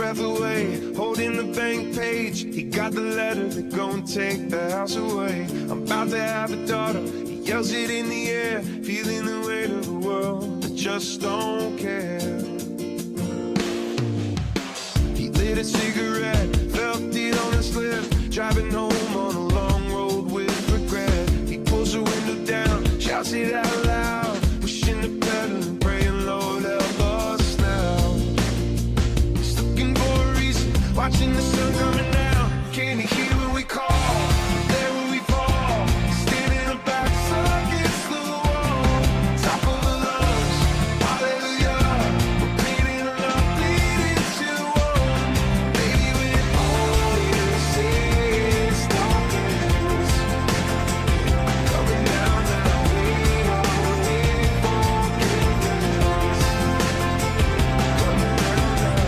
breath away, holding the bank page. He got the letter that gon' take the house away. I'm about to have a daughter, he yells it in the air, feeling the weight of the world that just don't care. He lit a cigarette, felt it on his lip, driving home on a long road with regret. He pulls the window down, shouts it out loud, pushing the pedal and praying, Lord help us now. He's looking for a reason, watching the sun coming down. Can you hear when we call? There when we fall, standing up back against the wall. Top of the lungs, hallelujah. We're bleeding love, bleeding to one. Baby, when all you see is darkness coming down now, we all need forgiveness. Coming down now.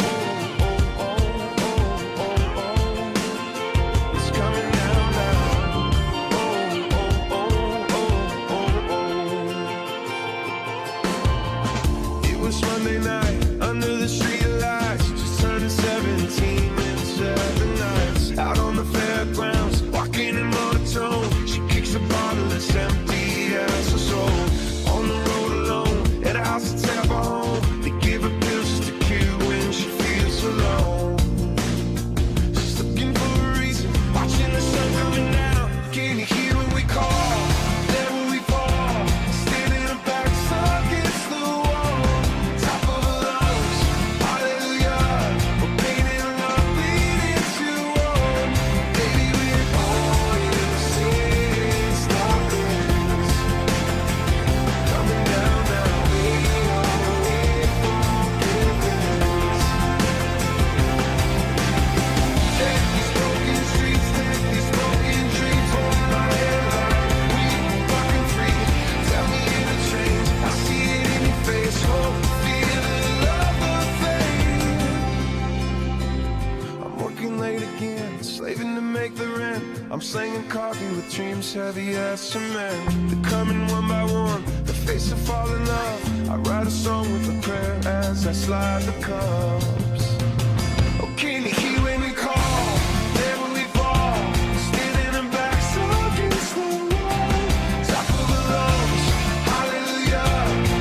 Oh, oh, oh, oh, oh, oh. It's coming down now. Oh, oh, oh, oh, oh, oh. It was Monday night under the street lights, just turning 17 in 7 nights. Out on the fairgrounds, walking in monotone. She kicks a bottle that's empty as her soul. On the road alone, at a house that's half a home. They give her pills just to cure when she feels alone. She's looking for a reason, watching the sun coming down. Can you hear when we call? There when we fall, standing up back against the wall. Top of the lungs, hallelujah. We're painting love, bleeding to one. Baby, when all you see is darkness coming down now, we all need forgiveness. Take these broken streets, take these broken dreams, hold my hand like we fucking free. Tell me it'll change, I see it in your face. Hope, feel the love affair. I'm working late again, slaving to make the rent. I'm slinging coffee with dreams heavy as cement. They're coming one by one, the face of falling love. I write a song with a prayer as I slide the cups. Oh, can you hear when we call? There when we fall, standing in back against the wall. Top of the lungs, hallelujah.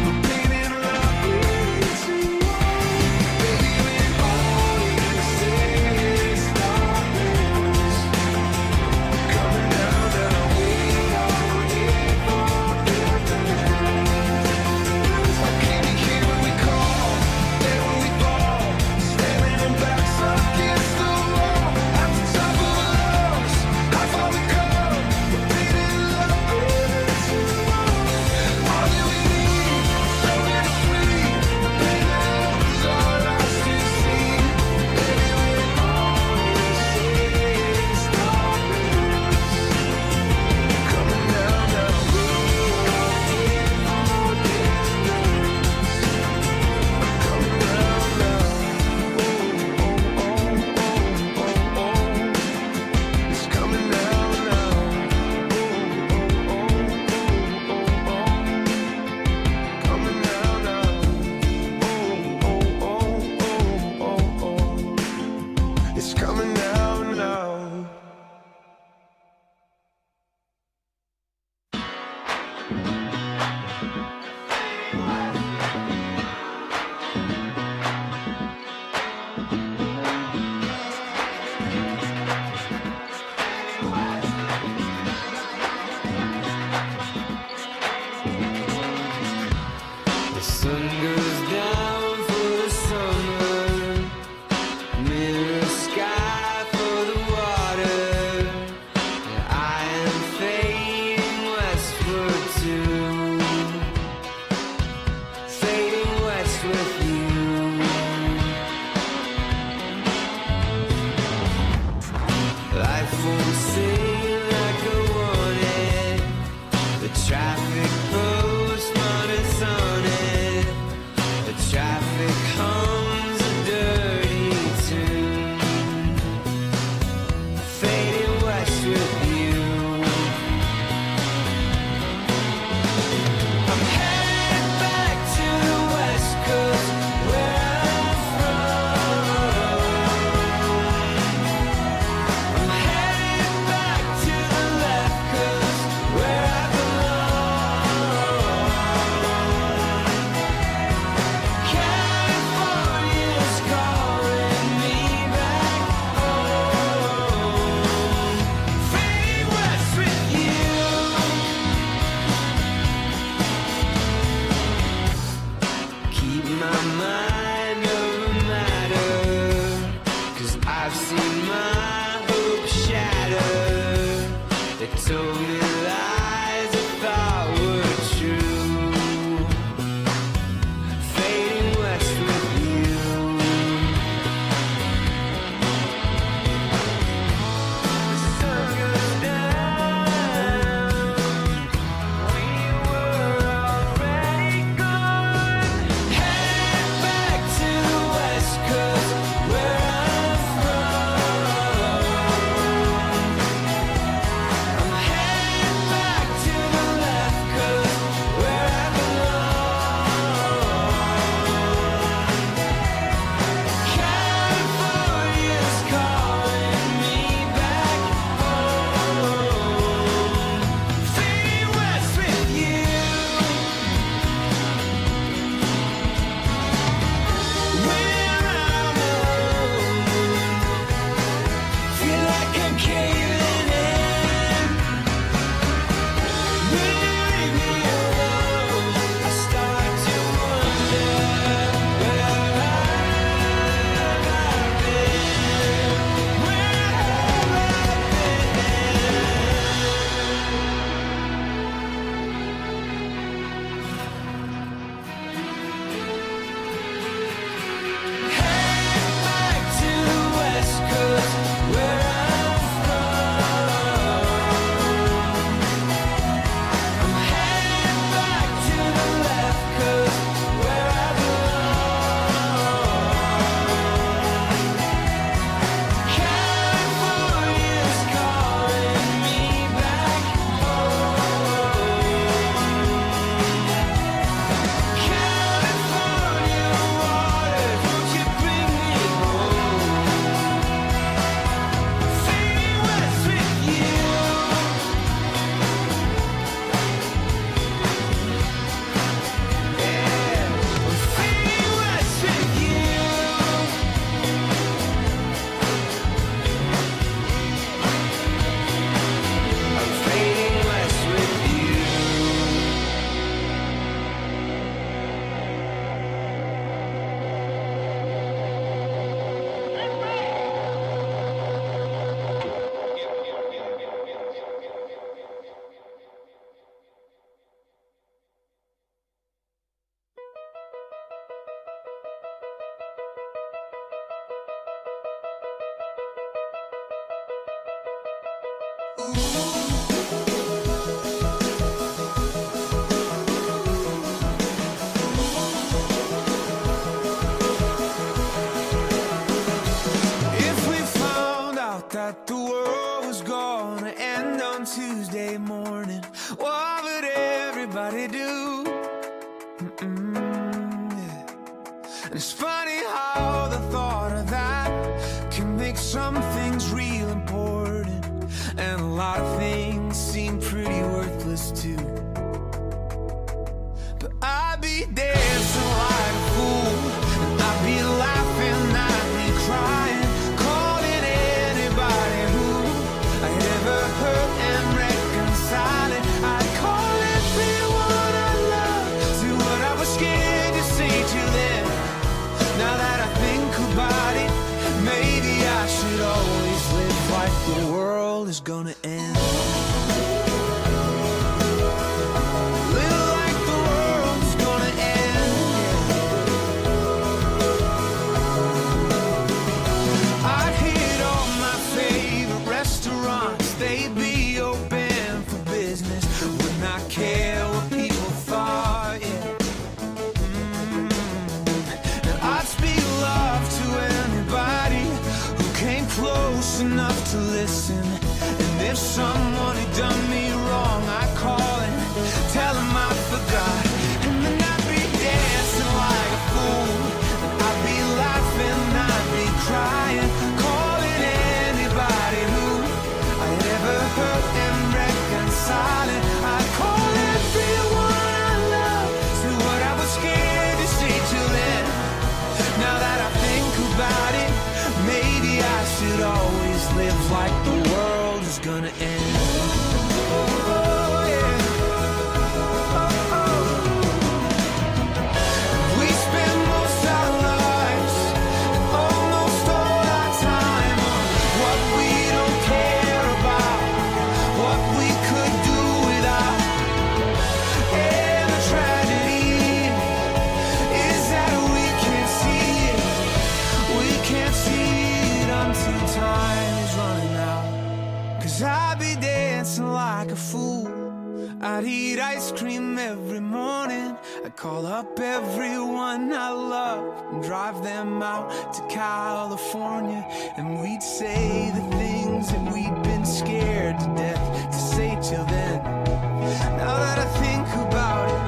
We're painting love, bleeding to one. Baby, when all you see is darkness coming down now, we all need forgiveness. Oh, can you hear when we call? There when we fall, standing in back against That the world was gonna end on Tuesday morning, what would everybody do? Yeah. And it's funny how the thought of that can make some things real important, and a lot of things seem pretty worthless too. But I'd be dancing like a fool, and I'd be laughing, I'd be crying, hurt and reconcile it. I'd call everyone I love to what I was scared to say to them. Now that I think about it, maybe I should always live like the world is gonna end. Live like the world is gonna end. I'd hit all my favorite restaurants, they'd be open for business, would not care what people thought, yeah. And I'd speak love to anybody who came close enough to listen. And if someone had done me wrong, I'd call and tell them I forgot. And then I'd be dancing like a fool, and I'd be laughing, I'd be crying, calling anybody who I'd ever hurt and reconcile it. I'd call everyone I love to what I was scared to say to them. Now that I think about it, maybe I should always live like the world is gonna end. I'd eat ice cream every morning. I'd call up everyone I love and drive them out to California. And we'd say the things that we'd been scared to death to say till then. Now that I think about it,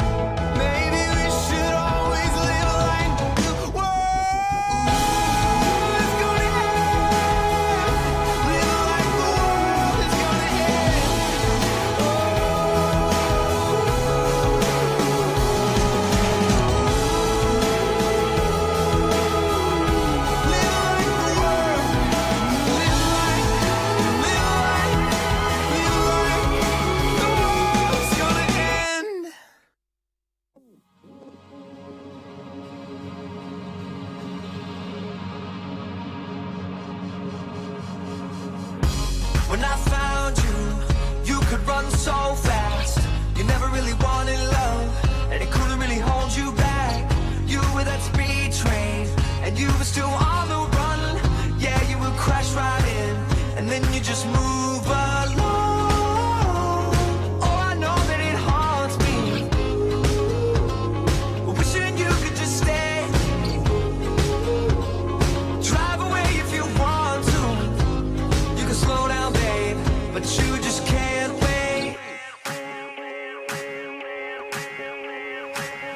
maybe we should always live like the world is gonna end. Live like the world is gonna end. Live like the world. Live like the world's gonna end. When I found you, you could run so fast. You never really wanted love, and it couldn't really hold you back. You were that speed train, and you were still on the run. Yeah, you would crash right in, and then you just move along. Oh, I know that it haunts me, wishing you could just stay. Drive away if you want to. You can slow down, babe, but you just can't wait.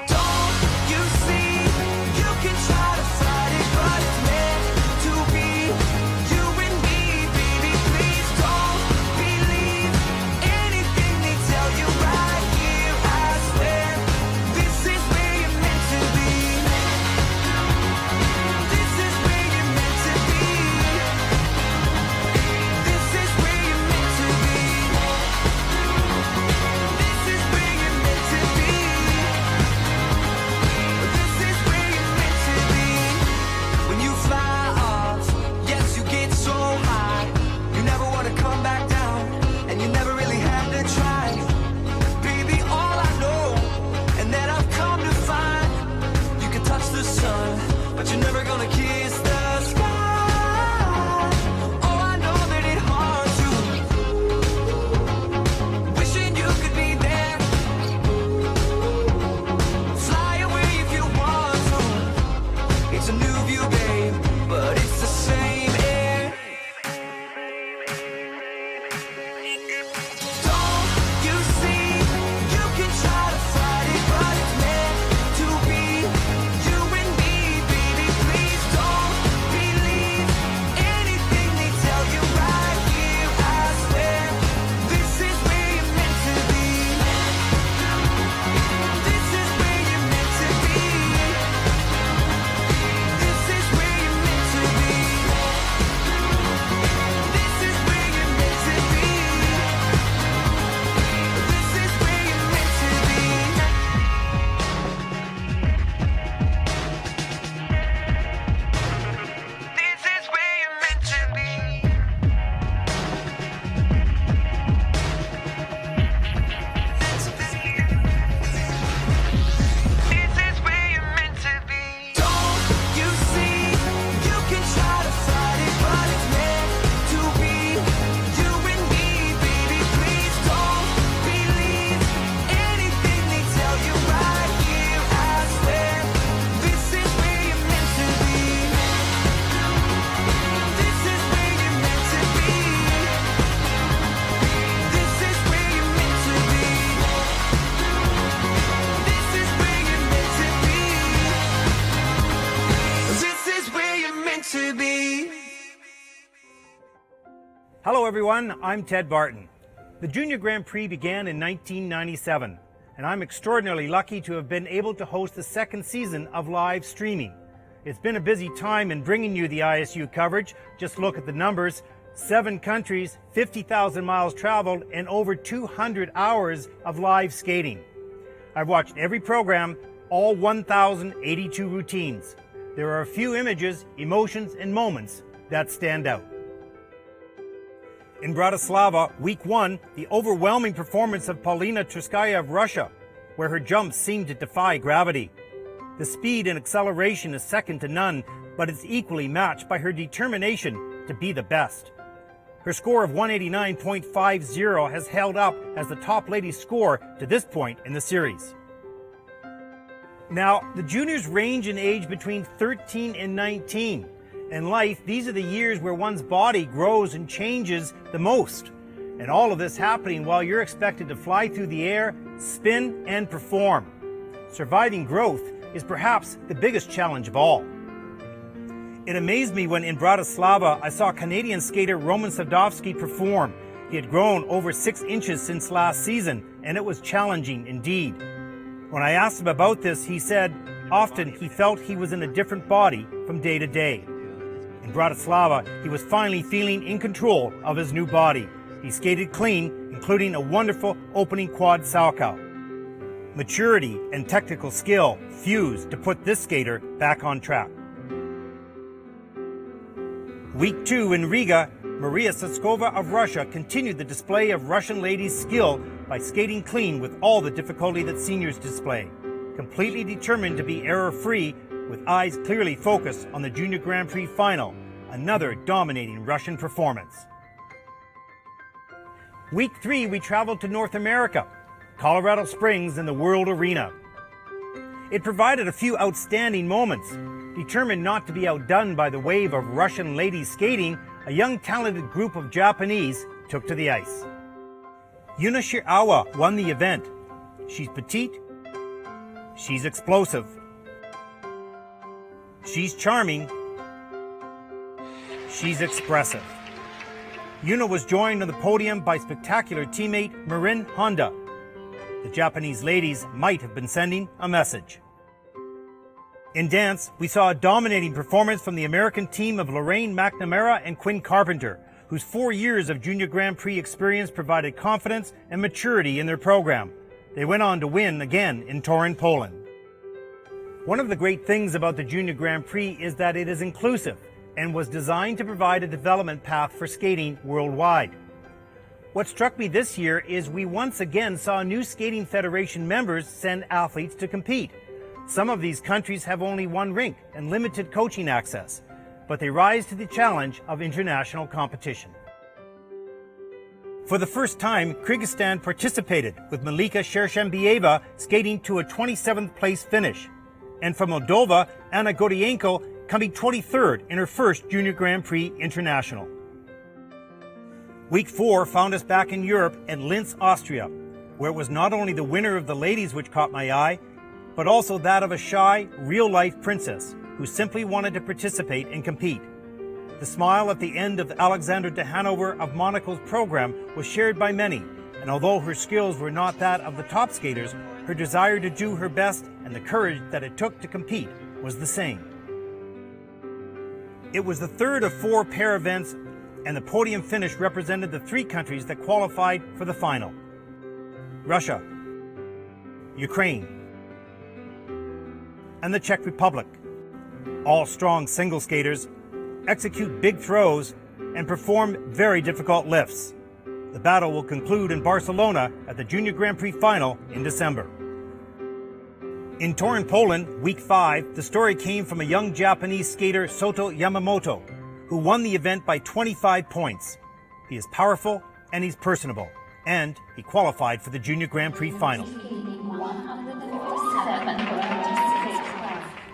Don't you see? You can try to fight it, but it's meant to be. You and me, baby, please don't believe anything they tell you right here. I swear, this is where you're meant to be. This is where you're meant to be. This is where you're meant to be. This is where you're meant to be. This is where you're meant to be. When you fly off, yes, you get so high. You never want to come back down, and you never really had to try. Baby, all I know, and that I've come to find, you can touch the sun, but you're never gonna kiss the sky. Oh, I know that it haunts you, wishing you could be there. Fly away if you want to. It's a new view, babe, but it's the same air. Don't you see? You can try to fight it, but it's meant to be. You and me, baby, please don't believe anything they tell you right here. I swear, this is where you're meant to be. This is where you're meant to be. This is where you're meant to be. This is where you're meant to be. This is where you're meant to be. This is where you're meant to be. This is where you're meant to be. Don't you see? You can try to fight it, but it's meant to be. You and me, baby, please don't believe anything they tell you right here. I swear, this is where you're meant to be. This is where you're meant to be. This is where you're meant to be. This is where you're meant to be. This is where you're meant to be. Hello everyone, I'm Ted Barton. The Junior Grand Prix began in 1997, and I'm extraordinarily lucky to have been able to host the second season of live streaming. It's been a busy time in bringing you the ISU coverage. Just look at the numbers: 7 countries, 50,000 miles traveled, and over 200 hours of live skating. I've watched every program, all 1,082 routines. There are a few images, emotions, and moments that stand out. In Bratislava, week 1, the overwhelming performance of Paulina Truskaya of Russia, where her jumps seemed to defy gravity. The speed and acceleration is second to none, but it's equally matched by her determination to be the best. Her score of 189.50 has held up as the top ladies' score to this point in the series. Now, the juniors range in age between 13 and 19. In life, these are the years where one's body grows and changes the most. And all of this happening while you're expected to fly through the air, spin, and perform. Surviving growth is perhaps the biggest challenge of all. It amazed me when in Bratislava I saw Canadian skater Roman Sadovsky perform. He had grown over 6 inches since last season, and it was challenging indeed. When I asked him about this, he said often he felt he was in a different body from day to day. In Bratislava, he was finally feeling in control of his new body. He skated clean, including a wonderful opening quad salchow. Maturity and technical skill fused to put this skater back on track. Week 2 in Riga, Maria Saskova of Russia continued the display of Russian ladies' skill by skating clean with all the difficulty that seniors display. Completely determined to be error-free, with eyes clearly focused on the Junior Grand Prix final, another dominating Russian performance. Week 3, we traveled to North America, Colorado Springs and the World Arena. It provided a few outstanding moments. Determined not to be outdone by the wave of Russian ladies skating, a young talented group of Japanese took to the ice. Yuna Shirawa won the event. She's petite, she's explosive, she's charming, she's expressive. Yuna was joined on the podium by spectacular teammate Marin Honda. The Japanese ladies might have been sending a message. In dance, we saw a dominating performance from the American team of Lorraine McNamara and Quinn Carpenter, whose 4 years of Junior Grand Prix experience provided confidence and maturity in their program. They went on to win again in Torun, Poland. One of the great things about the Junior Grand Prix is that it is inclusive and was designed to provide a development path for skating worldwide. What struck me this year is we once again saw new skating federation members send athletes to compete. Some of these countries have only one rink and limited coaching access, but they rise to the challenge of international competition. For the first time, Kyrgyzstan participated, with Malika Shershambieva skating to a 27th place finish. And from Moldova, Anna Godienko coming 23rd in her first Junior Grand Prix International. Week 4 found us back in Europe at Linz, Austria, where it was not only the winner of the ladies which caught my eye, but also that of a shy, real-life princess who simply wanted to participate and compete. The smile at the end of Alexander de Hanover of Monaco's program was shared by many, and although her skills were not that of the top skaters, her desire to do her best and the courage that it took to compete was the same. It was the third of 4 pair events, and the podium finish represented the 3 countries that qualified for the final: Russia, Ukraine, and the Czech Republic. All strong single skaters, execute big throws, and perform very difficult lifts. The battle will conclude in Barcelona at the Junior Grand Prix final in December. In Torun, Poland, week 5, the story came from a young Japanese skater, Soto Yamamoto, who won the event by 25 points. He is powerful and he's personable, and he qualified for the Junior Grand Prix final.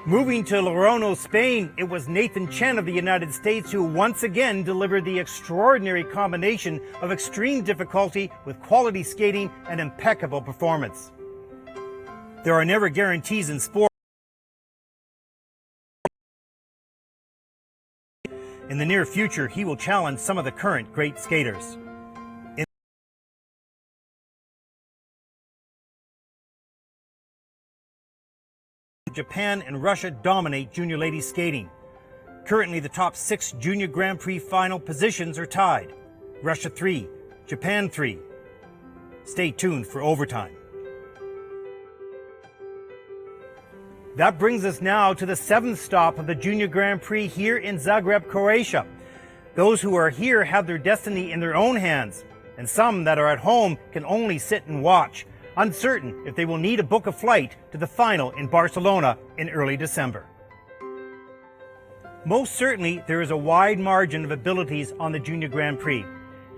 Moving to Lorono, Spain, it was Nathan Chen of the United States who once again delivered the extraordinary combination of extreme difficulty with quality skating and impeccable performance. There are never guarantees in sport. In the near future, he will challenge some of the current great skaters. Japan and Russia dominate junior ladies skating. Currently, the top 6 Junior Grand Prix final positions are tied. Russia 3, Japan 3. Stay tuned for overtime. That brings us now to the 7th stop of the Junior Grand Prix here in Zagreb, Croatia. Those who are here have their destiny in their own hands, and some that are at home can only sit and watch, uncertain if they will need to book a flight to the final in Barcelona in early December. Most certainly, there is a wide margin of abilities on the Junior Grand Prix,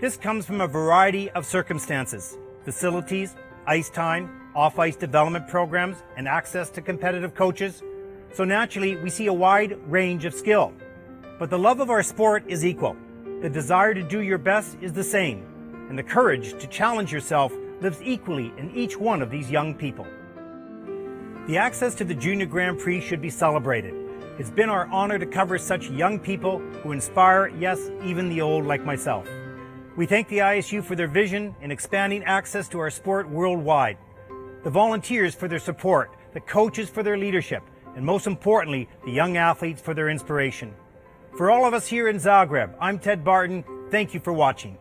This comes from a variety of circumstances: facilities, ice time, off-ice development programs, and access to competitive coaches. So naturally, we see a wide range of skill. But the love of our sport is equal. The desire to do your best is the same. And the courage to challenge yourself lives equally in each one of these young people. The access to the Junior Grand Prix should be celebrated. It's been our honor to cover such young people who inspire, yes, even the old like myself. We thank the ISU for their vision in expanding access to our sport worldwide, the volunteers for their support, the coaches for their leadership, and most importantly, the young athletes for their inspiration. For all of us here in Zagreb, I'm Ted Barton. Thank you for watching.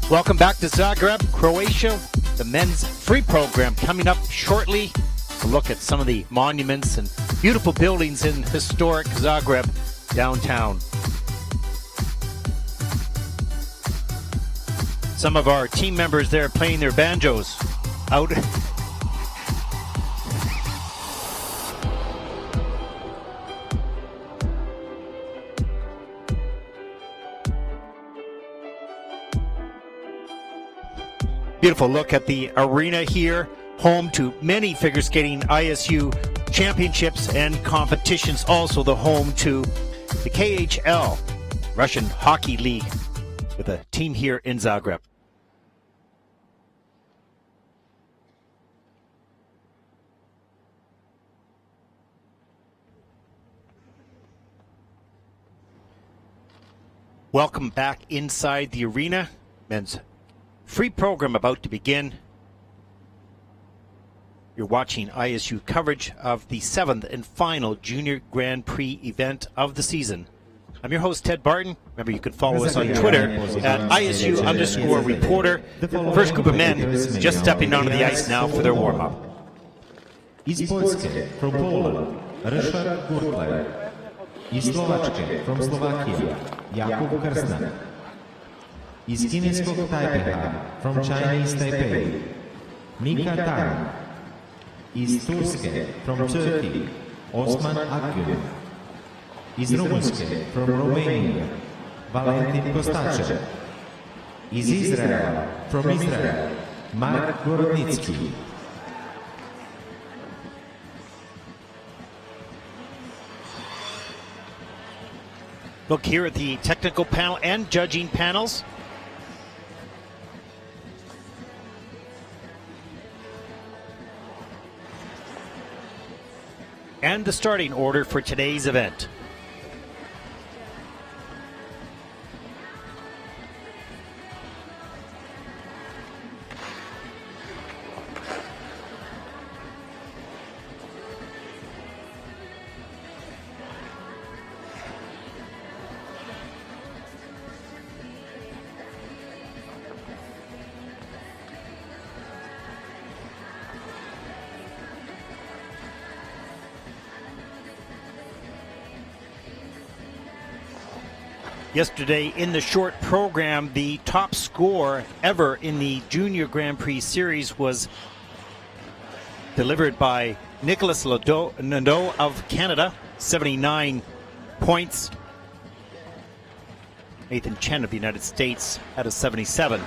Welcome back to Zagreb, Croatia. The men's free program coming up shortly to look at some of the monuments and beautiful buildings in historic Zagreb downtown. Some of our team members there playing their banjos out. Beautiful look at the arena here, home to many figure skating ISU championships and competitions, also the home to the KHL, Russian Hockey League, with a team here in Zagreb. Welcome back inside the arena. Men's free program about to begin. You're watching ISU coverage of the 7th and final Junior Grand Prix event of the season. I'm your host, Ted Barton. Remember, you can follow us on Twitter at ISU_reporter. First group of men just stepping onto the ice now for their warm-up. Iz Polske from Poland, Ryszard Grenda. Iz Slovakia from Slovakia, Jakub Krsnak. Iz Kineskog Taipei from Chinese Taipei, Mika Tang. Iz Turske from Turkey, Osman Akgun. Iz Rumunske from Romania, Valentin Costache. Iz Israel from Israel, Mark Gorodnitsky. Look here at the technical panel and judging panels. And the starting order for today's event. Yesterday in the short program, the top score ever in the Junior Grand Prix series was delivered by Nicolas Nadeau of Canada, 79 points. Nathan Chen of the United States had a 77.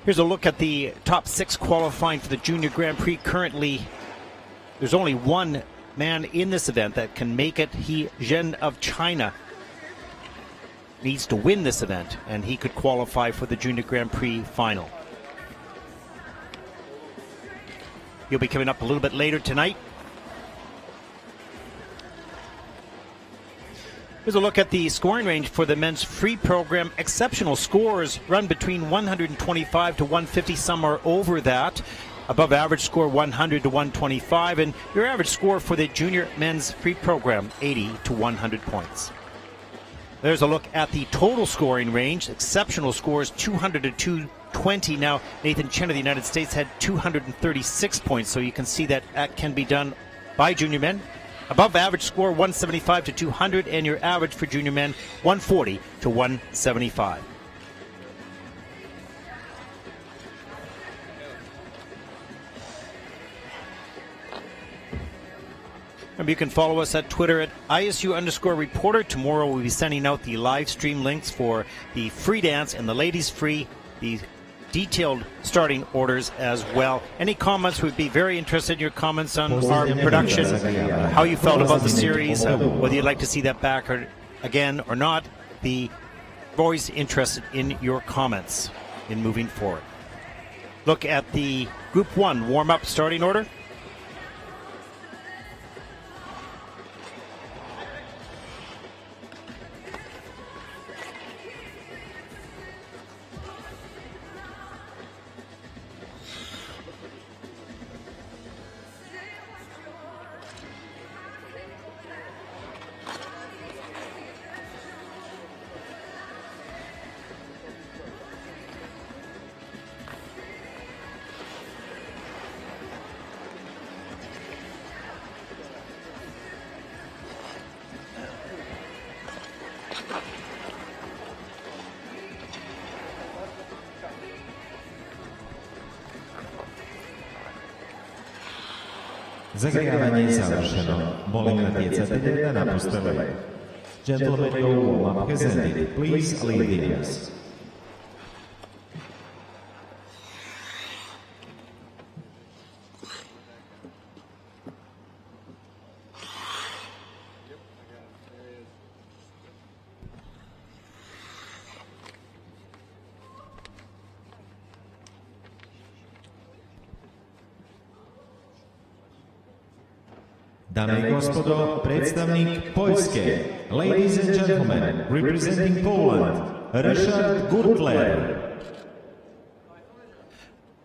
Here's a look at the top 6 qualifying for the Junior Grand Prix. Currently, there's only one man in this event that can make it. He Zhang of China needs to win this event, and he could qualify for the Junior Grand Prix final. He'll be coming up a little bit later tonight. Here's a look at the scoring range for the men's free program. Exceptional scores run between 125 to 150. Some are over that. Above average score 100 to 125. And your average score for the junior men's free program 80 to 100 points. There's a look at the total scoring range. Exceptional scores 200 to 220. Now Nathan Chen of the United States had 236 points. So you can see that that can be done by junior men. Above average score 175 to 200, and your average for junior men 140 to 175. Remember, you can follow us at Twitter at ISU_reporter. Tomorrow we'll be sending out the live stream links for the free dance and the ladies free, the detailed starting orders as well. Any comments? We'd be very interested in your comments on our production, how you felt about the series, whether you'd like to see that back or again or not. We're always interested in your comments in moving forward. Look at the Group 1 warm-up starting order. Zagrijavanje završeno. Molim natjecatelje da napuste led. Gentlemen go warm-up presented. Please leave the areas. Dame I gospodo, predstavnik Poljske. Ladies and gentlemen, representing Poland, Ryszard Grenda.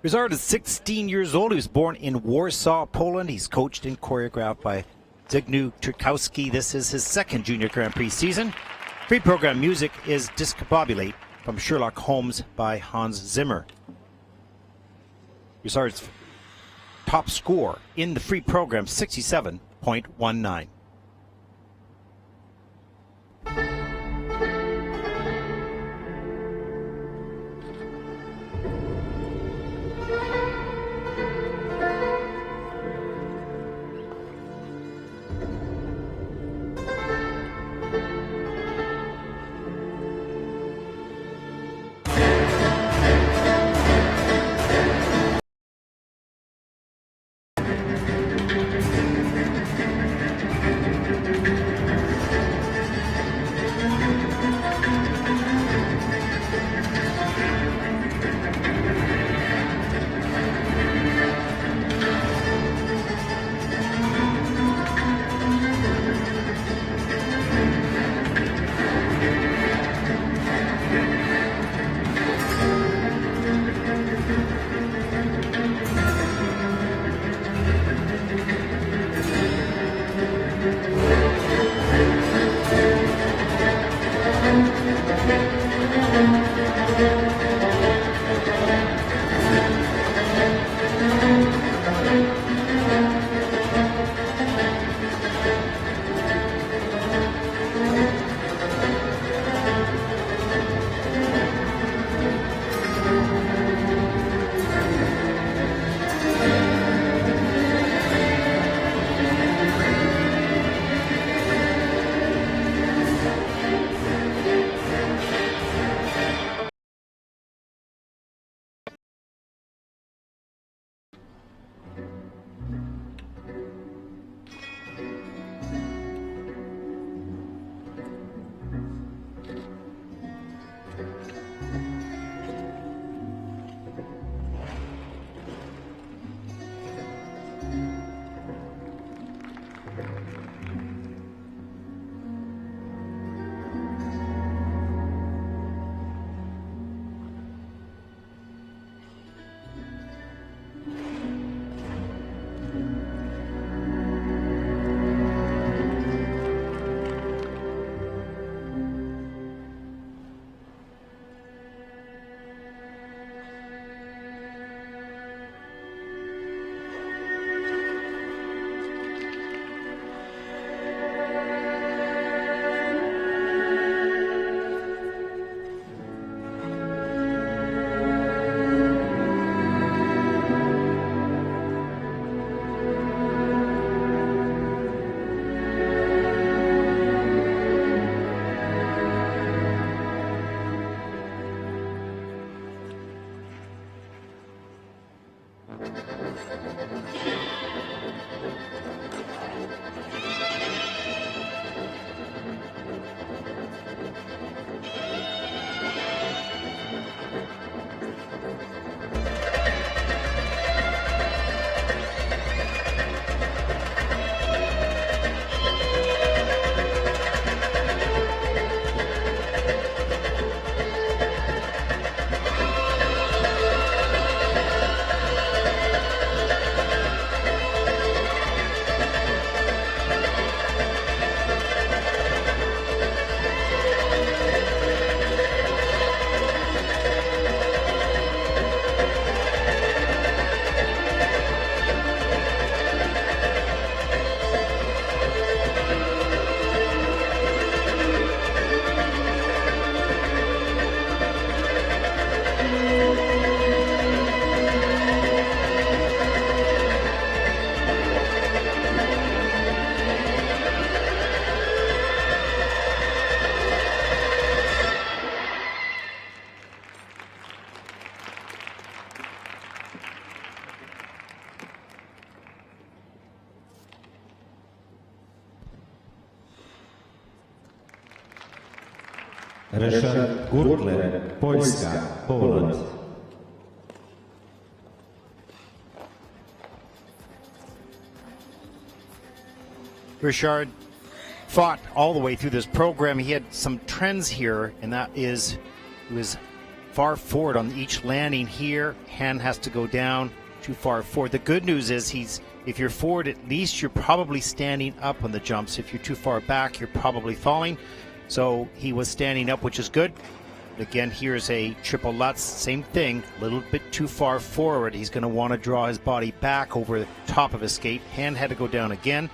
Ryszard is 16 years old. He was born in Warsaw, Poland. He's coached and choreographed by Zygmunt Turkowski. This is his second Junior Grand Prix season. Free program music is Discombobulate from Sherlock Holmes by Hans Zimmer. Ryszard's top score in the free program, 67.19. Ryszard Grenda, Polska, Poland. Ryszard fought all the way through this program. He had some trends here, and that is he was far forward on each landing here. Hand has to go down too far forward. The good news is if you're forward, at least you're probably standing up on the jumps. If you're too far back, you're probably falling. So he was standing up, which is good. Again, here's a triple Lutz, same thing, a little bit too far forward. He's going to want to draw his body back over the top of his skate. Hand had to go down again.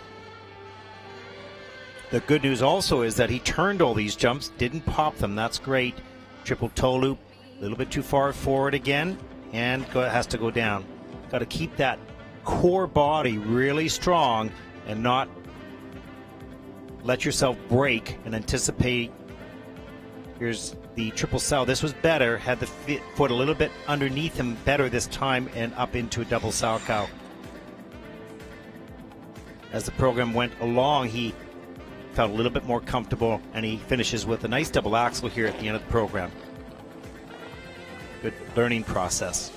The good news also is that he turned all these jumps, didn't pop them. That's great. Triple toe loop, a little bit too far forward again, and has to go down. Got to keep that core body really strong and not let yourself break and anticipate. Here's the triple sow. This was better. Had the foot a little bit underneath him better this time and up into a double sow cow. As the program went along, he felt a little bit more comfortable, and he finishes with a nice double axel here at the end of the program. Good learning process.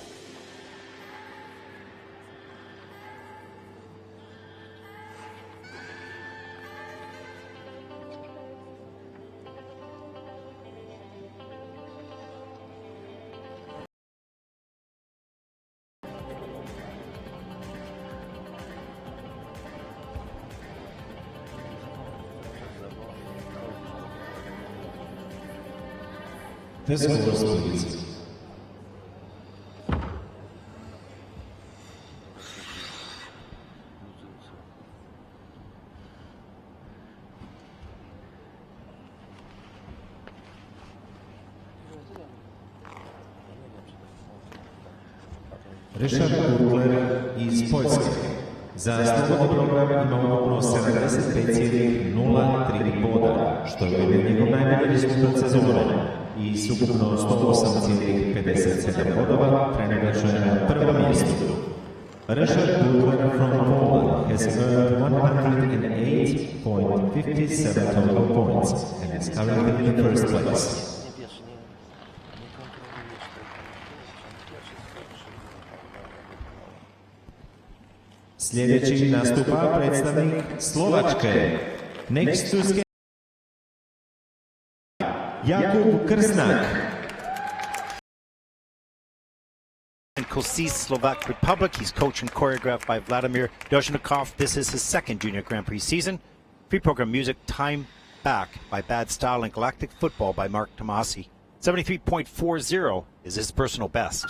This horse, please. Ryszard Grenda iz Poljske. Za slobodni program ima ukupno 75,03 boda, što je njegov najbolji rezultat sezone. I s ukupno 108,57 bodova trenutačno je na prvom mjestu. Ryszard Grenda from Poland has earned 108.57 total points and is currently in first place. Sljedeći nastupa predstavnik Slovačke. Next to skate, Jakub Krsnak. In Košice, Slovak Republic, he's coached and choreographed by Vladimir Dozhnikov. This is his second Junior Grand Prix season. Pre-program music, Time Back by Bad Style, and Galactic Football by Mark Tomasi. 73.40 is his personal best.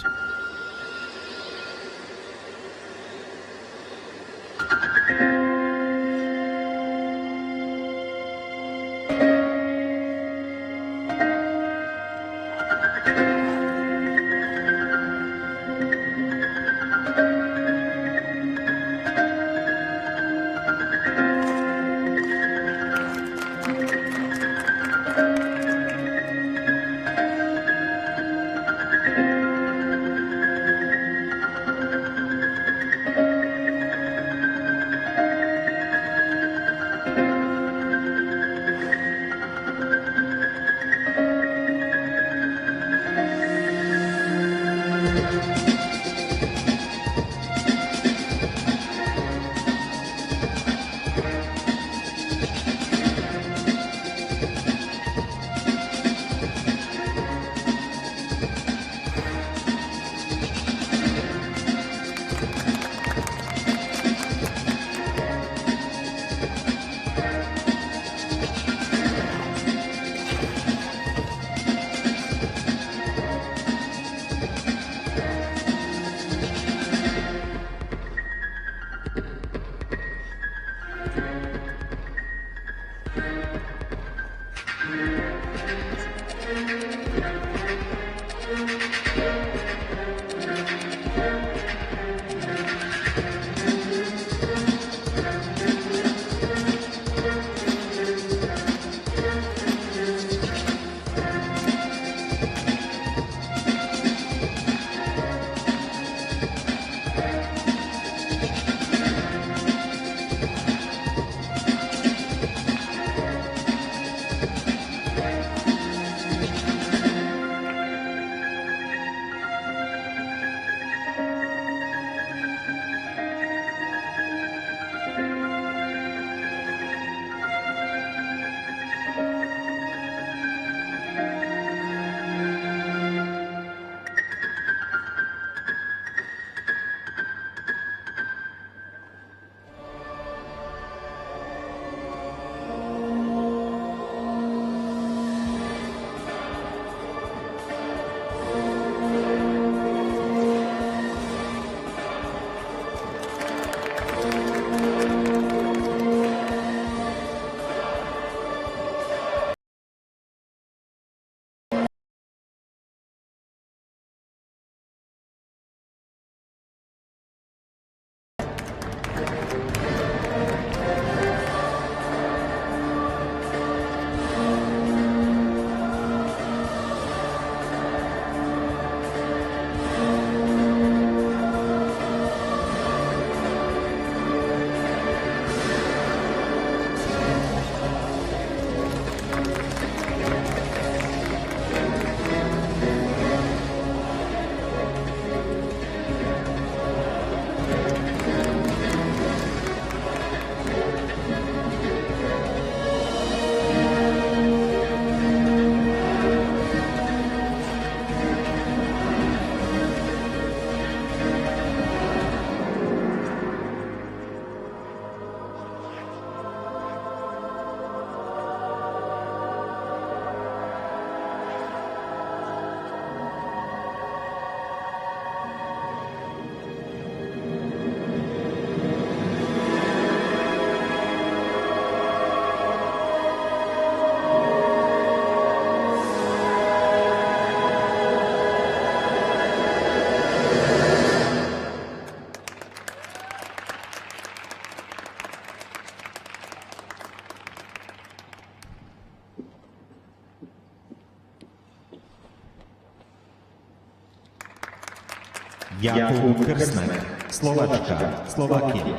Jakub Krsnak, Slovačka, Slovakia.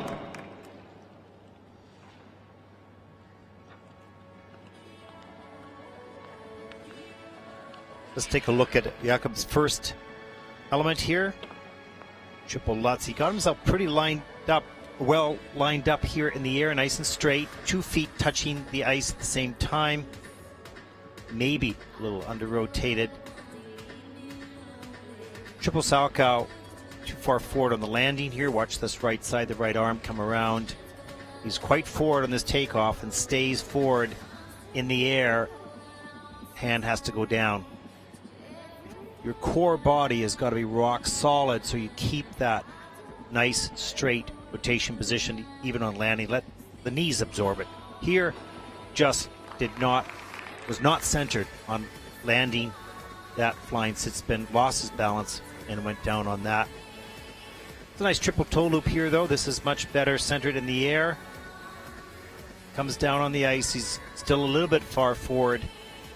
Let's take a look at Jakub's first element here. Triple Lutz. He got himself pretty well lined up here in the air, nice and straight. 2 feet touching the ice at the same time. Maybe a little under-rotated. Triple Salchow, too far forward on the landing here. Watch this right side, the right arm come around. He's quite forward on this takeoff and stays forward in the air. Hand has to go down. Your core body has got to be rock solid so you keep that nice straight rotation position even on landing. Let the knees absorb it. Here just was not centered on landing that flying sit spin, lost his balance and went down on that. It's a nice triple toe loop here though. This is much better centered in the air. Comes down on the ice. He's still a little bit far forward,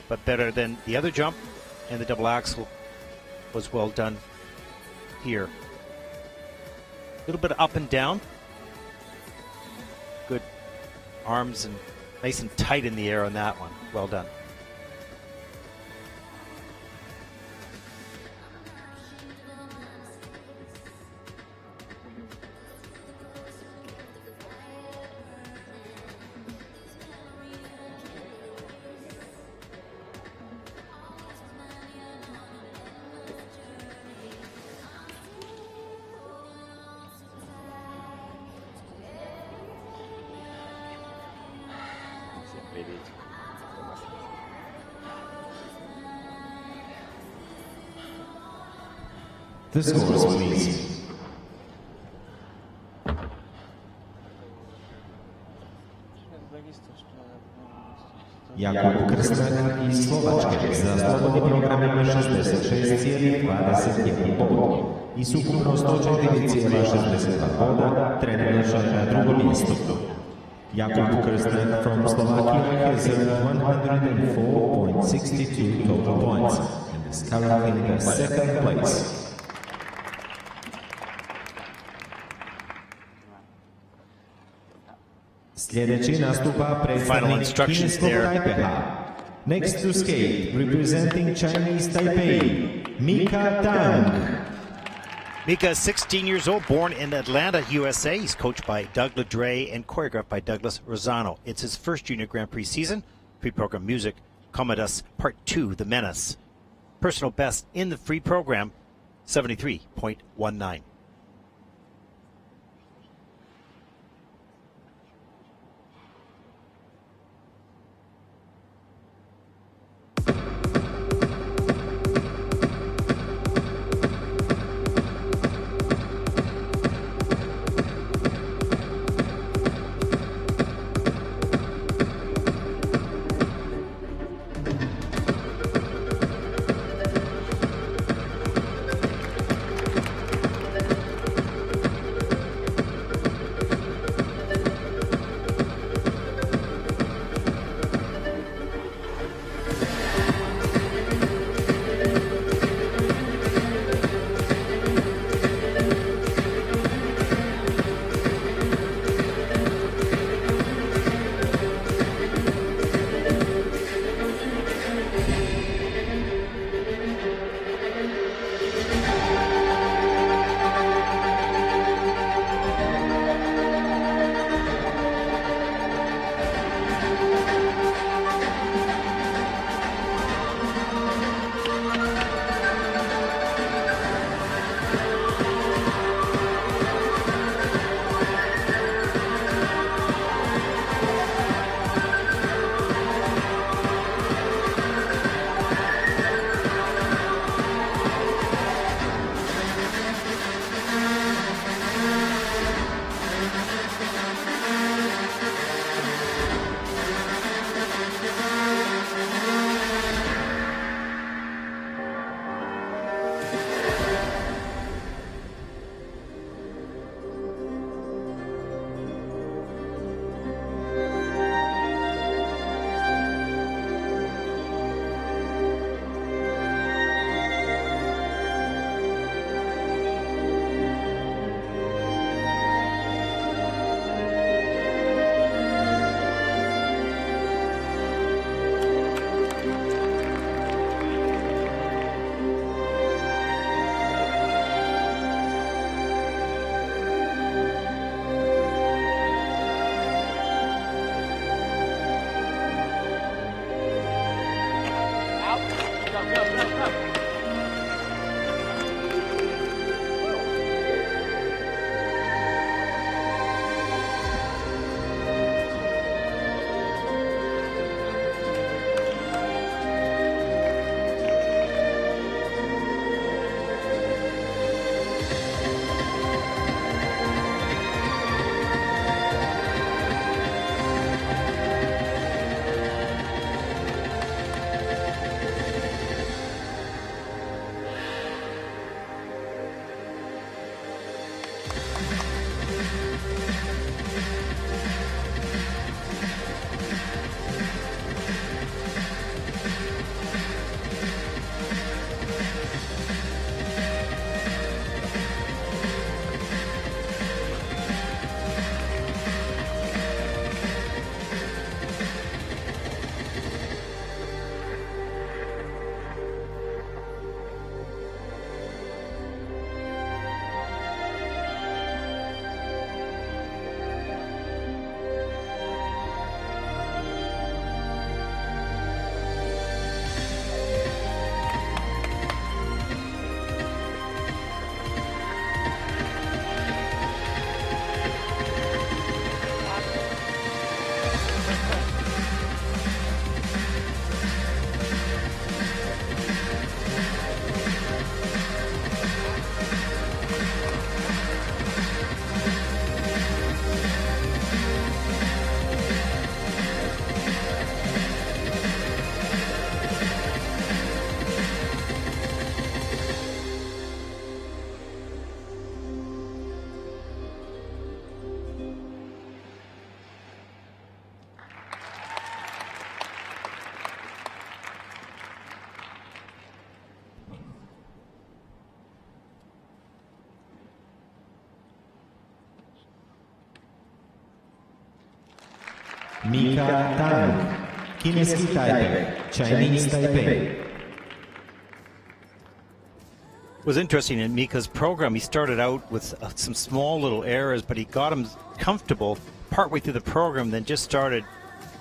but better than the other jump, and the double axel was well done here. A little bit up and down. Good arms and nice and tight in the air on that one. Well done. The scores, please. Jakub Krsnak iz Slovačke za slobodný program ima 66,21 bod i skupno 104,62 boda, treniraše na drugom mjestu. Jakub Krsnak from Slovakia has earned 104.62 total points and is currently in the second place. Sljedeći nastupa predstavnik kineskog Tajpeha. Next to skate, representing Chinese Taipei, Mika Tang. Mika is 16 years old, born in Atlanta, USA. He's coached by Doug Ledre and choreographed by Douglas Rosano. It's his first Junior Grand Prix season. Pre-program music, Commodus Part 2, The Menace. Personal best in the free program, 73.19. Mika Tang, Kineski Taipei, Chinese Taipei. It was interesting in Mika's program. He started out with some small little errors, but he got him comfortable partway through the program, then just started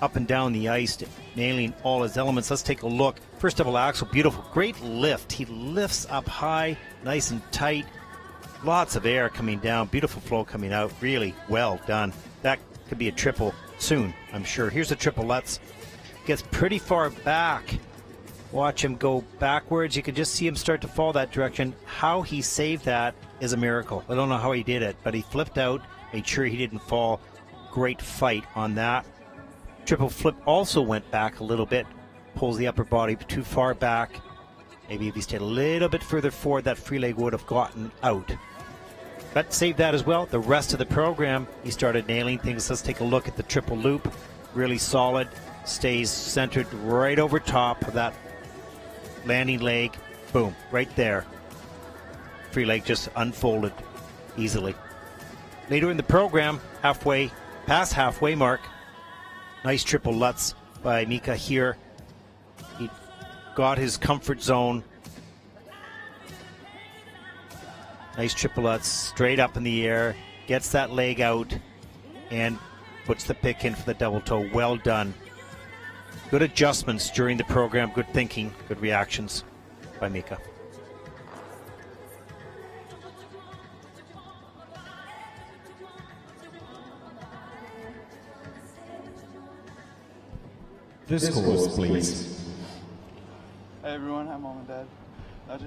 up and down the ice, nailing all his elements. Let's take a look. First double axel, beautiful, great lift. He lifts up high, nice and tight. Lots of air coming down, beautiful flow coming out. Really well done. That could be a triple soon, I'm sure. Here's a triple Lutz. Gets pretty far back. Watch him go backwards. You can just see him start to fall that direction. How he saved that is a miracle. I don't know how he did it, but he flipped out, made sure he didn't fall. Great fight on that. Triple flip also went back a little bit. Pulls the upper body too far back. Maybe if he stayed a little bit further forward, that free leg would have gotten out. But saved that as well. The rest of the program, he started nailing things. Let's take a look at the triple loop. Really solid. Stays centered right over top of that landing leg. Boom, right there. Free leg just unfolded easily. Later in the program, past halfway mark, nice triple Lutz by Mika here. He got his comfort zone. Nice triple Lutz, straight up in the air, gets that leg out, and puts the pick in for the double toe. Well done. Good adjustments during the program, good thinking, good reactions by Mika. The scores, please. Hey everyone, hi mom and dad.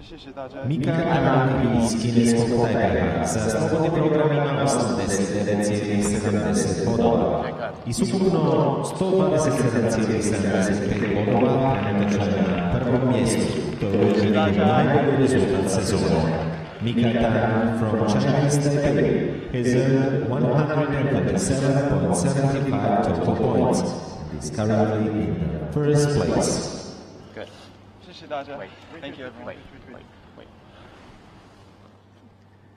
谢谢大家。 Mika Tang iz kineskog Tajpeja za slobodni program ima 80,70 bodova i ukupno 127,75 bodova trenutačno je na prvom mjestu. To je ujedinjen najbolji rezultat sezone. Mika Tang from Chinese Taipei has earned 127.75 total points and is currently in first place. Good. 谢谢大家。Thank you everyone.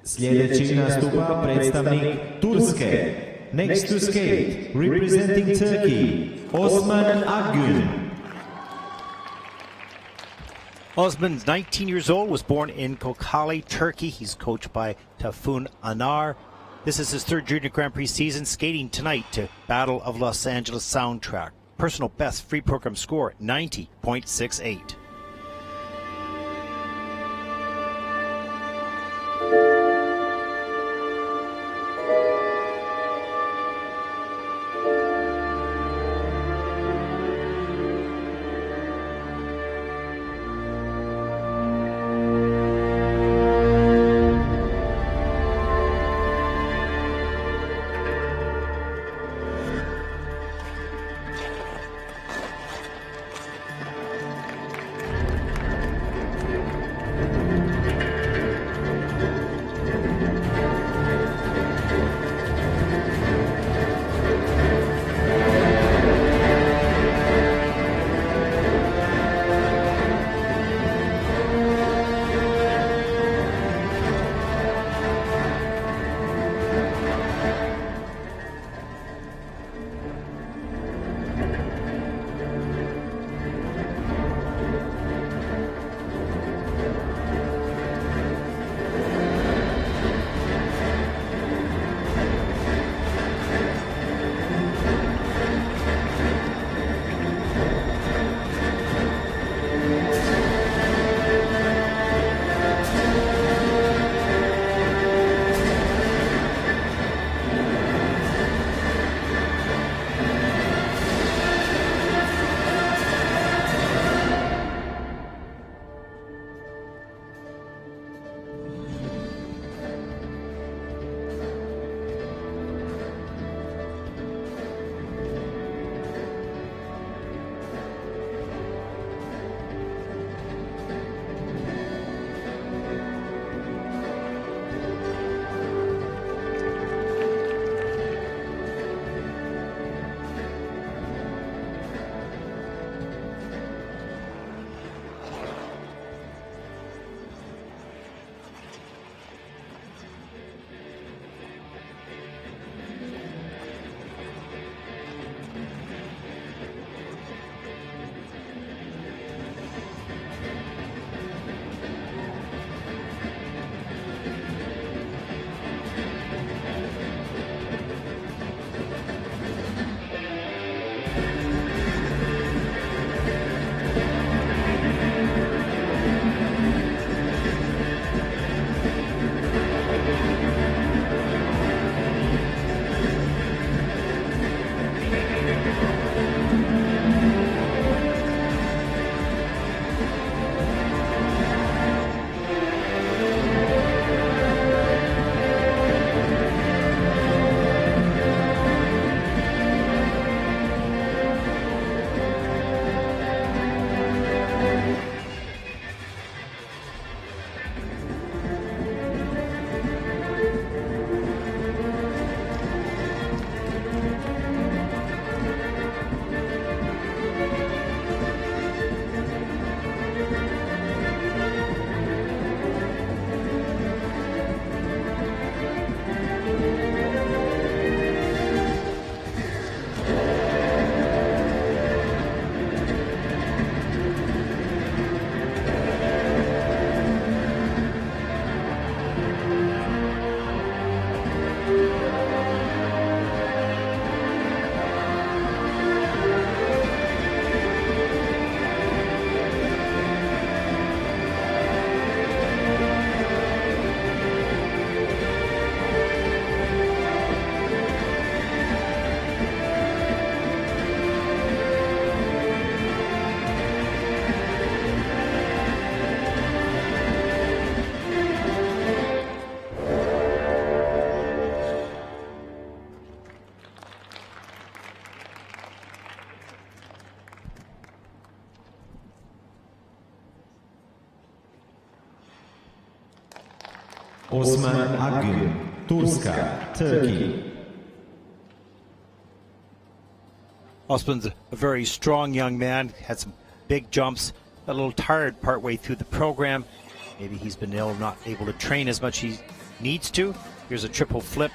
Sljedeći nastupa predstavnik Turske. Next to skate, representing Turkey, Osman Akgun. Osman's 19 years old, was born in Kocaeli, Turkey. He's coached by Tafun Anar. This is his third Junior Grand Prix season, skating tonight to Battle of Los Angeles soundtrack. Personal best free program score, 90.68. Osman Akgun, Turska, Turkey. Osman's a very strong young man, had some big jumps, a little tired partway through the program. Maybe he's been not able to train as much as he needs to. Here's a triple flip.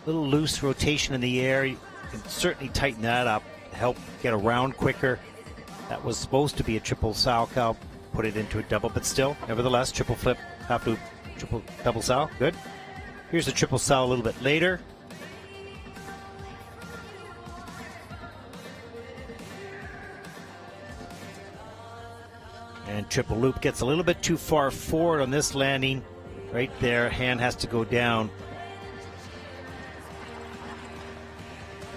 Little loose rotation in the air. You can certainly tighten that up to help get around quicker. That was supposed to be a triple Salchow, put it into a double, but still, nevertheless, triple flip, half loop, triple double Sal, good. Here's a triple Sal a little bit later. And triple loop gets a little bit too far forward on this landing. Right there, hand has to go down.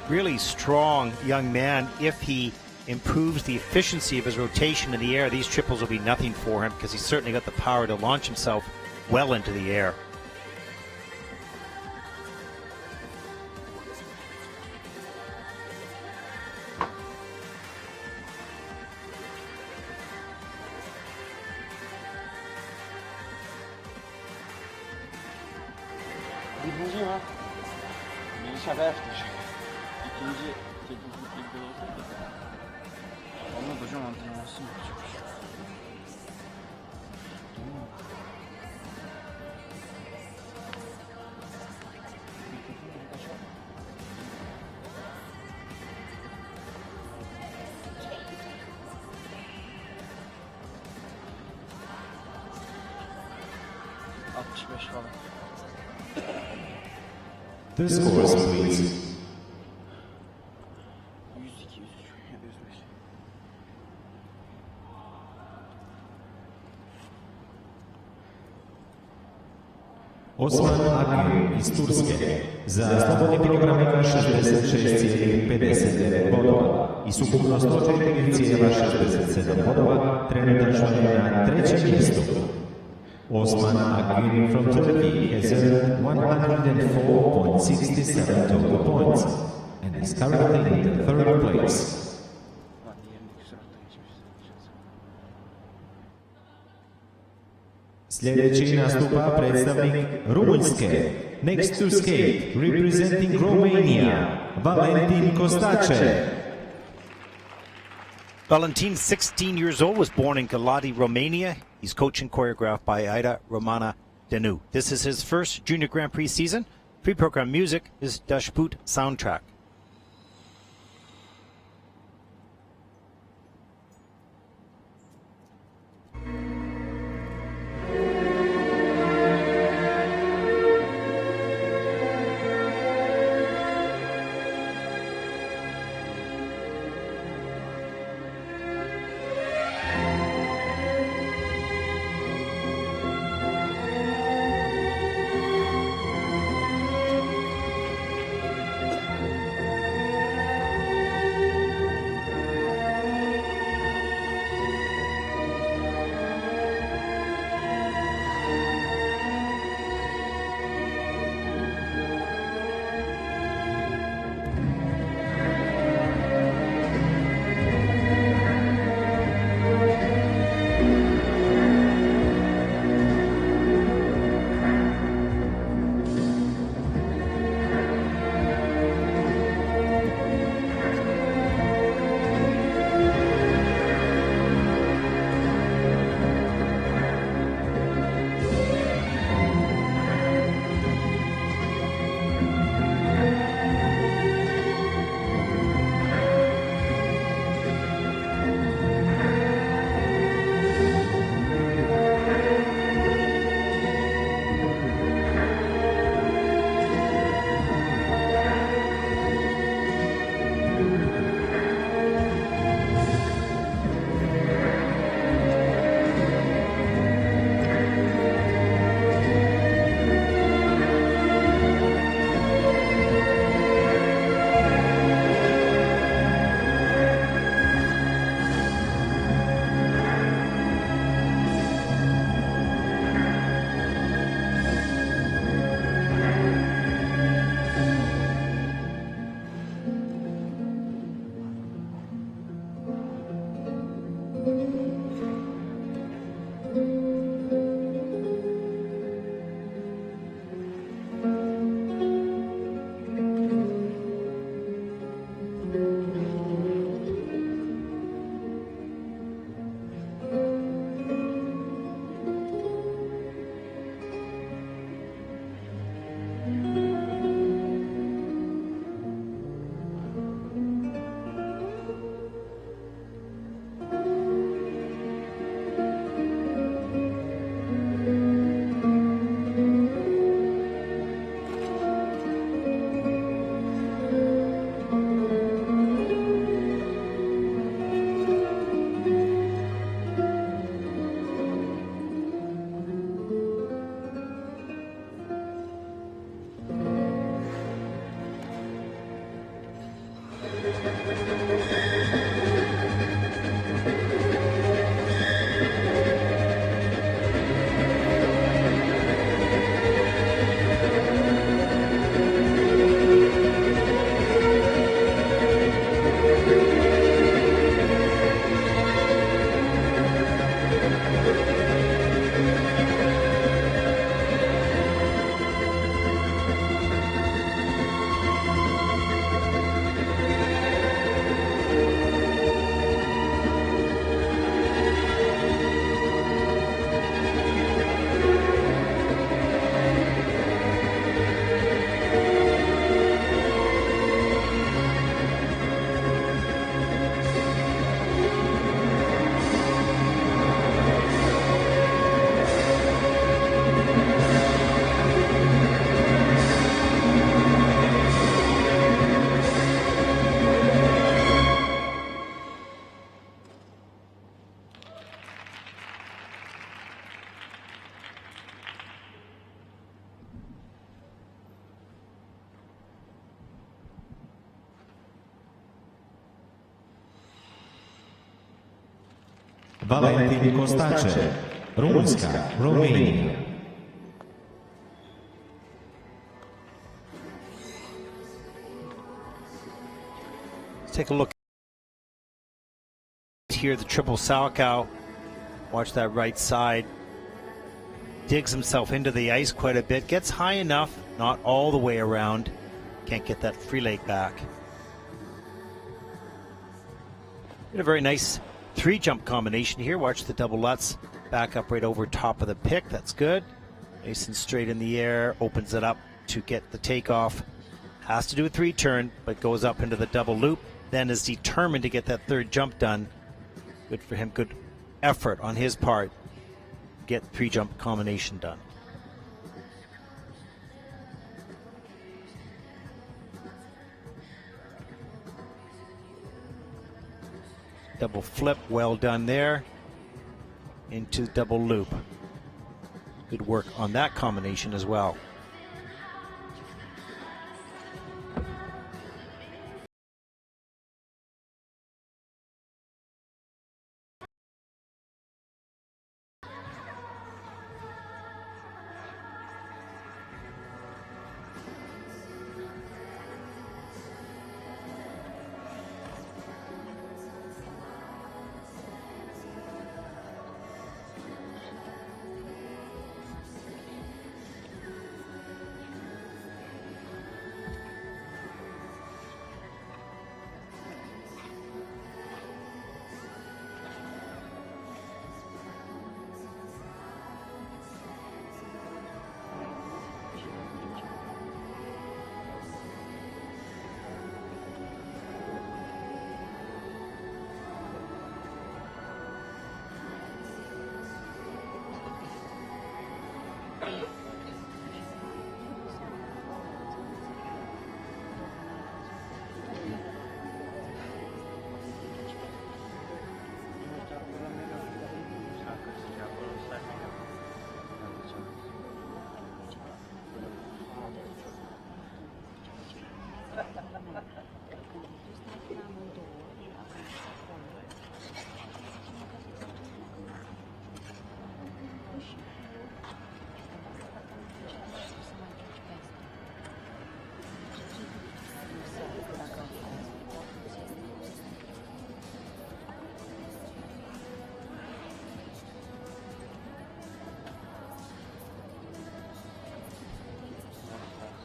Really strong young man. If he improves the efficiency of his rotation in the air, these triples will be nothing for him because he's certainly got the power to launch himself well into the air. Birinci mi? Bir şaka yaptım. İkinci teknik ilk olsaydı. Olmaz hocam, antrenmansın yapacak. Falan. The scores, please. 102, 103, 105. Osman Akgun iz Turske za slobodni program ima 66,59 bodova i s ukupno 104,67 bodova trenutačno je na trećem mjestu. Osman Akgun from Turkey has earned 104.67 total points and is currently in the third place. Sljedeći nastupa predstavnik Rumunjske. Next to skate, representing Romania, Valentin Costache. Valentin, 16 years old, was born in Galati, Romania. He's coached and choreographed by Ida Romana Danu. This is his first Junior Grand Prix season. Pre-program music is Dashboot soundtrack. Valentin Costache, Rumunska, Romania. Let's take a look here, the triple Salchow. Watch that right side. Digs himself into the ice quite a bit. Gets high enough, not all the way around. Can't get that free leg back. Did a very nice three-jump combination here. Watch the double Lutz back up right over top of the pick. That's good. Nice and straight in the air. Opens it up to get the takeoff. Has to do a three-turn, but goes up into the double loop. Then is determined to get that third jump done. Good for him. Good effort on his part. Get three-jump combination done. Double flip, well done there. Into double loop. Good work on that combination as well.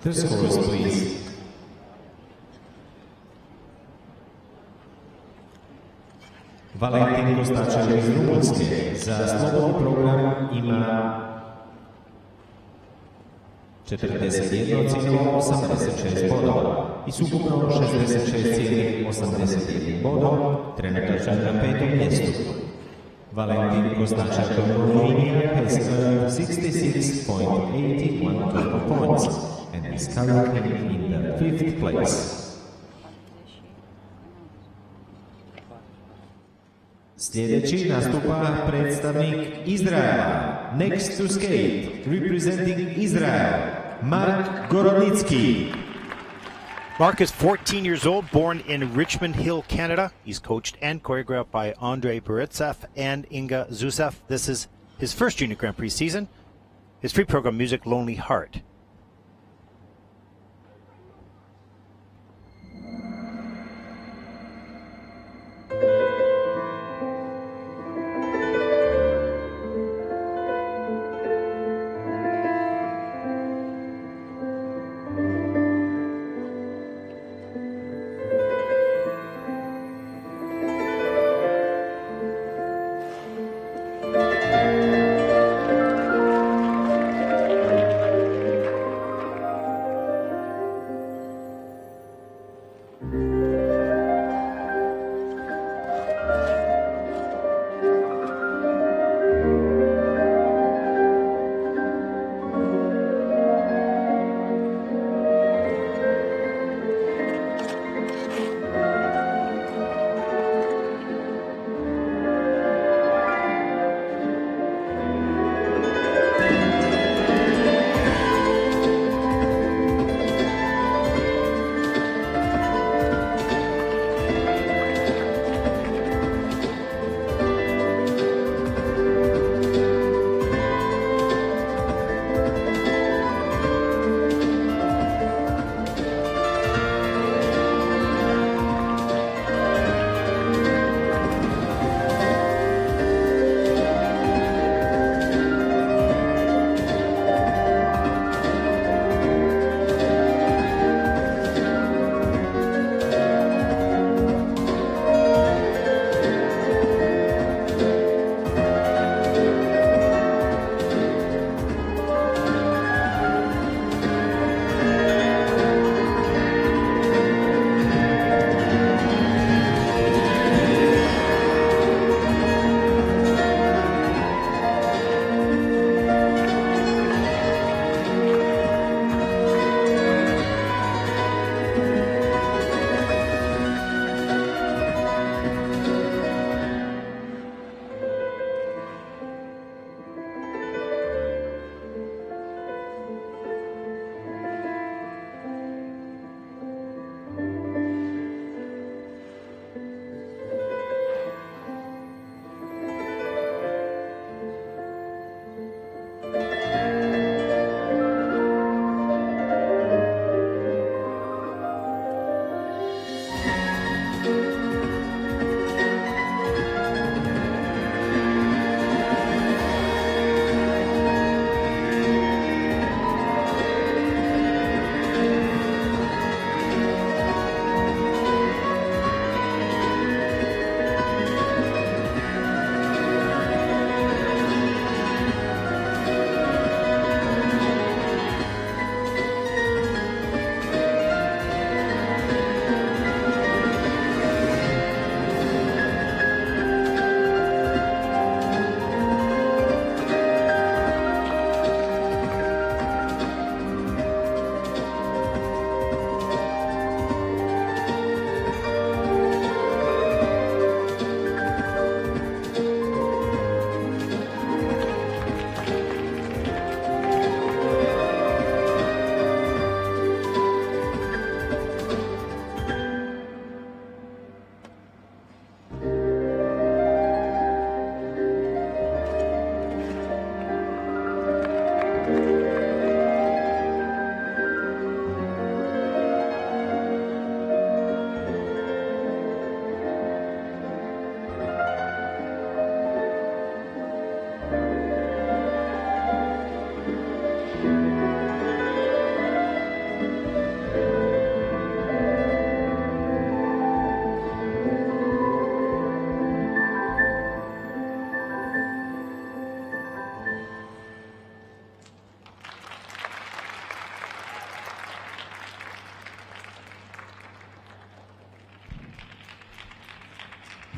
The scores, please. Valentin Costache iz Rumunske za slobodni program ima 41,86 bodova i s ukupno 66,81 bodova trenutačno na petom mjestu. Valentin Costache from Romania has earned 66.81 total points and is currently in the 5th place. Sljedeći nastupa predstavnik Izraela. Next to skate, representing Israel, Mark Gorodnitsky. Mark is 14 years old, born in Richmond Hill, Canada. He's coached and choreographed by Andrei Boritsev and Inga Zusev. This is his first Junior Grand Prix season. His free program music, Lonely Heart.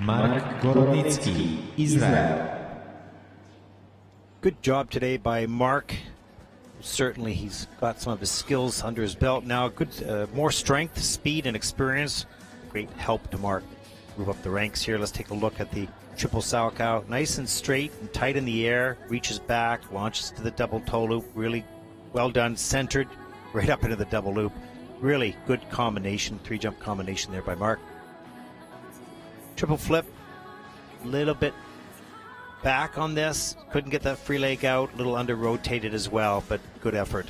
Gorodnitsky, Israel. Good job today by Mark. Certainly he's got some of his skills under his belt now. Good, more strength, speed, and experience. Great help to Mark move up the ranks here. Let's take a look at the triple Salchow. Nice and straight and tight in the air. Reaches back, launches to the double toe loop. Really well done, centered right up into the double loop. Really good combination, three-jump combination there by Mark. Triple flip, a little bit back on this. Couldn't get that free leg out. A little under-rotated as well, but good effort.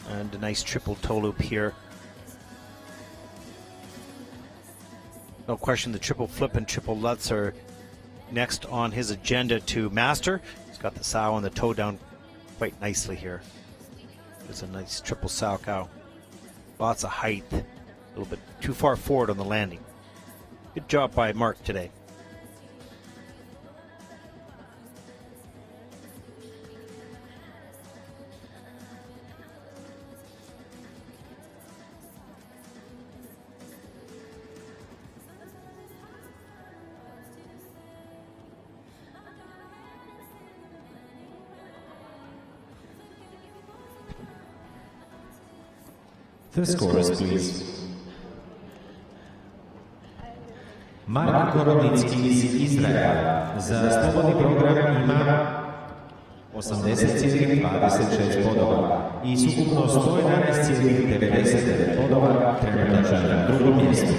And a nice triple toe loop here. No question the triple flip and triple Lutz are next on his agenda to master. He's got the sow and the toe down quite nicely here. It's a nice triple Salchow. Lots of height. A little bit too far forward on the landing. Good job by Mark today. The scores, please. Gorodnitsky iz Izraela za slobodni program ima 80,26 bodova i ukupno 111,99 bodova, trenutačno na drugom mjestu.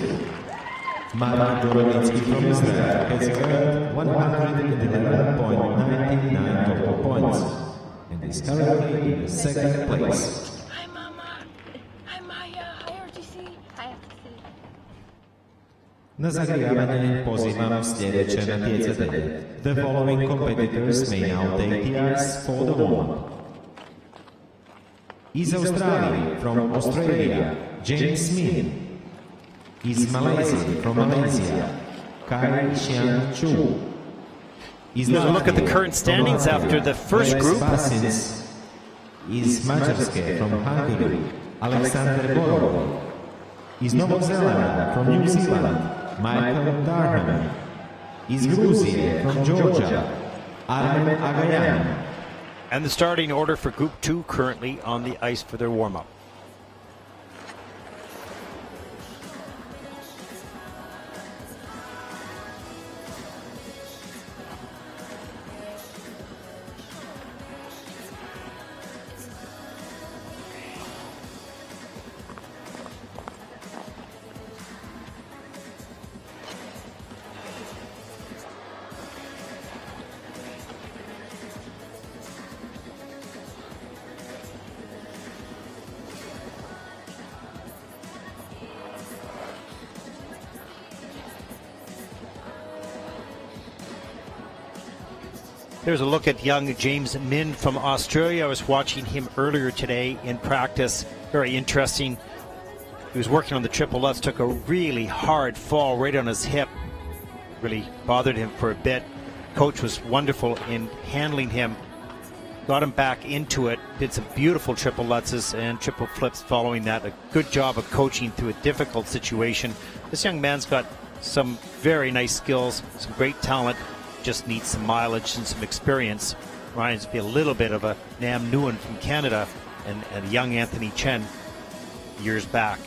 Gorodnitsky from Israel has earned 111.99 total points and is currently in the second place. Na zagrijavanje pozivam sljedeće natjecatelje. The following competitors may now take the ice for the warm-up. Iz Australije, from Australia, James Ming. Iz Malaysia, from Malaysia, Xiang Chew. Here's a look at the current standings after the first group. Glebs Basins. Iz Mađarske, from Hungary, Alexander Borovoj. Iz Novog Zelanda, from New Zealand, Michael Durham. Iz Gruzije, from Georgia, Arman Saroyan. And the starting order for Group 2 currently on the ice for their warm-up. There's a look at young James Min from Australia. I was watching him earlier today in practice. Very interesting. He was working on the triple Lutz, took a really hard fall right on his hip. Really bothered him for a bit. Coach was wonderful in handling him. Got him back into it. Did some beautiful triple Lutzes and triple flips following that. A good job of coaching through a difficult situation. This young man's got some very nice skills, some great talent. Just needs some mileage and some experience. Reminds me a little bit of a Nam Nguyen from Canada and a young Anthony Chen years back.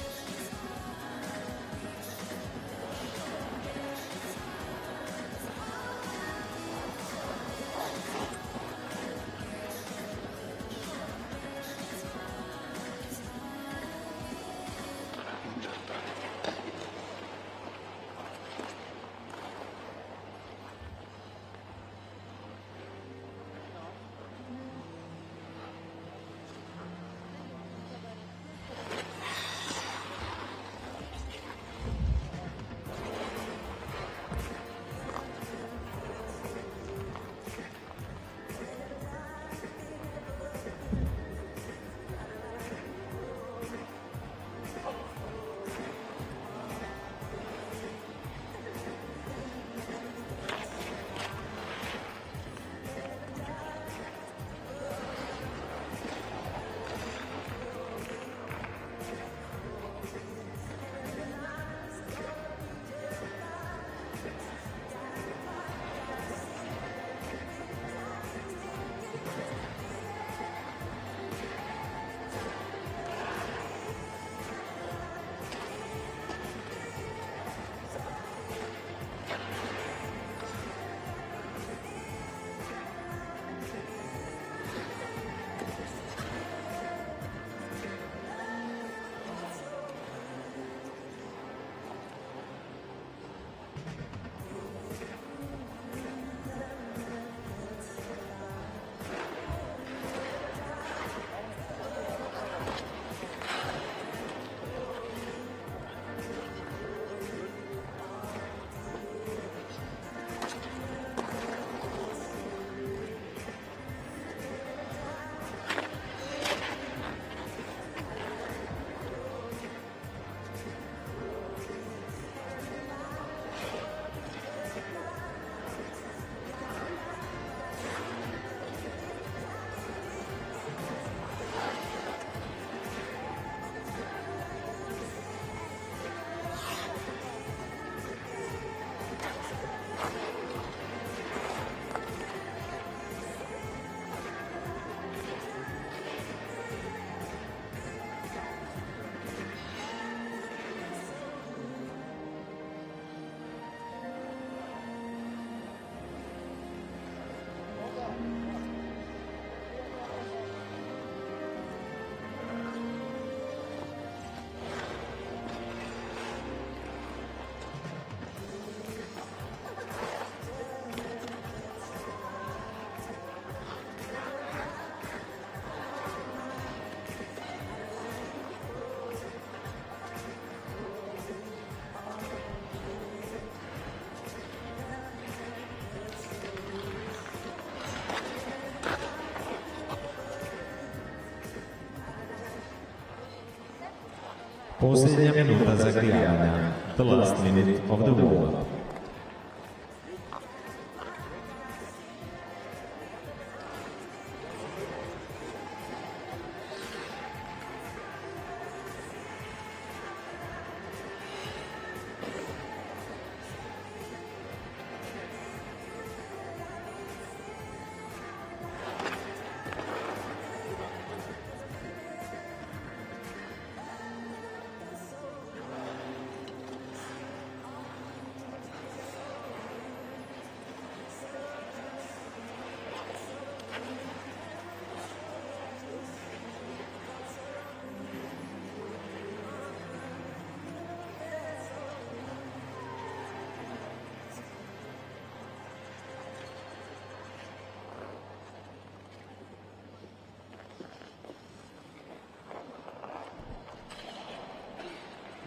Posljednja minuta zagrijavanja. The last minute of the warm-up.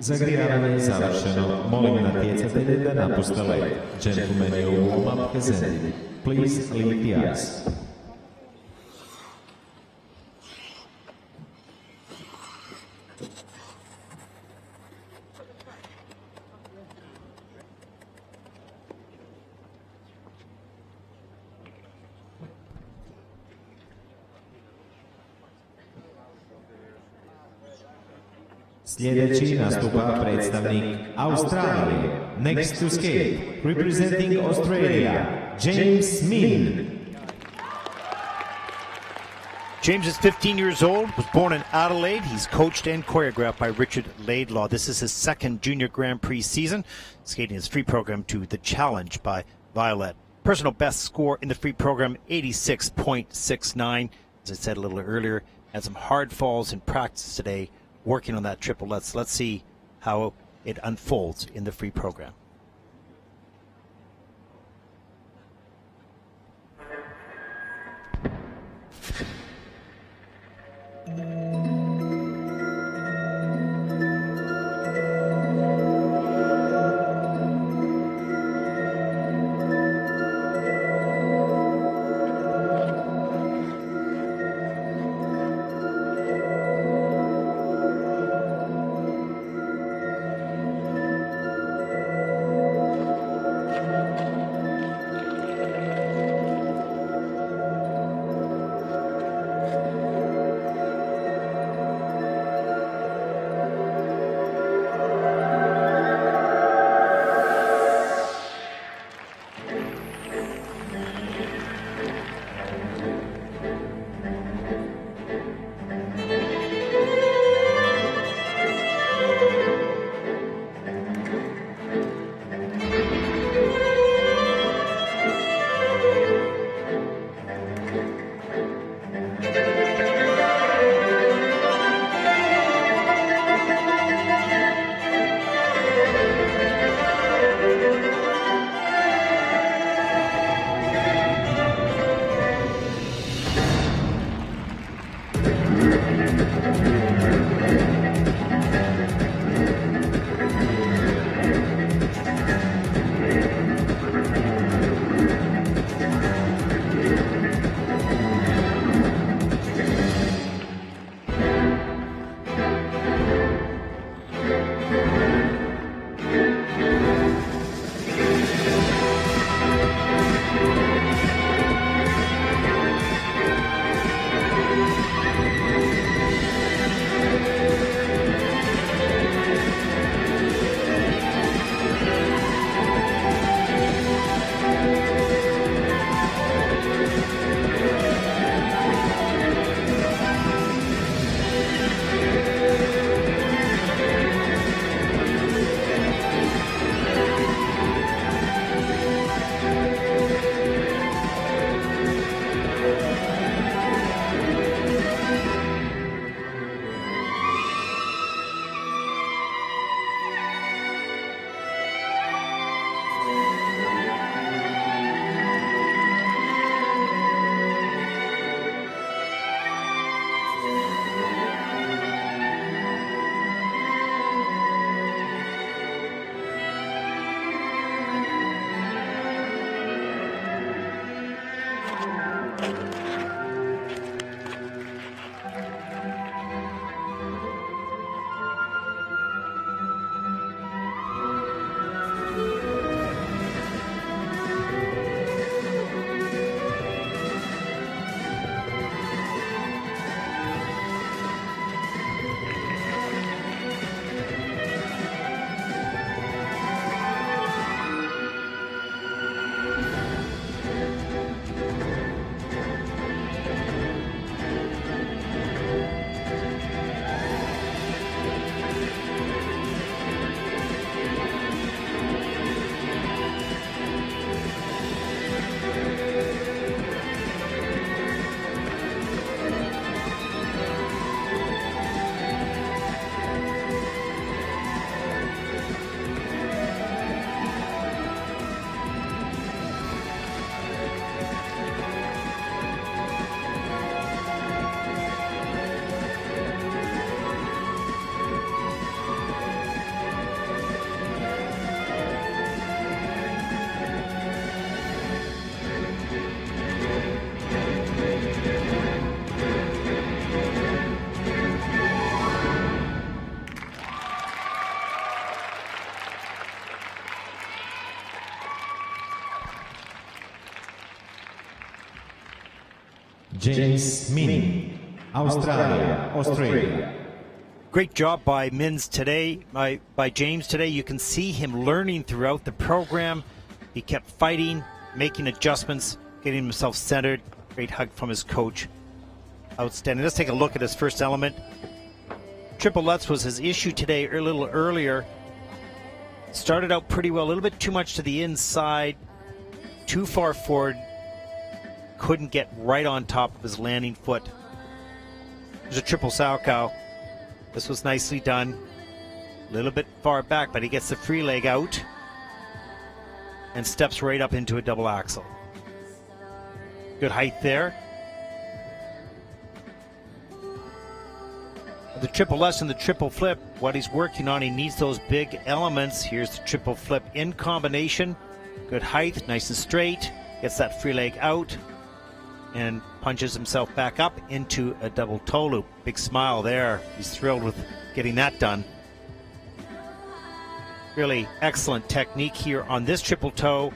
Zagrijavanje je završeno. Molim natjecatelje da napuste led. Gentlemen, your warm-up has ended. Please leave the ice. Sljedeći nastupa predstavnik Australije. Next to skate, representing Australia, James Ming. James is 15 years old, was born in Adelaide. He's coached and choreographed by Richard Laidlaw. This is his second Junior Grand Prix season, skating his free program to The Challenge by Violet. Personal best score in the free program, 86.69. As I said a little earlier, had some hard falls in practice today, working on that triple. Let's see how it unfolds in the free program. Ming, Australia. Great job by James today. You can see him learning throughout the program. He kept fighting, making adjustments, getting himself centered. Great hug from his coach. Outstanding. Let's take a look at his first element. Triple Lutz was his issue today a little earlier. Started out pretty well, a little bit too much to the inside, too far forward. Couldn't get right on top of his landing foot. There's a triple Salchow. This was nicely done. A little bit far back, but he gets the free leg out and steps right up into a double axel. Good height there. The triple S and the triple flip, what he's working on, he needs those big elements. Here's the triple flip in combination. Good height, nice and straight. Gets that free leg out and punches himself back up into a double toe loop. Big smile there. He's thrilled with getting that done. Really excellent technique here on this triple toe.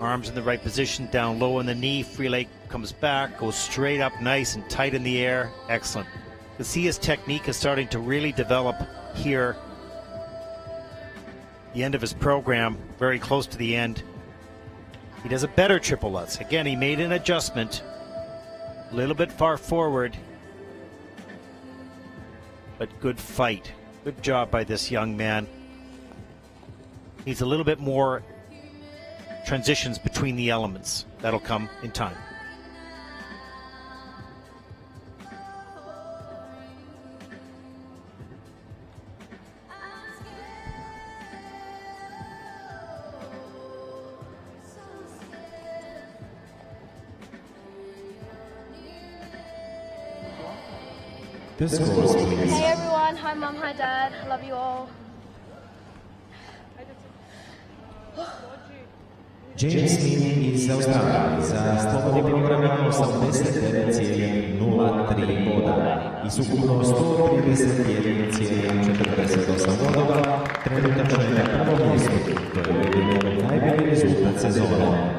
Arms in the right position, down low on the knee. Free leg comes back, goes straight up nice and tight in the air. Excellent. You can see his technique is starting to really develop here. The end of his program, very close to the end. He does a better triple Lutz. Again, he made an adjustment. A little bit far forward, but good fight. Good job by this young man. Needs a little bit more transitions between the elements. That'll come in time. The scores, please. Hey everyone, hi mom, hi dad, love you all. James Ming iz Australije za slobodni program imao 89,03 boda i s ukupno 131,48 bodova trenutačno je na prvom mjestu. To je ujedinjeno najbolji rezultat sezone.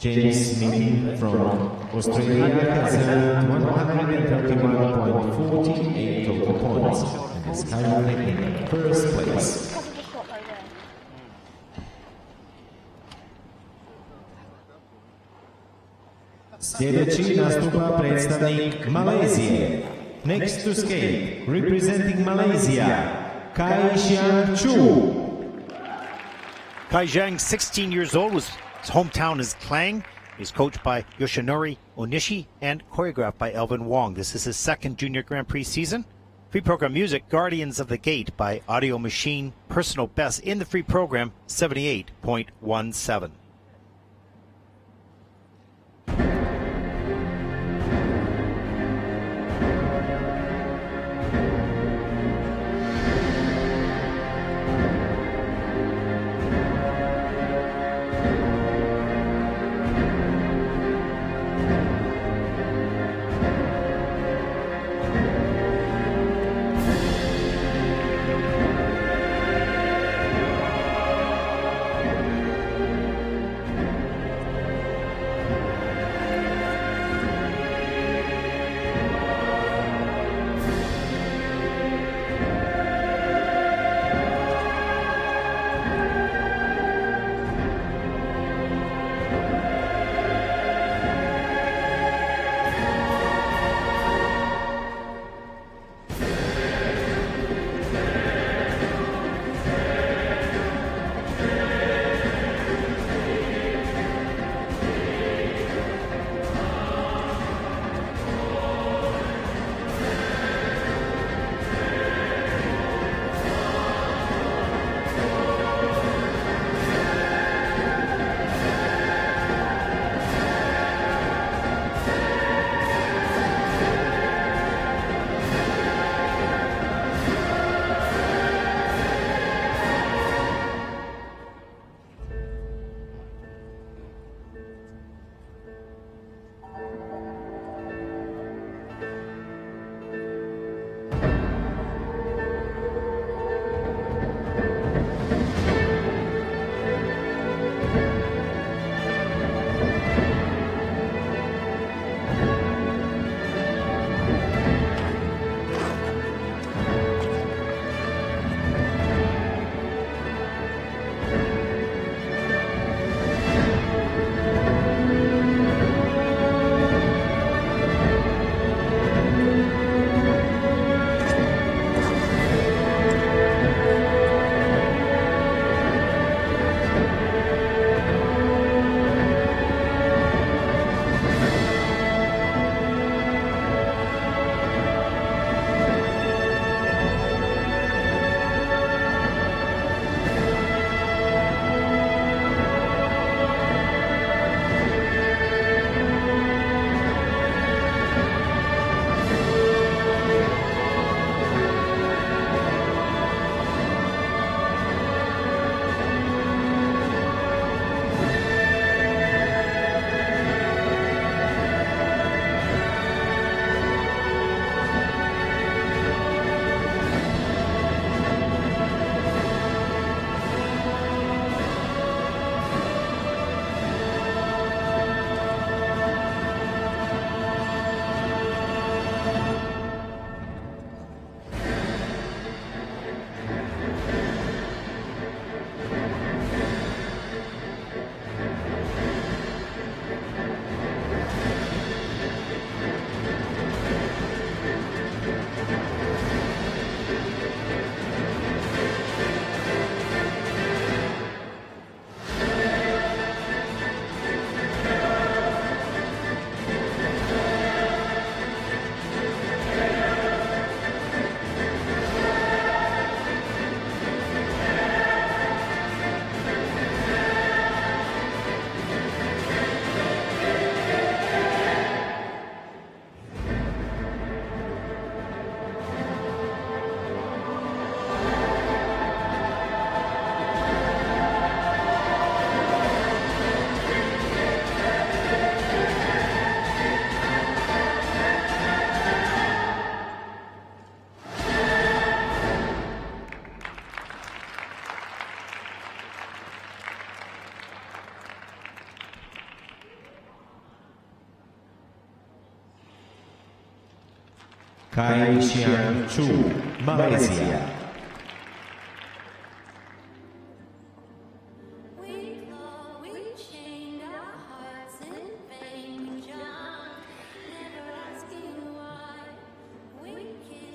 James Ming from Australia has earned 131.48 total points and is currently in first place. Sljedeći nastupa predstavnik Malezije. Next to skate, representing Malaysia, Xiang Chew. Zhang, 16 years old, his hometown is Klang. He's coached by Yoshinori Onishi and choreographed by Elvin Wong. This is his second Junior Grand Prix season. Free program music, Guardians of the Gate by Audio Machine. Personal best in the free program, 78.17. Xiang Chew, Malaysia.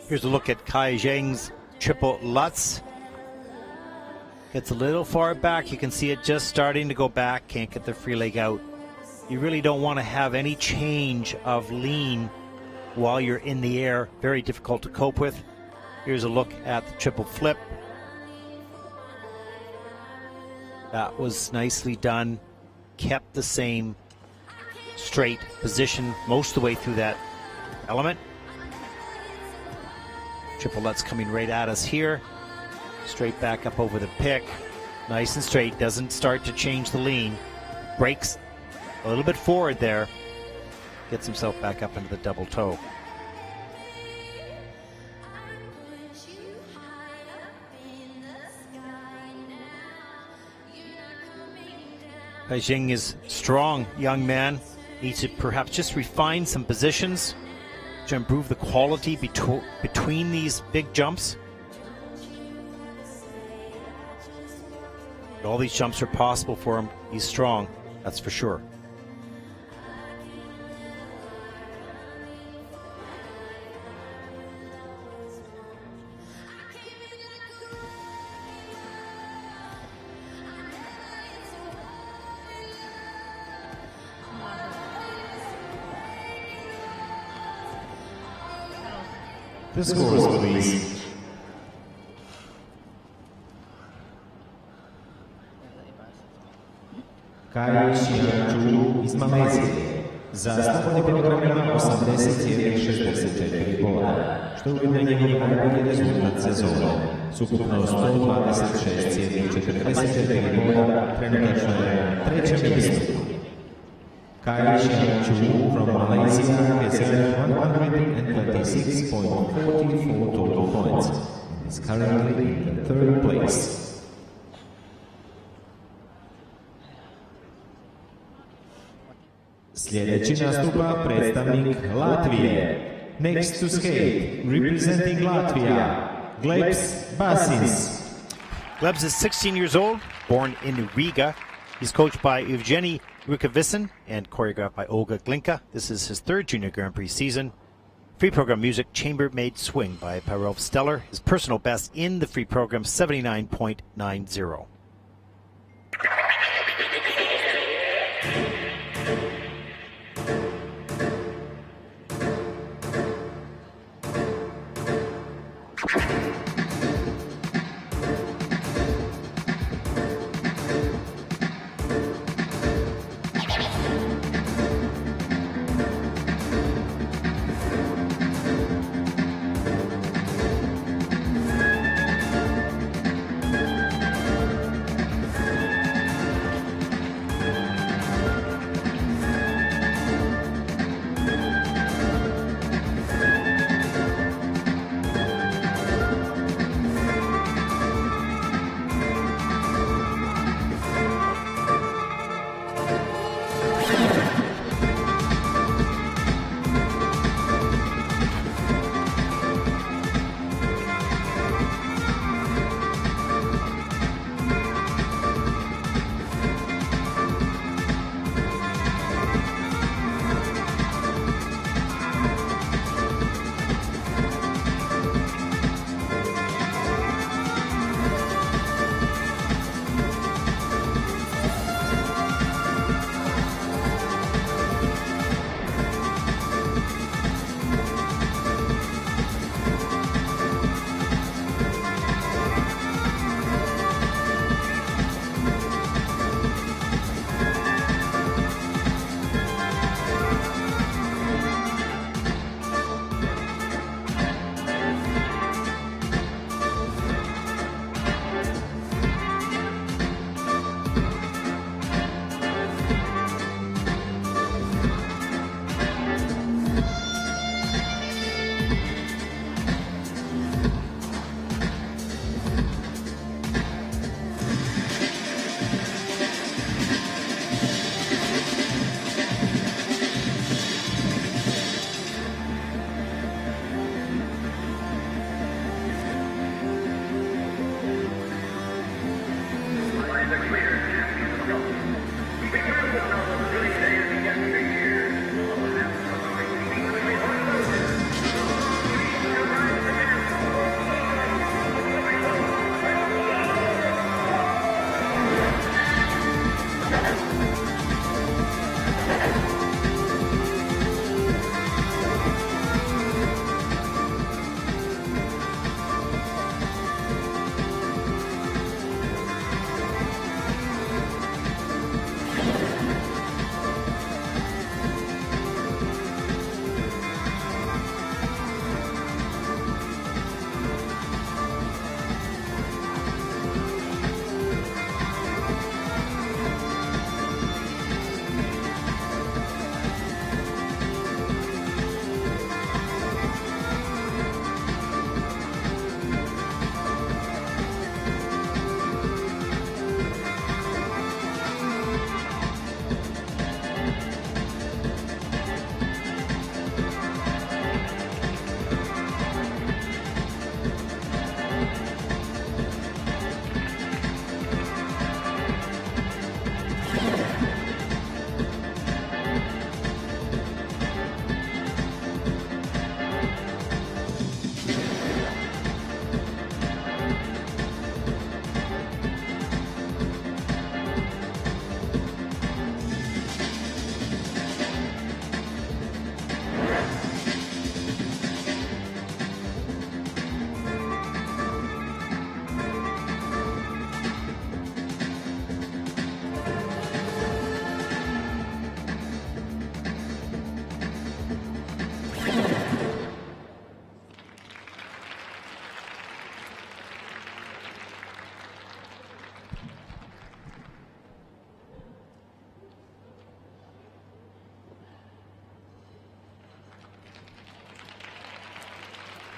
Here's a look at Kai Zhang's triple Lutz. Gets a little far back. You can see it just starting to go back. Can't get the free leg out. You really don't want to have any change of lean while you're in the air. Very difficult to cope with. Here's a look at the triple flip. That was nicely done. Kept the same straight position most of the way through that element. Triple Lutz coming right at us here. Straight back up over the pick. Nice and straight. Doesn't start to change the lean. Breaks a little bit forward there. Gets himself back up into the double toe. Beijing is strong, young man. Needs to perhaps just refine some positions to improve the quality between these big jumps. All these jumps are possible for him. He's strong, that's for sure. The scores, please. Xiang Chew iz Malezije. Zastupni program ima 80,64 boda, što je ujedno njegov najbolji rezultat sezone. S ukupno 126,44 boda trenutačno je na trećem mjestu. Xiang Chew from Malaysia has earned 126.44 total points and is currently in the third place. Sljedeći nastupa predstavnik Latvije. Next to skate, representing Latvia, Glebs Basins. Glebs is 16 years old, born in Riga. He's coached by Evgeny Rukavisin and choreographed by Olga Glinka. This is his third Junior Grand Prix season. Free program music, Chamber-Made Swing by Parov Stellar. His personal best in the free program, 79.90.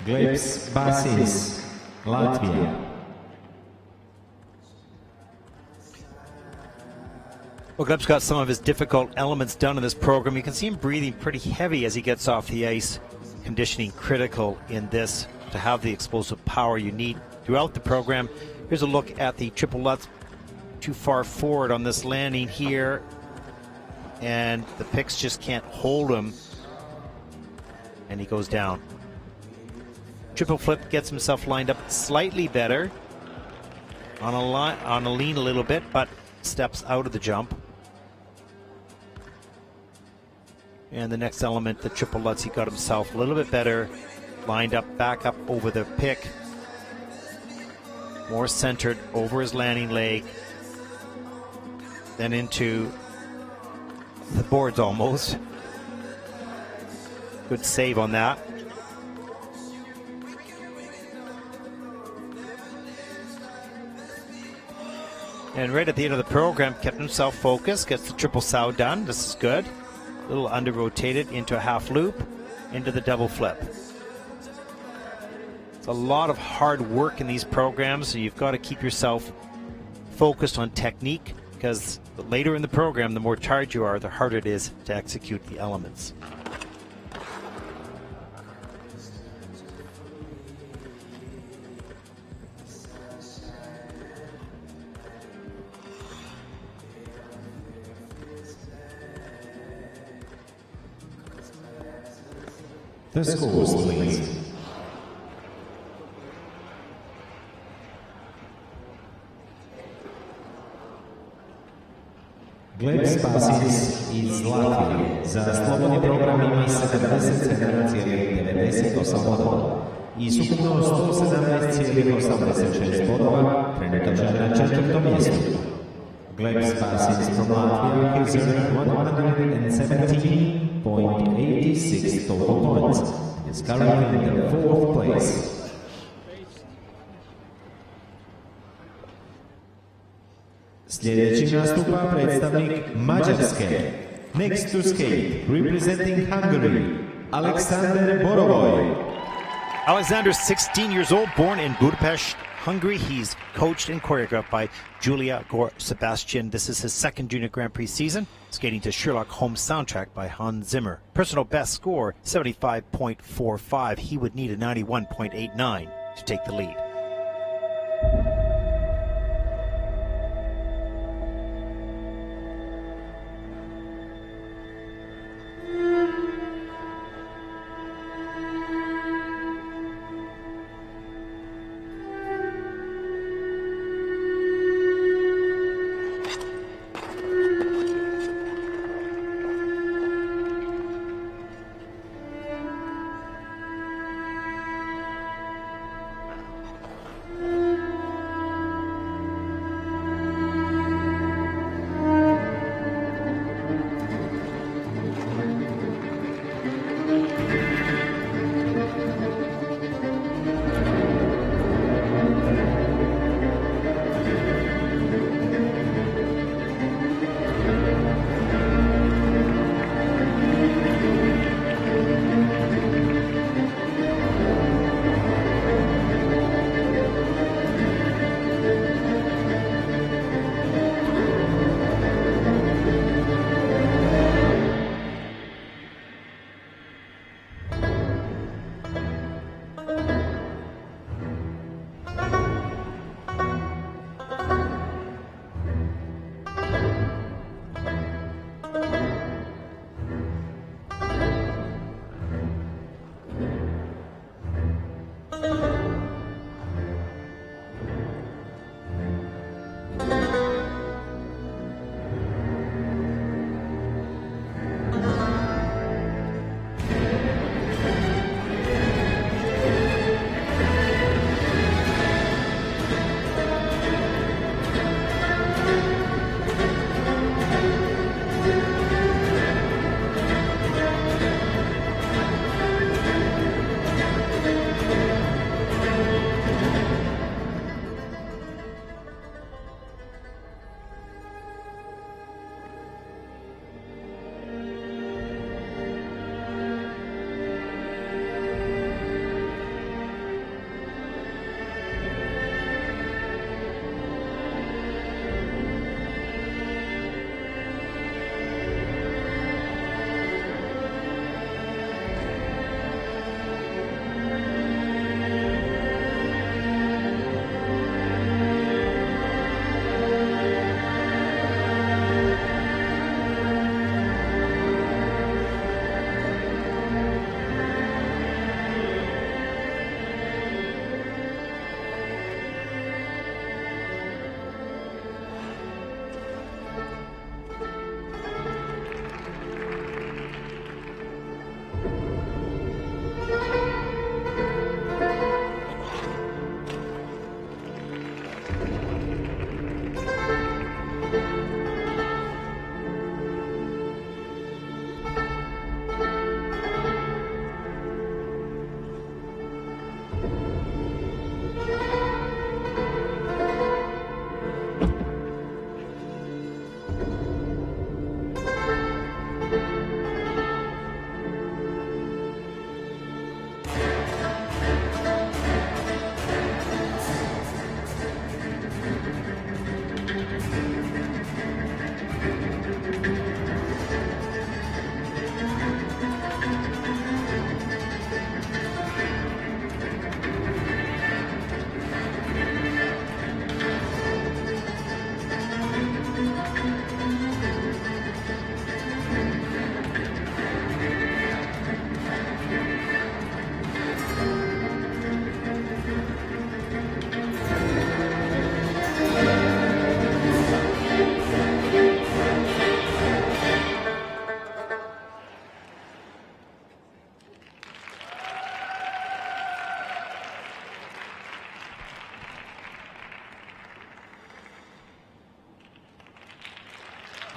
Glebs Basins, Latvia. Well, Gleb's got some of his difficult elements done in this program. You can see him breathing pretty heavy as he gets off the ice. Conditioning critical in this to have the explosive power you need throughout the program. Here's a look at the triple Lutz. Too far forward on this landing here, and the picks just can't hold him, and he goes down. Triple flip gets himself lined up slightly better on a lean a little bit, but steps out of the jump. And the next element, the triple Lutz, he got himself a little bit better, lined up, back up over the pick, more centered over his landing leg, then into the boards almost. Good save on that. And right at the end of the program, kept himself focused, gets the triple sow done. This is good. A little under rotated into a half loop, into the double flip. It's a lot of hard work in these programs, so you've got to keep yourself focused on technique, because later in the program, the more tired you are, the harder it is to execute the elements. The scores, please. Glebs Basins iz Latvije za slobodni program ima 77,98 bodova i ukupno 117,86 bodova, trenutačno na četvrtom mjestu. Glebs Basins from Latvia has earned 117.86 total points and is currently in the 4th place. Sljedeći nastupa predstavnik Mađarske. Next to skate, representing Hungary, Alexander Borovoj. Alexander's 16 years old, born in Budapest, Hungary. He's coached and choreographed by Julia Sebastian. This is his second Junior Grand Prix season, skating to Sherlock Holmes soundtrack by Hans Zimmer. Personal best score, 75.45. He would need a 91.89 to take the lead.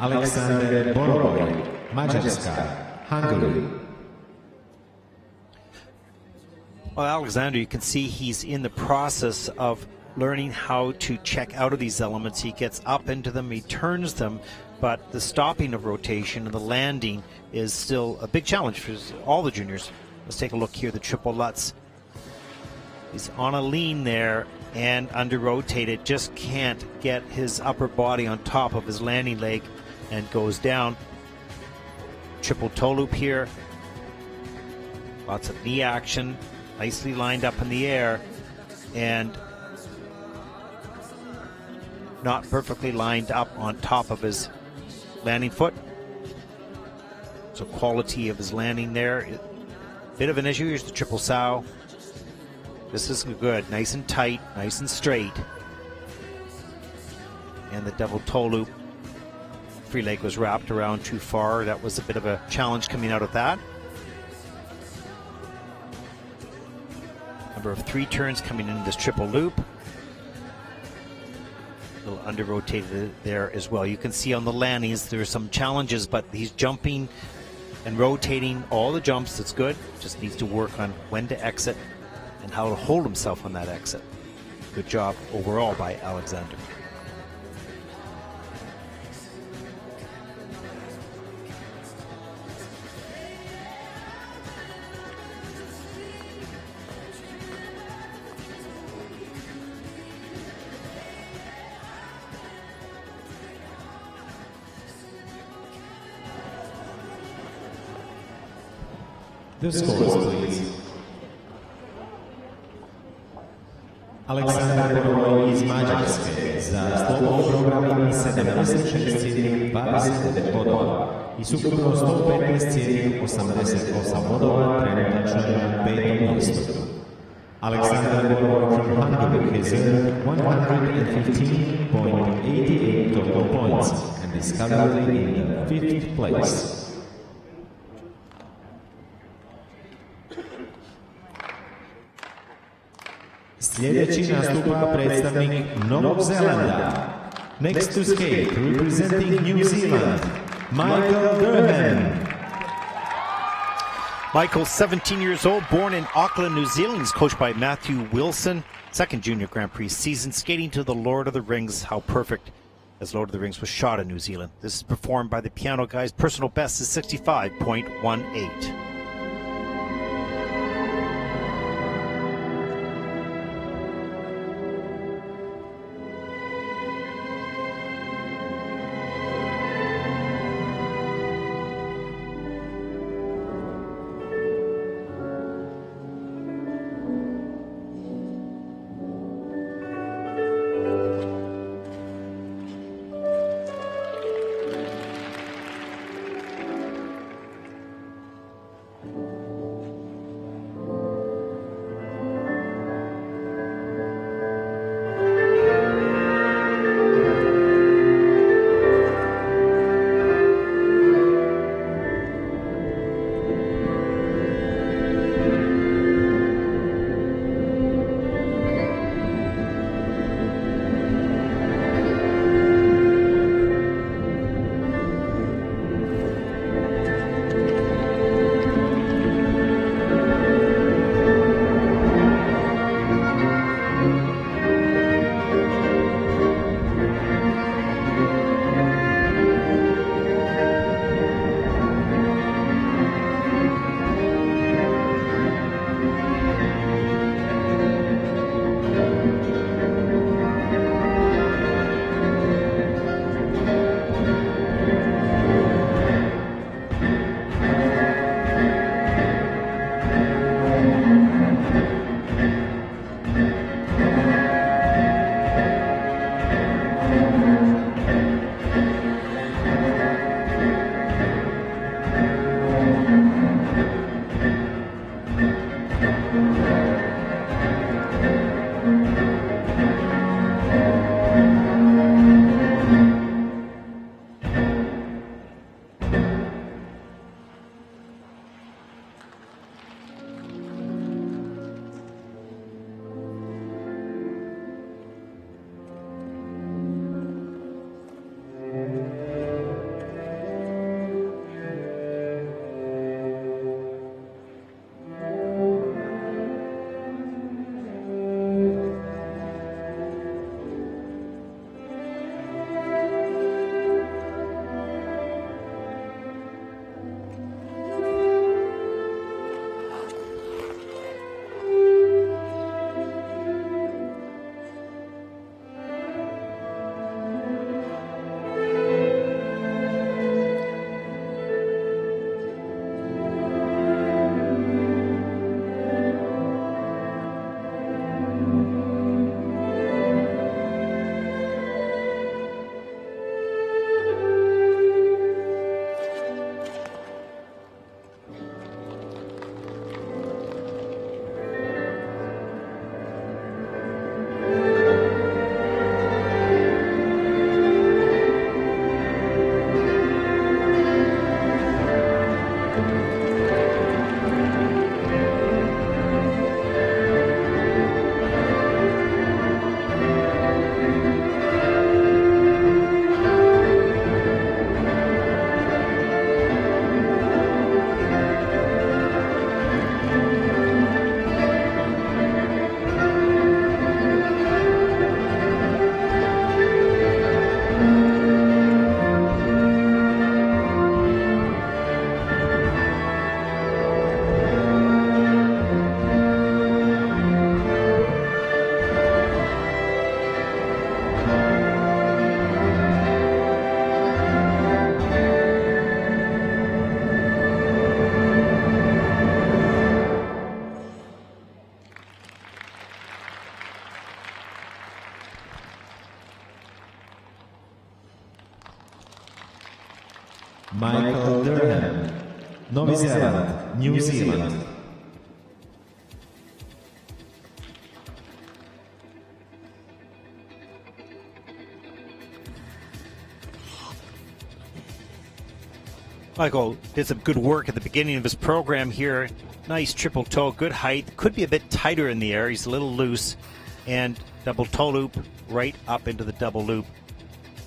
Alexander Borovoj, Mađarska, Hungary. Well, Alexander, you can see he's in the process of learning how to check out of these elements. He gets up into them, he turns them, but the stopping of rotation and the landing is still a big challenge for all the juniors. Let's take a look here, the triple Lutz. He's on a lean there and under rotated, just can't get his upper body on top of his landing leg and goes down. Triple toe loop here. Lots of knee action, nicely lined up in the air and not perfectly lined up on top of his landing foot. So quality of his landing there, bit of an issue. Here's the triple sow. This is good, nice and tight, nice and straight. And the double toe loop. Free leg was wrapped around too far. That was a bit of a challenge coming out of that. Number of 3 turns coming into this triple loop. A little under rotated there as well. You can see on the landings there are some challenges, but he's jumping and rotating all the jumps. That's good. Just needs to work on when to exit and how to hold himself on that exit. Good job overall by Alexander. The scores, please. Alexander Borovoj iz Mađarske za slobodni program ima 76,29 bodova i skupno 115,88 bodova, trenutačno je na 5. mjestu. Alexander Borovoj from Hungary has earned 115.88 total points and is currently in the 5th place. Sljedeći nastupa predstavnik Novog Zelanda. Next to skate, representing New Zealand, Michael Durham. Michael's 17 years old, born in Auckland, New Zealand. He's coached by Matthew Wilson. Second Junior Grand Prix season, skating to the Lord of the Rings. How perfect, as Lord of the Rings was shot in New Zealand. This is performed by the piano guys. Personal best is 65.18. Novi Zealand, New Zealand. Michael did some good work at the beginning of his program here. Nice triple toe, good height. Could be a bit tighter in the air. He's a little loose. And double toe loop right up into the double loop.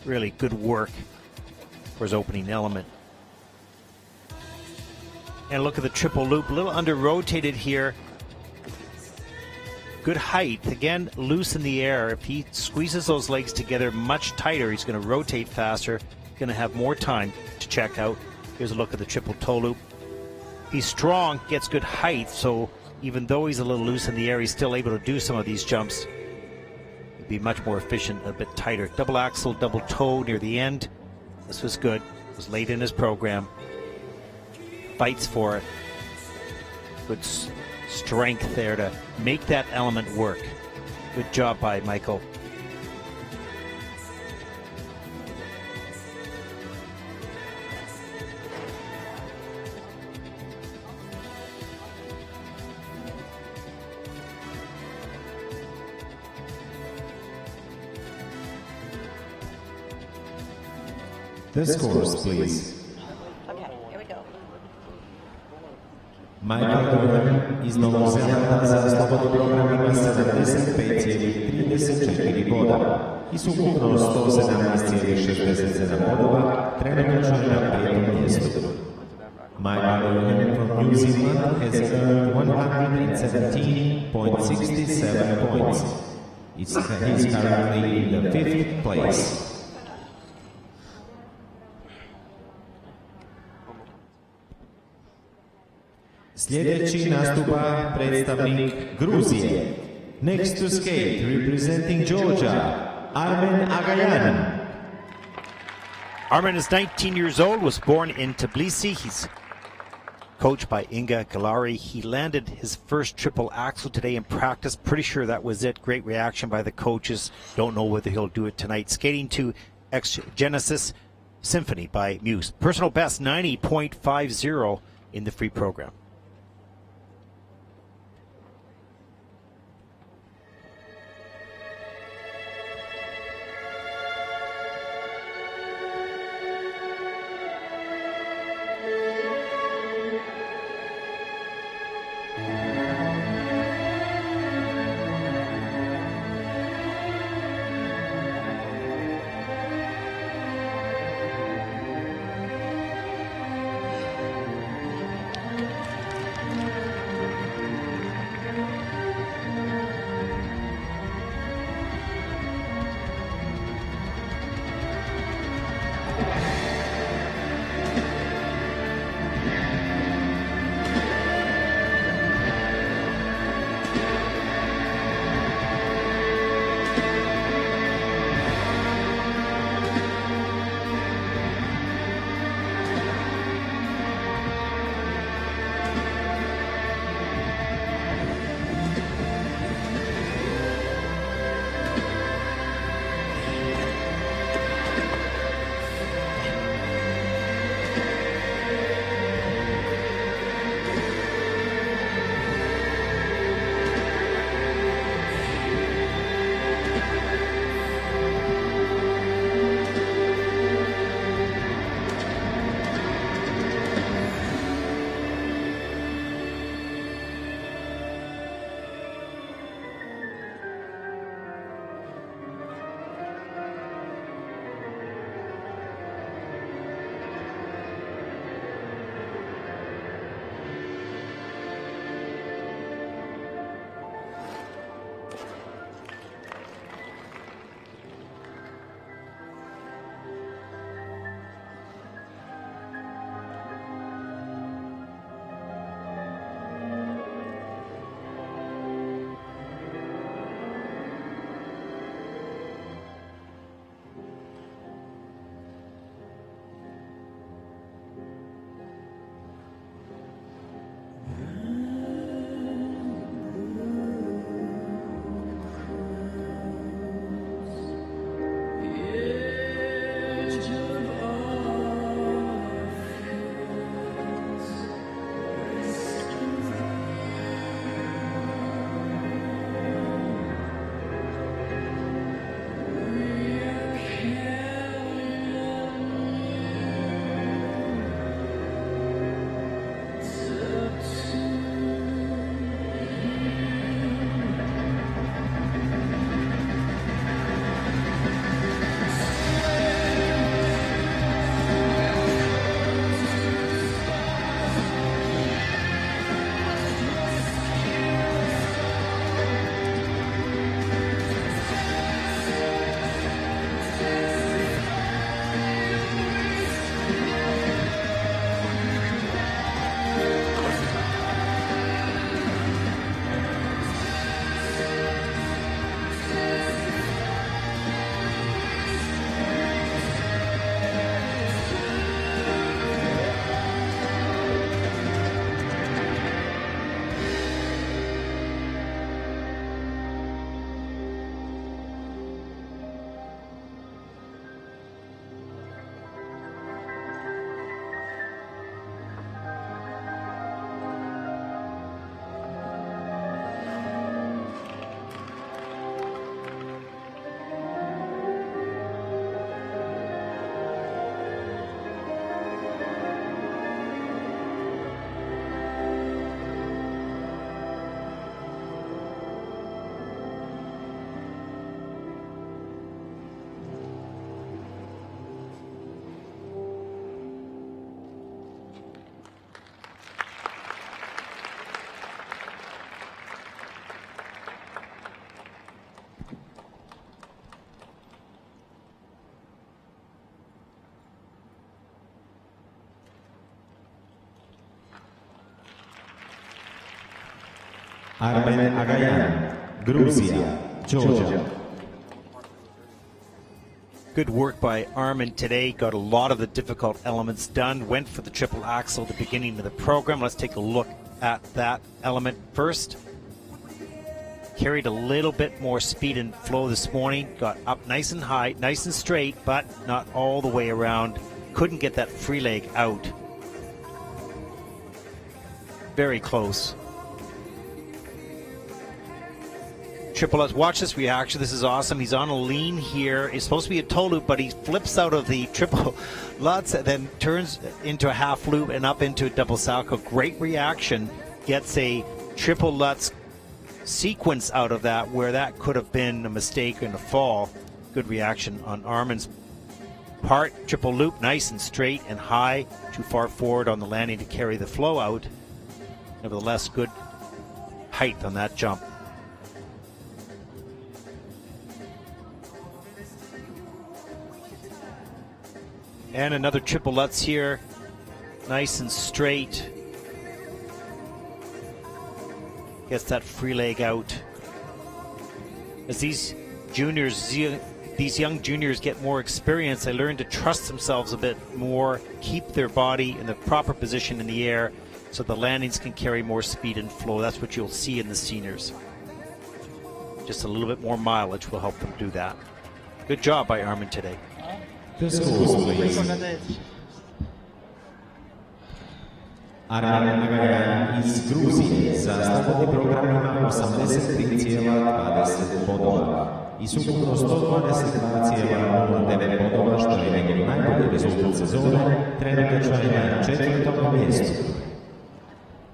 Really good work for his opening element. And look at the triple loop, a little under rotated here. Good height. Again, loose in the air. If he squeezes those legs together much tighter, he's going to rotate faster. Going to have more time to check out. Here's a look at the triple toe loop. He's strong, gets good height, so even though he's a little loose in the air, he's still able to do some of these jumps. He'd be much more efficient, a bit tighter. Double axel, double toe near the end. This was good. It was late in his program. Fights for it. Good strength there to make that element work. Good job by Michael. The scores, please. Okay, here we go. Michael Durham iz Novog Zelanda za slobodni program ima 75,34 boda i s ukupno 117,67 bodova trenutačno je na 5. mjestu. Michael Durham from New Zealand has earned 117.67 points. He's currently in the 5th place. Sljedeći nastupa predstavnik Gruzije. Next to skate, representing Georgia, Arman Akgun. Arman is 19 years old, was born in Tbilisi. He's coached by Inga Galari. He landed his first triple axel today in practice. Pretty sure that was it. Great reaction by the coaches. Don't know whether he'll do it tonight. Skating to X Genesis Symphony by Muse. Personal best 90.50 in the free program. Arman Saroyan, Georgia, Georgia. Good work by Arman today. Got a lot of the difficult elements done. Went for the triple axel at the beginning of the program. Let's take a look at that element first. Carried a little bit more speed and flow this morning. Got up nice and high, nice and straight, but not all the way around. Couldn't get that free leg out. Very close. Triple Lutz, watch this reaction. This is awesome. He's on a lean here. It's supposed to be a toe loop, but he flips out of the triple Lutz and then turns into a half loop and up into a double Salchow. Great reaction. Gets a triple Lutz sequence out of that where that could have been a mistake and a fall. Good reaction on Arman's part. Triple loop, nice and straight and high. Too far forward on the landing to carry the flow out. Nevertheless, good height on that jump. And another triple Lutz here. Nice and straight. Gets that free leg out. As these young juniors get more experience, they learn to trust themselves a bit more, keep their body in the proper position in the air so the landings can carry more speed and flow. That's what you'll see in the seniors. Just a little bit more mileage will help them do that. Good job by Arman today. The scores, please. Arman Saroyan iz Gruzije za slobodni program ima 83,20 bodova i ukupno 122,09 bodova, što je njegov najbolji rezultat sezone, trenutačno je na 4. mjestu.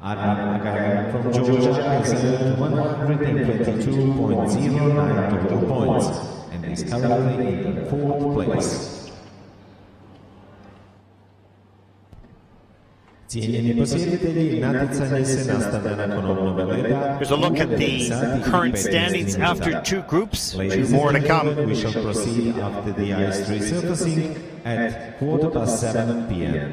Arman Saroyan from Georgia has earned 122.09 total points and is currently in the 4th place. Cijenjeni posjetitelji, natjecanje se nastavlja nakon obnove leda. Here's a look at the current standings after two groups. Two more to come. We shall proceed after the ice resurfacing at 7:15 p.m.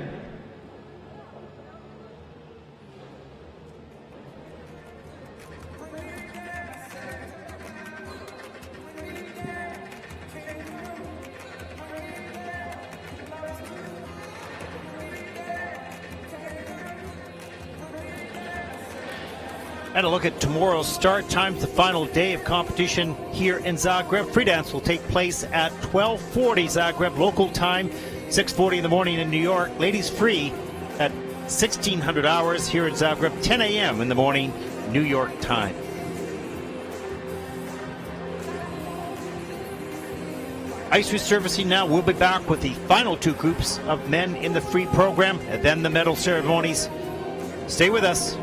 And a look at tomorrow's start times, the final day of competition here in Zagreb. Free dance will take place at 12:40 Zagreb local time, 6:40 in the morning in New York. Ladies free at 1600 hours here in Zagreb, 10 a.m. in the morning, New York time. Ice resurfacing now. We'll be back with the final two groups of men in the free program and then the medal ceremonies. Stay with us.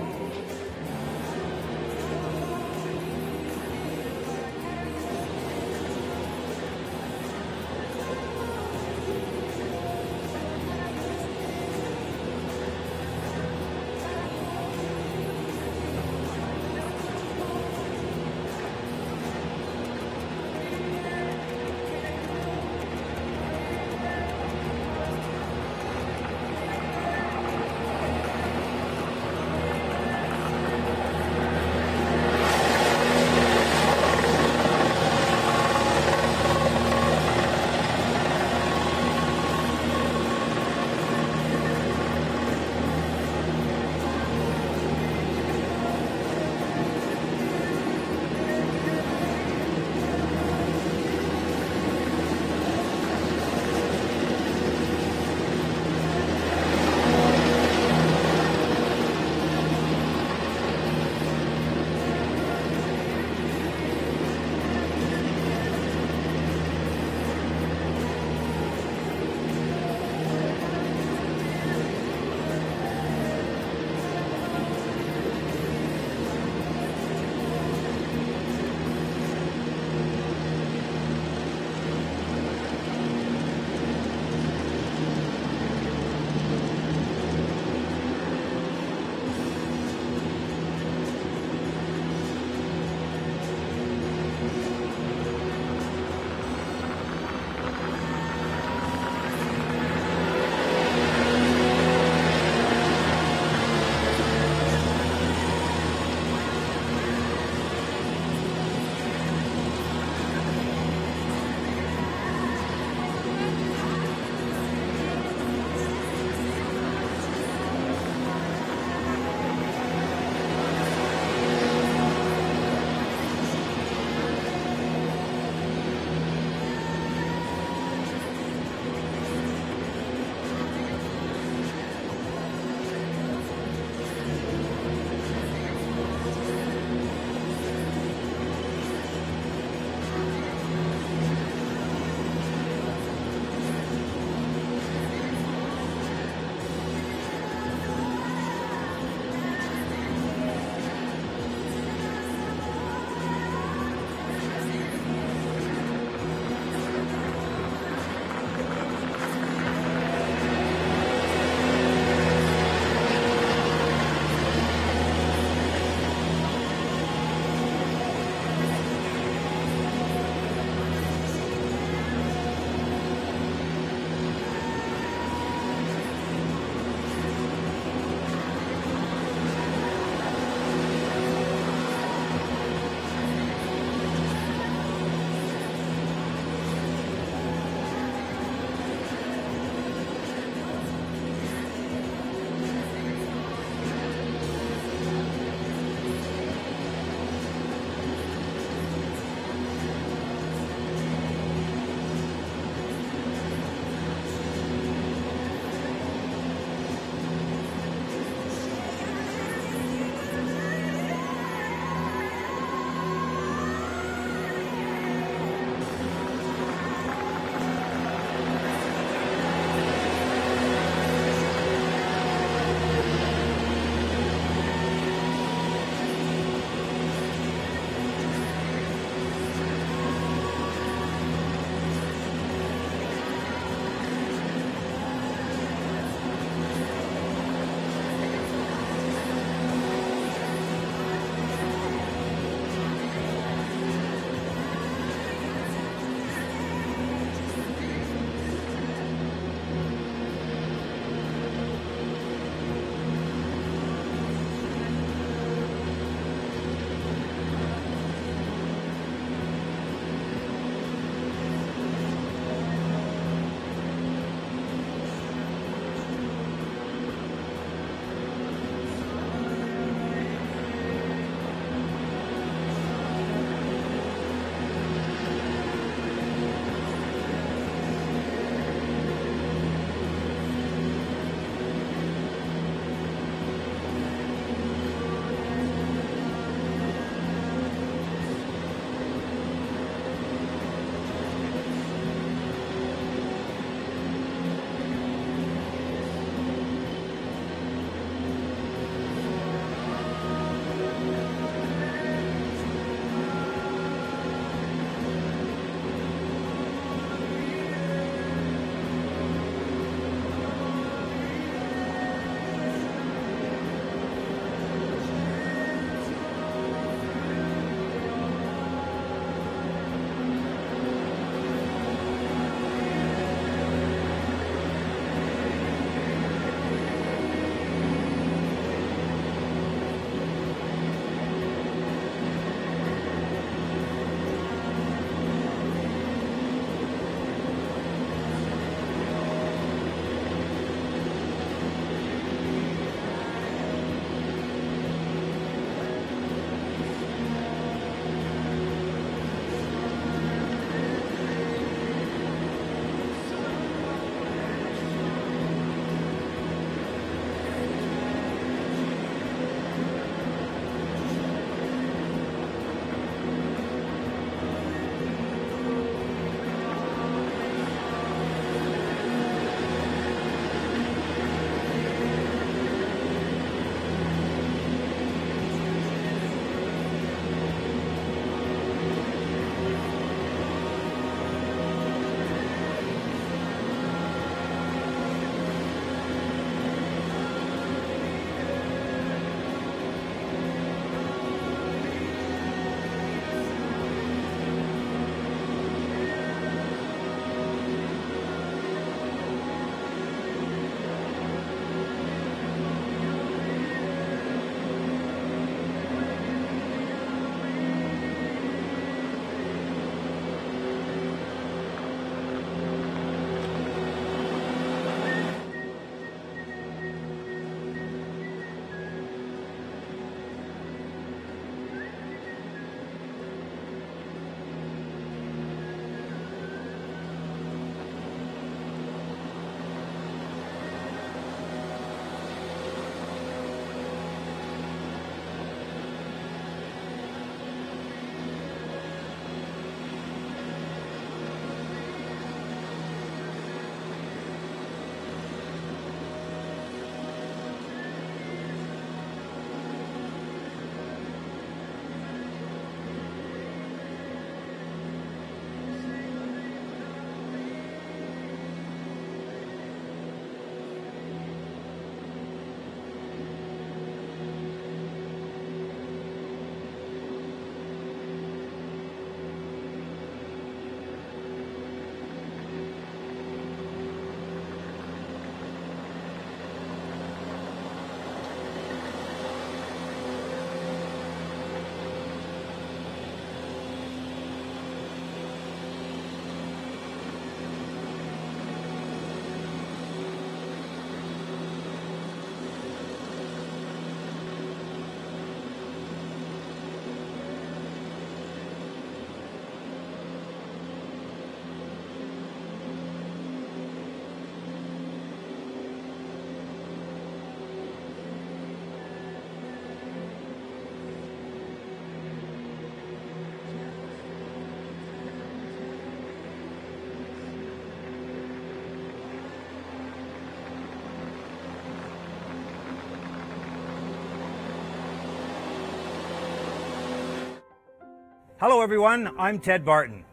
Hello everyone, I'm Ted Barton.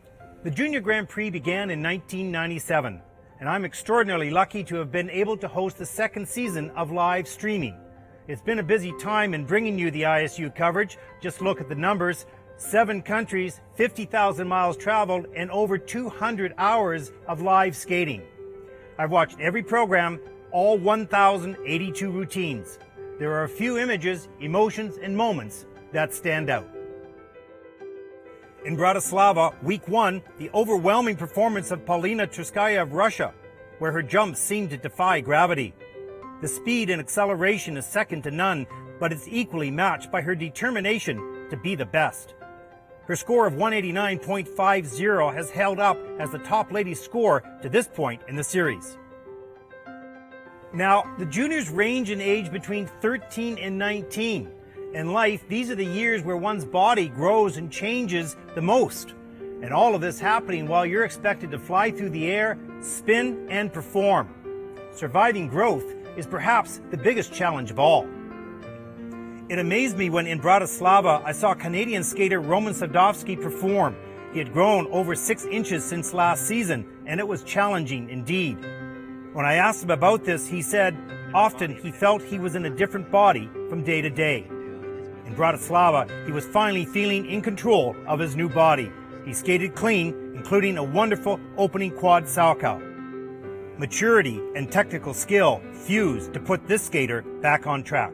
The Junior Grand Prix began in 1997, and I'm extraordinarily lucky to have been able to host the second season of live streaming. It's been a busy time in bringing you the ISU coverage. Just look at the numbers. 7 countries, 50,000 miles traveled, and over 200 hours of live skating. I've watched every program, all 1,082 routines. There are a few images, emotions, and moments that stand out. In Bratislava, week 1, the overwhelming performance of Polina Truskaya of Russia, where her jumps seemed to defy gravity. The speed and acceleration is second to none, but it's equally matched by her determination to be the best. Her score of 189.50 has held up as the top ladies' score to this point in the series. Now, the juniors range in age between 13 and 19. In life, these are the years where one's body grows and changes the most. And all of this happening while you're expected to fly through the air, spin, and perform. Surviving growth is perhaps the biggest challenge of all. It amazed me when in Bratislava I saw Canadian skater Roman Sadovsky perform. He had grown over 6 inches since last season, and it was challenging indeed. When I asked him about this, he said often he felt he was in a different body from day to day. In Bratislava, he was finally feeling in control of his new body. He skated clean, including a wonderful opening quad salchow. Maturity and technical skill fused to put this skater back on track.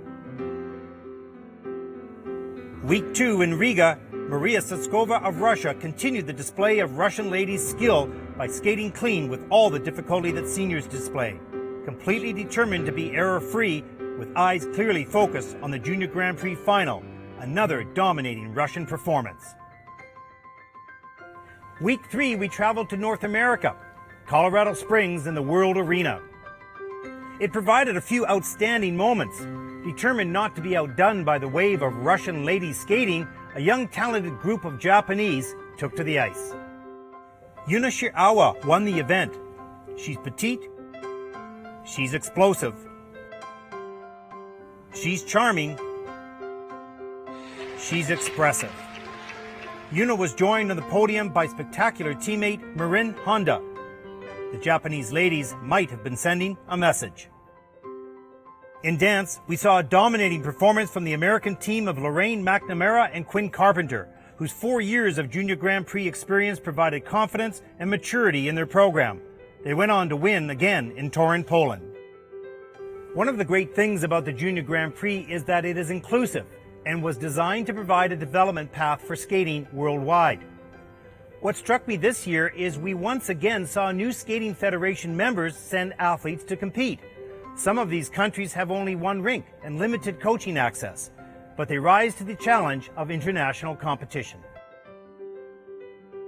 Week 2 in Riga, Maria Sotskova of Russia continued the display of Russian ladies' skill by skating clean with all the difficulty that seniors display. Completely determined to be error-free, with eyes clearly focused on the Junior Grand Prix final, another dominating Russian performance. Week 3, we traveled to North America, Colorado Springs in the World Arena. It provided a few outstanding moments. Determined not to be outdone by the wave of Russian ladies skating, a young talented group of Japanese took to the ice. Yuna Shirawa won the event. She's petite, she's explosive, she's charming, she's expressive. Yuna was joined on the podium by spectacular teammate Marin Honda. The Japanese ladies might have been sending a message. In dance, we saw a dominating performance from the American team of Lorraine McNamara and Quinn Carpenter, whose 4 years of Junior Grand Prix experience provided confidence and maturity in their program. They went on to win again in Torun, Poland. One of the great things about the Junior Grand Prix is that it is inclusive and was designed to provide a development path for skating worldwide. What struck me this year is we once again saw new Skating Federation members send athletes to compete. Some of these countries have only one rink and limited coaching access, but they rise to the challenge of international competition.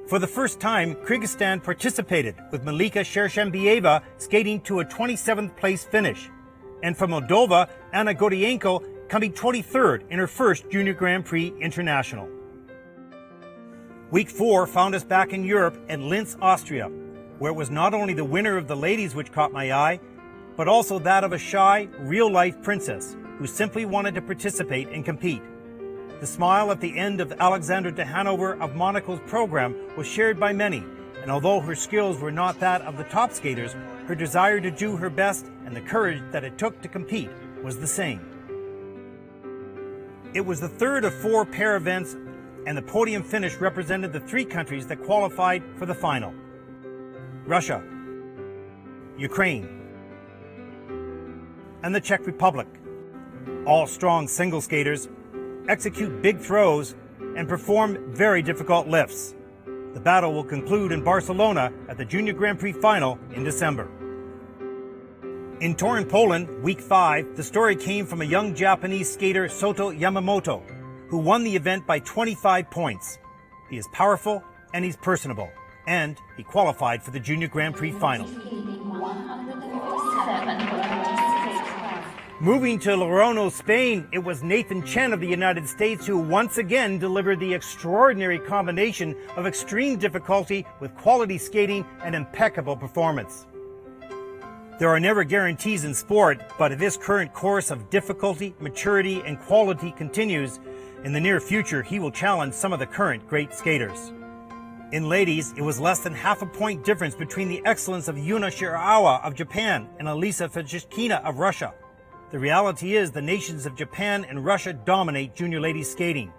For the first time, Kyrgyzstan participated, with Malika Shershambieva skating to a 27th place finish. And from Moldova, Anna Godienko coming 23rd in her first Junior Grand Prix International. Week 4 found us back in Europe at Linz, Austria, where it was not only the winner of the ladies which caught my eye, but also that of a shy, real-life princess who simply wanted to participate and compete. The smile at the end of Alexander de Hanover of Monaco's program was shared by many, and although her skills were not that of the top skaters, her desire to do her best and the courage that it took to compete was the same. It was the third of 4 pair events, and the podium finish represented the 3 countries that qualified for the final: Russia, Ukraine, and the Czech Republic. All strong single skaters, execute big throws, and perform very difficult lifts. The battle will conclude in Barcelona at the Junior Grand Prix final in December. In Torun, Poland, week 5, the story came from a young Japanese skater, Soto Yamamoto, who won the event by 25 points. He is powerful and he's personable, and he qualified for the Junior Grand Prix final. Moving to Lorono, Spain, it was Nathan Chen of the United States who once again delivered the extraordinary combination of extreme difficulty with quality skating and impeccable performance. There are never guarantees in sport, but if this current course of difficulty, maturity, and quality continues, In the near future, he will challenge some of the current great skaters. In ladies, it was less than half a point difference between the excellence of Yuna Shirawa of Japan and Elisa Fedotchkina of Russia. The reality is the nations of Japan and Russia dominate junior ladies skating.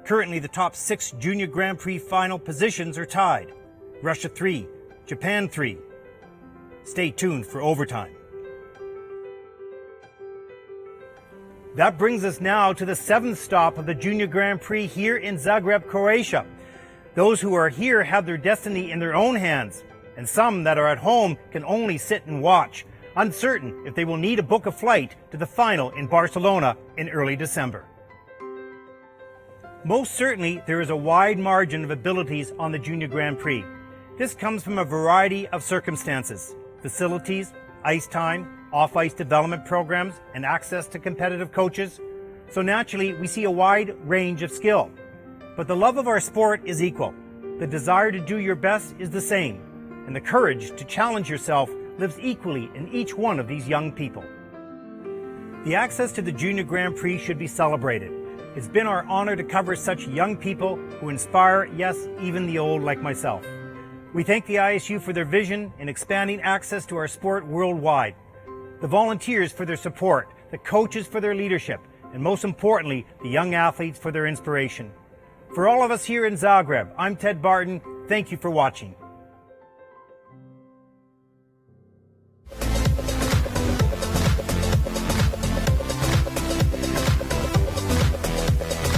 Currently, the top 6 Junior Grand Prix final positions are tied. Russia 3, Japan 3. Stay tuned for overtime. That brings us now to the 7th stop of the Junior Grand Prix here in Zagreb, Croatia. Those who are here have their destiny in their own hands, and some that are at home can only sit and watch, uncertain if they will need to book a flight to the final in Barcelona in early December. Most certainly, there is a wide margin of abilities on the Junior Grand Prix. This comes from a variety of circumstances: facilities, ice time, off-ice development programs, and access to competitive coaches. So naturally, we see a wide range of skill. But the love of our sport is equal. The desire to do your best is the same. And the courage to challenge yourself lives equally in each one of these young people. The access to the Junior Grand Prix should be celebrated. It's been our honor to cover such young people who inspire, yes, even the old like myself. We thank the ISU for their vision in expanding access to our sport worldwide, the volunteers for their support, the coaches for their leadership, and most importantly, the young athletes for their inspiration. For all of us here in Zagreb, I'm Ted Barton. Thank you for watching.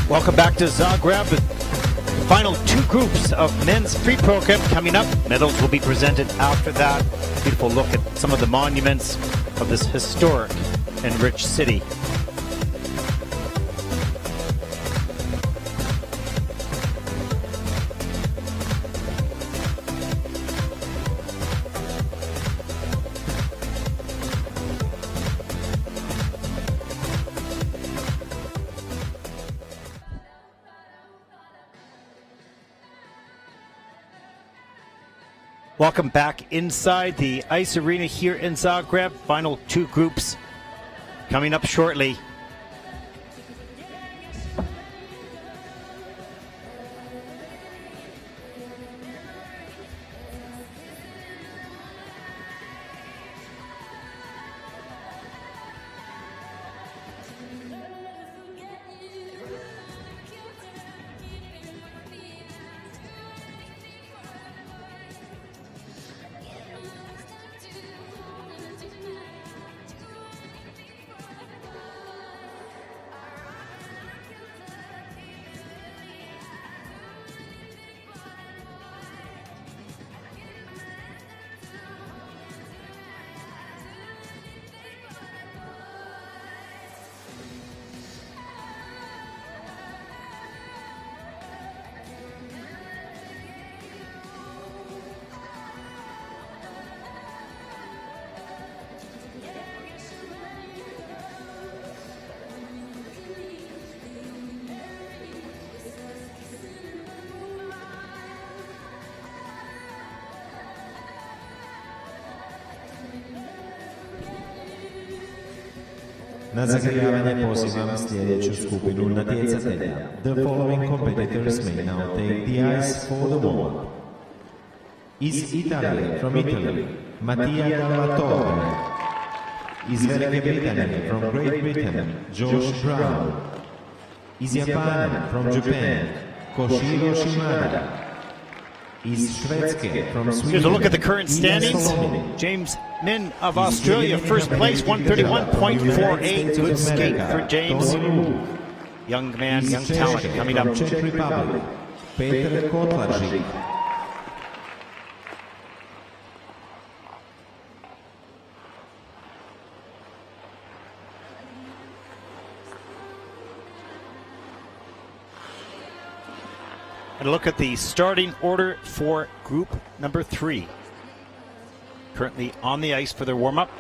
Welcome back to Zagreb. The final 2 groups of men's free program coming up. Medals will be presented after that. Beautiful look at some of the monuments of this historic and rich city. Welcome back inside the ice arena here in Zagreb. Final 2 groups coming up shortly. Na zagrijavanje pozivam sljedeću skupinu natjecatelja. The following competitors may now take the ice for the warm-up. Iz Italije, from Italy, Mattia Dalla Torre. Iz Velike Britanije, from Great Britain, Josh Brown. Iz Japana, from Japan, Koshiro Shimada. Here's a look at the current standings. James Min of Australia, first place, 131.48. Good skate for James. Young man, young talent coming up. Czech Republic, Petr Kotlařík. And a look at the starting order for group number 3. Currently on the ice for their warm-up.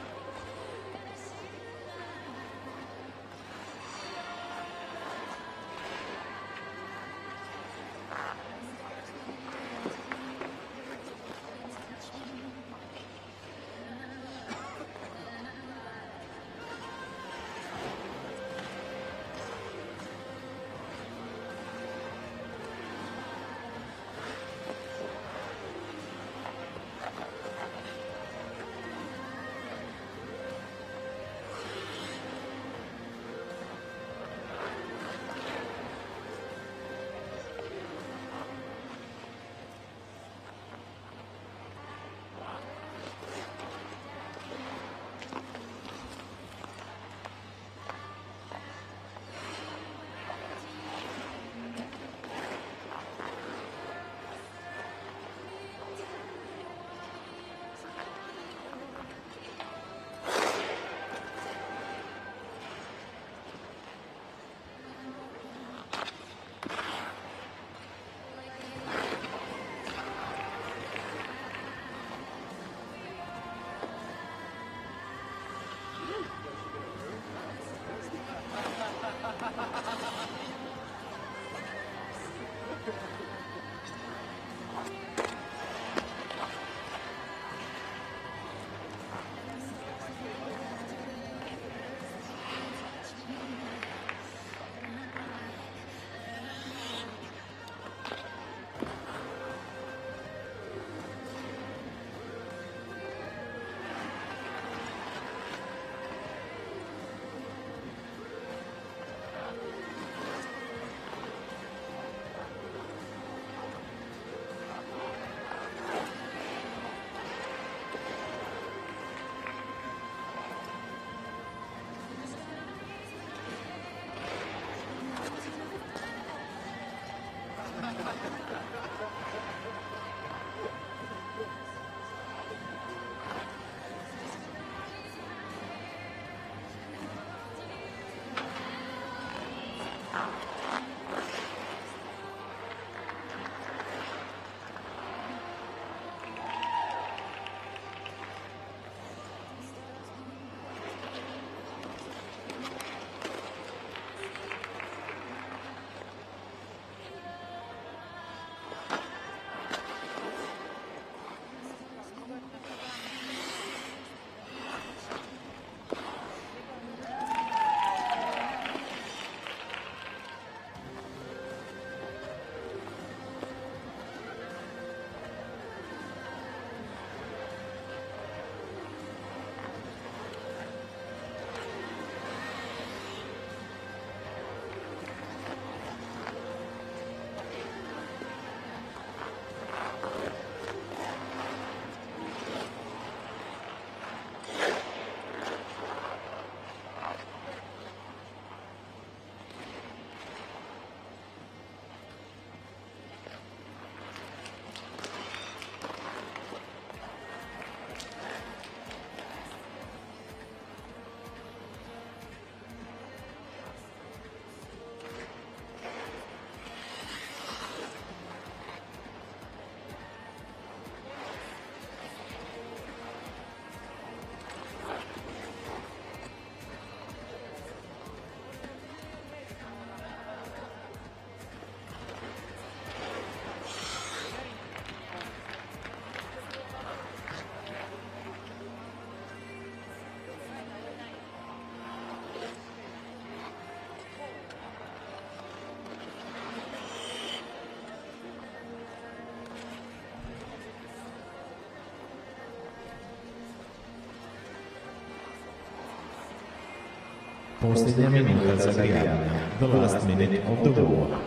Poslednja minuta zagrijavanja. The last minute of the war.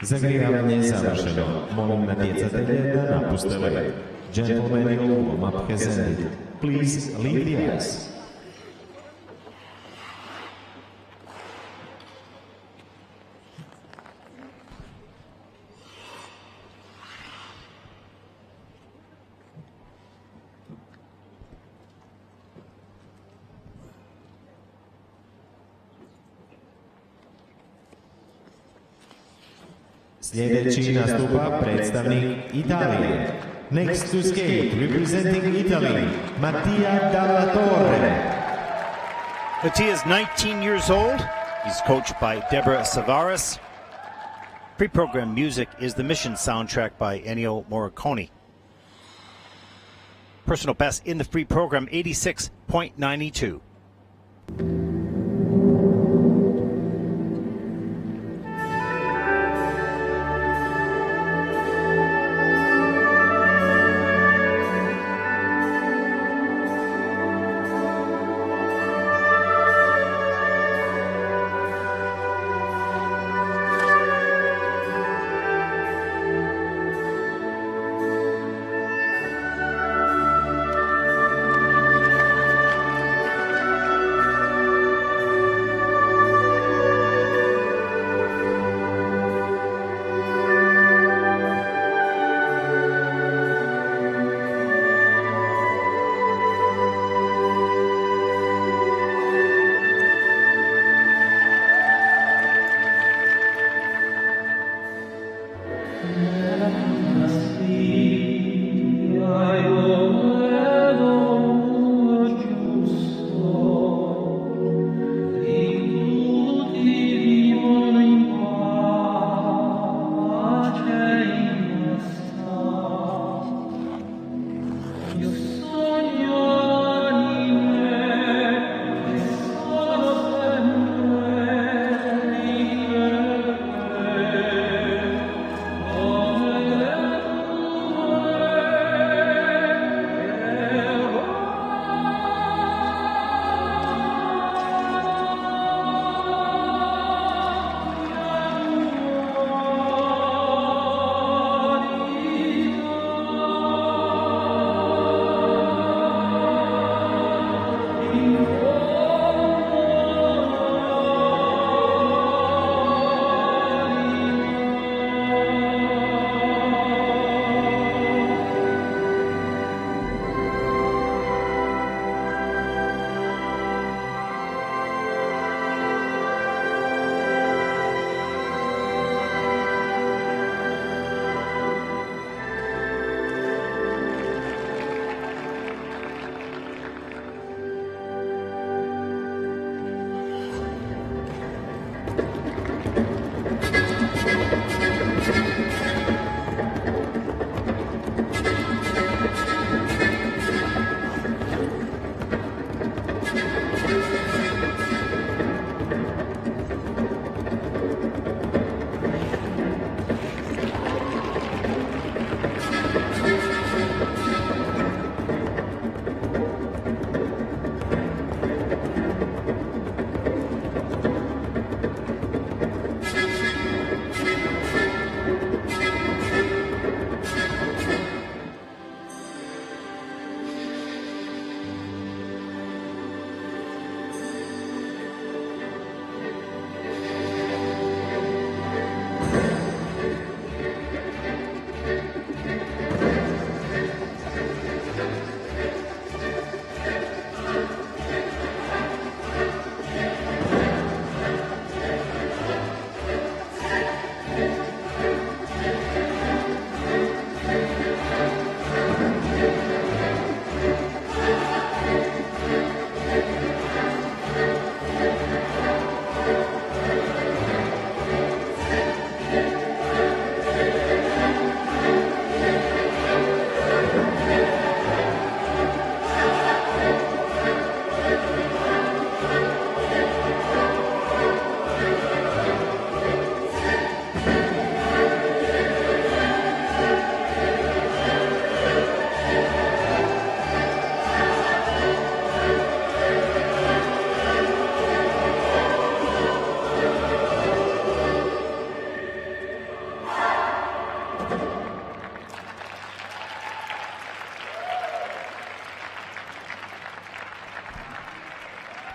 Zagrijavanje je završeno. Molim natjecatelje da napuste led. Gentlemen in warm-up has ended. Please leave the ice. Sljedeći nastupa predstavnik Italije. Next to skate, representing Italy, Mattia Dalla Torre. Mattia is 19 years old. He's coached by Deborah Savaras. Pre-program music is the Mission soundtrack by Ennio Morricone. Personal best in the free program, 86.92.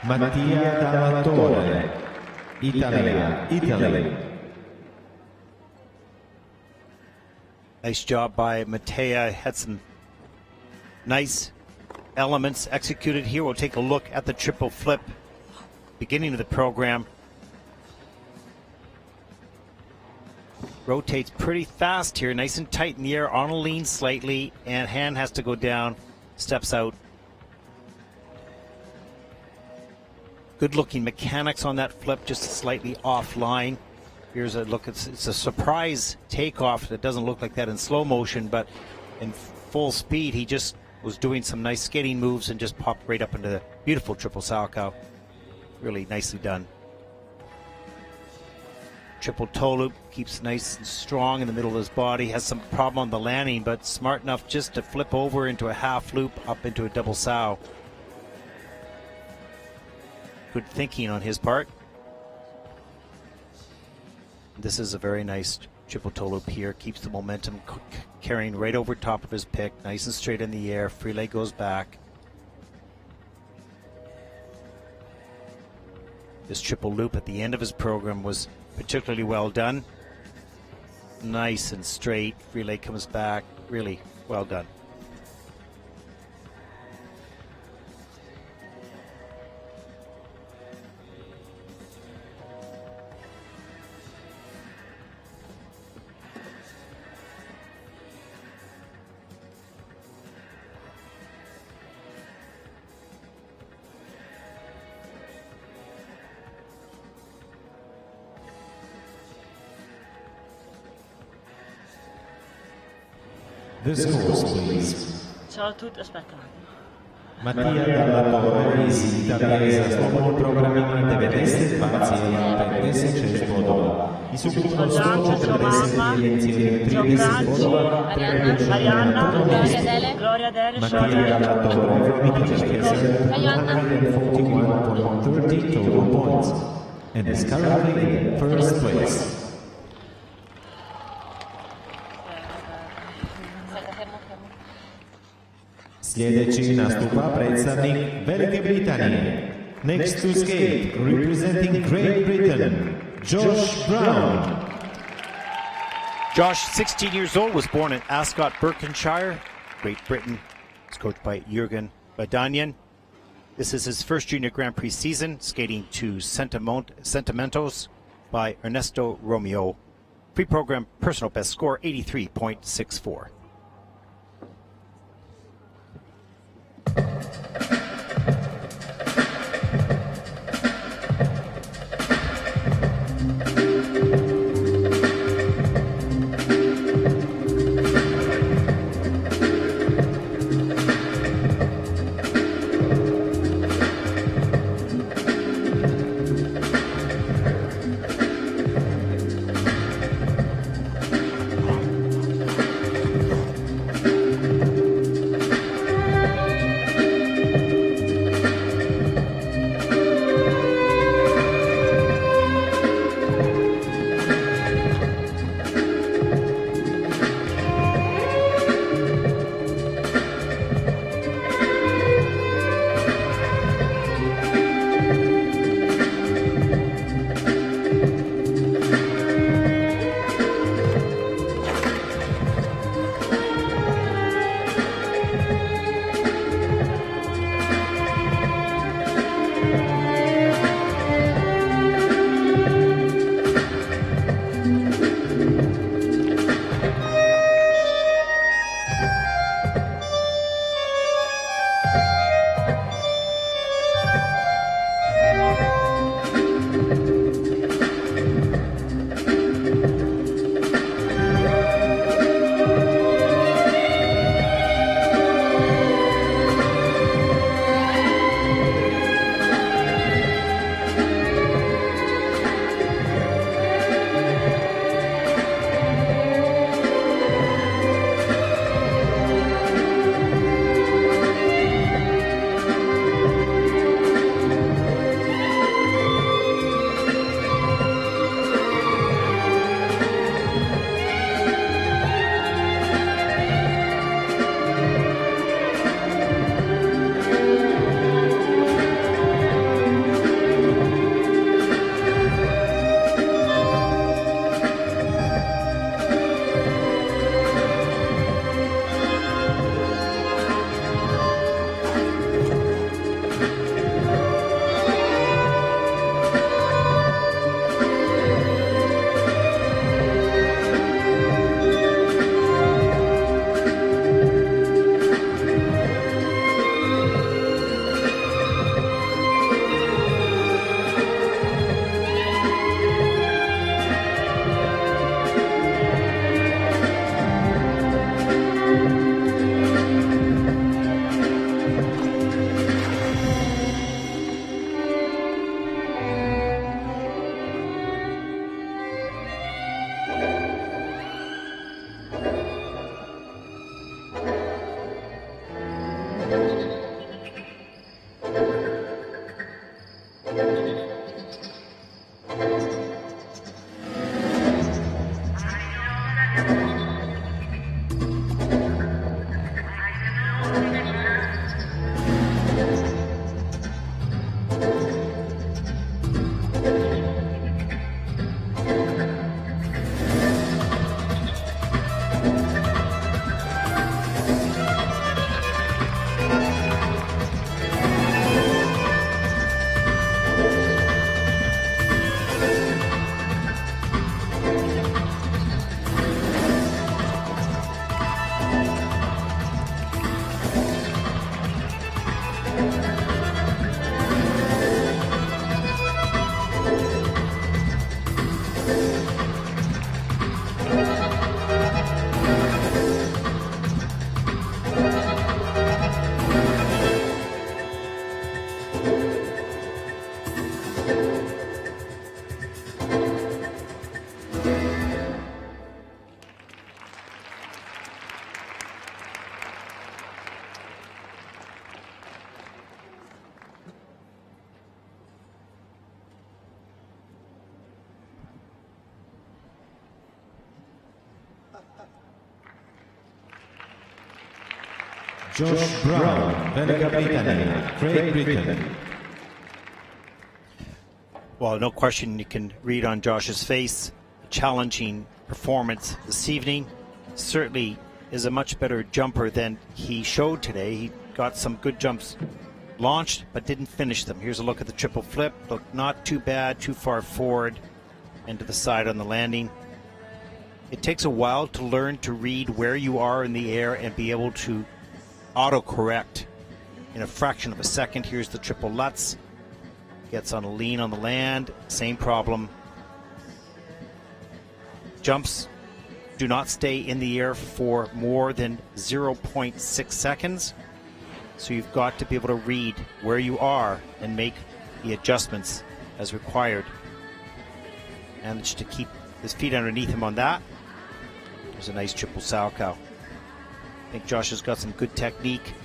Mattia Dalla Torre, Italy. Nice job by Mattia. Had some nice elements executed here. We'll take a look at the triple flip beginning of the program. Rotates pretty fast here, nice and tight in the air, on a lean slightly, and hand has to go down, steps out. Good looking mechanics on that flip, just slightly offline. Here's a look, it's a surprise takeoff that doesn't look like that in slow motion, but in full speed he just was doing some nice skating moves and just popped right up into the beautiful triple Salchow. Really nicely done. Triple toe loop, keeps nice and strong in the middle of his body, has some problem on the landing, but smart enough just to flip over into a half loop up into a double sow. Good thinking on his part. This is a very nice triple toe loop here, keeps the momentum carrying right over top of his pick, nice and straight in the air, free leg goes back. This triple loop at the end of his program was particularly well done. Nice and straight, free leg comes back, really well done. The scores, please. Ciao a tutti, aspetta. Mattia Dalla Torre iz Italije za slobodnim programima 92,56 bodova. I s ukupno 141,30 bodova Arianna, Gloria Dele, Mattia Dalla Torre from Italy has 141.30 total points and is currently in first place. Sljedeći nastupa predstavnik Velike Britanije. Next to skate, representing Great Britain, Josh Brown. Josh, 16 years old, was born in Ascot, Berkshire, Great Britain. He's coached by Jürgen Badanyan. This is his first Junior Grand Prix season, skating to Sentimentos by Ernesto Romeo. Pre-program personal best score, 83.64. Josh Brown, Velika Britannia, Great Britain. Well, no question you can read on Josh's face. A challenging performance this evening. Certainly is a much better jumper than he showed today. He got some good jumps launched, but didn't finish them. Here's a look at the triple flip. Looked not too bad, too far forward and to the side on the landing. It takes a while to learn to read where you are in the air and be able to auto-correct in a fraction of a second. Here's the triple Lutz. Gets on a lean on the land. Same problem. Jumps do not stay in the air for more than 0.6 seconds. So you've got to be able to read where you are and make the adjustments as required. Managed to keep his feet underneath him on that. There's a nice triple Salchow. I think Josh has got some good technique.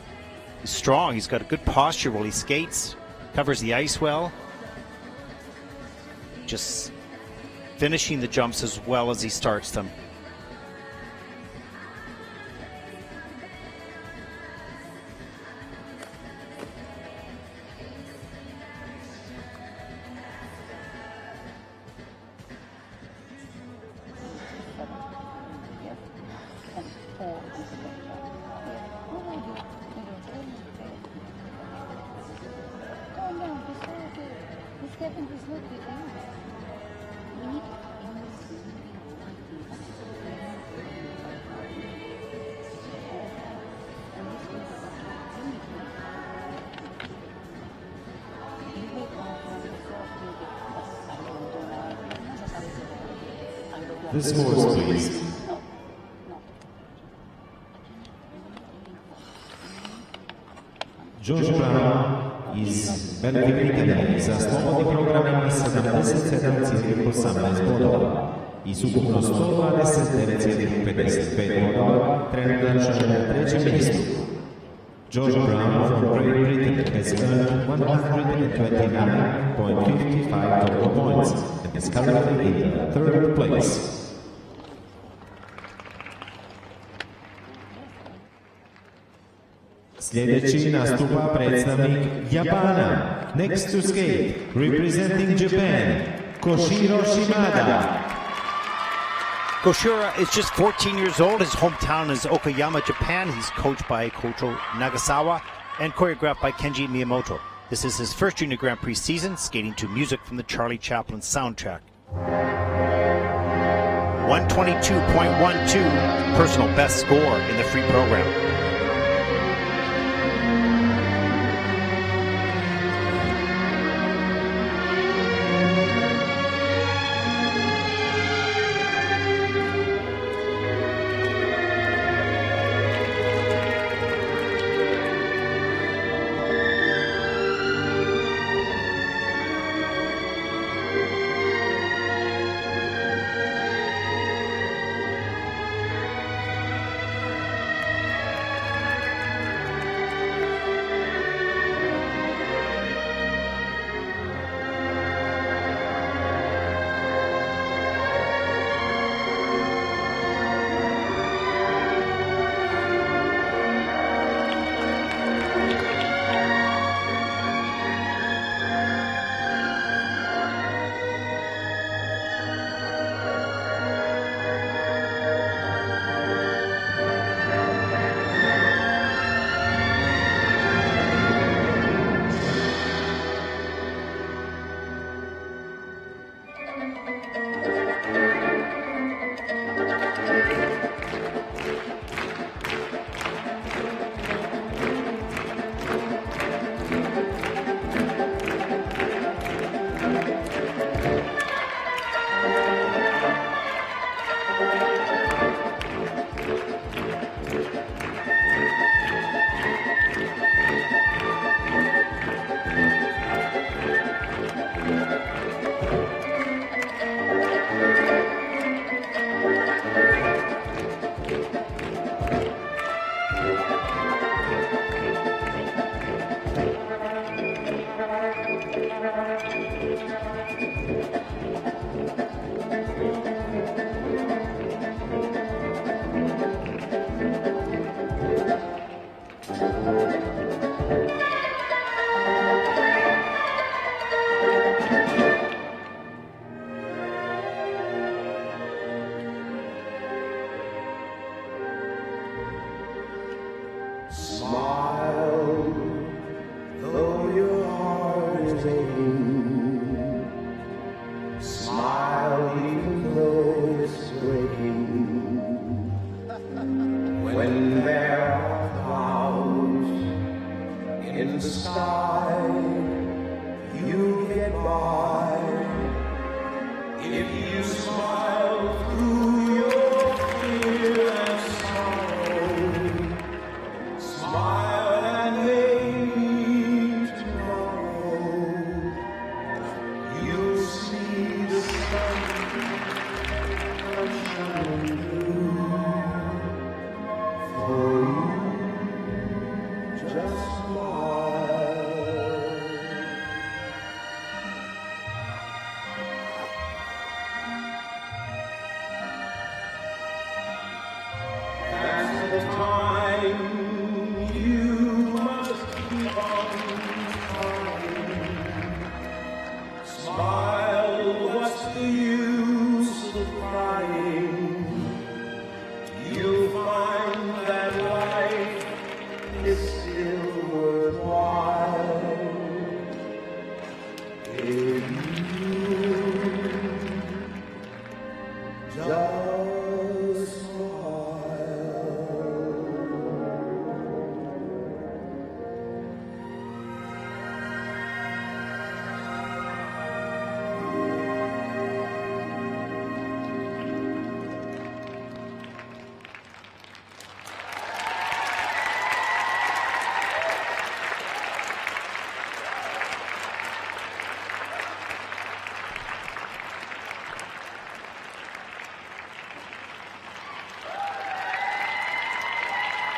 He's strong. He's got a good posture while he skates. Covers the ice well. Just finishing the jumps as well as he starts them. The scores, please. Josh Brown iz Velike Britanije za slobodni program ima 77,18 bodova i s ukupno 129,55 bodova trenutačno je na trećem mjestu. Josh Brown from Great Britain has earned 129.55 total points and is currently in the third place. Sljedeći nastupa predstavnik Japana. Next to skate, representing Japan, Koshiro Shimada. Koshiro is just 14 years old. His hometown is Okayama, Japan. He's coached by Kocho Nagasawa and choreographed by Kenji Miyamoto. This is his first Junior Grand Prix season, skating to music from the Charlie Chaplin soundtrack. 122.12, personal best score in the free program.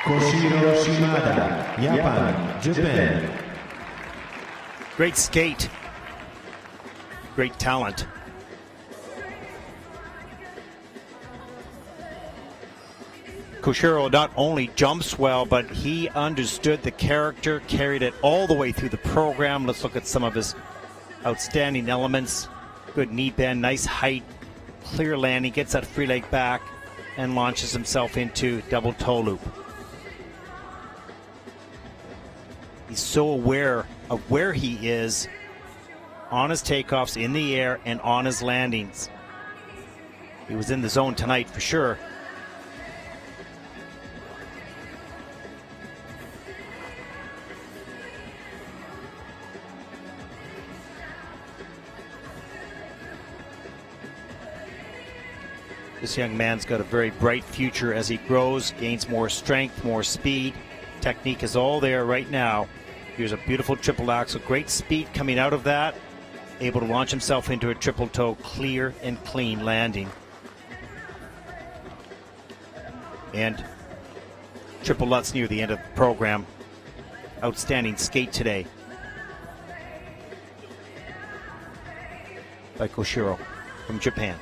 Koshiro Shimada, Japan, Japan. Great skate. Great talent. Koshiro not only jumps well, but he understood the character, carried it all the way through the program. Let's look at some of his outstanding elements. Good knee bend, nice height, clear landing, gets that free leg back, and launches himself into double toe loop. He's so aware of where he is on his takeoffs, in the air, and on his landings. He was in the zone tonight for sure. This young man's got a very bright future as he grows, gains more strength, more speed. Technique is all there right now. Here's a beautiful triple axel, great speed coming out of that. Able to launch himself into a triple toe, clear and clean landing. And triple Lutz near the end of the program. Outstanding skate today by Koshiro from Japan.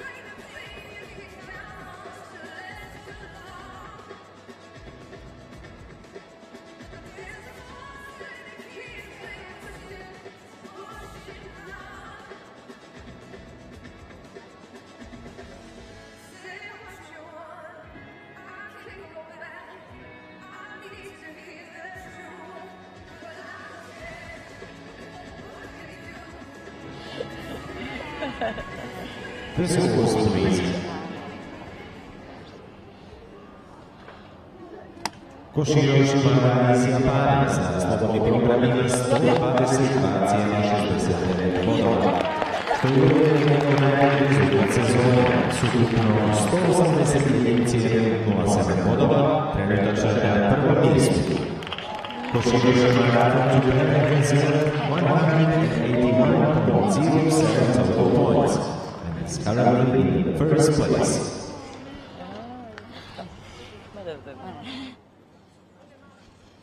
This was amazing. Koshiro Shimada iz Japana sa slobodnim programima 122,69 bodova. To je uvedeno najbolji rezultat sezone s ukupno 181,07 bodova, trenutačno je na prvom mjestu. Koshiro Shimada from Japan has earned 181.07 total points and is currently in first place.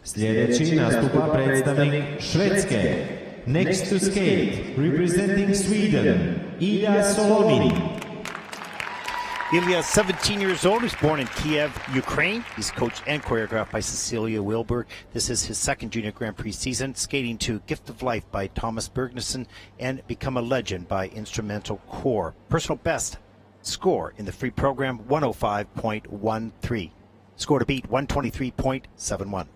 Sljedeći nastupa predstavnik Švedske, Next to skate, representing Sweden, Illya Solomin. Illya, 17 years old, was born in Kiev, Ukraine. He's coached and choreographed by Cecilia Wilberg. This is his second Junior Grand Prix season, skating to Gift of Life by Thomas Bergnesson and Become a Legend by Instrumental Core. Personal best score in the free program, 105.13. Score to beat, 123.71.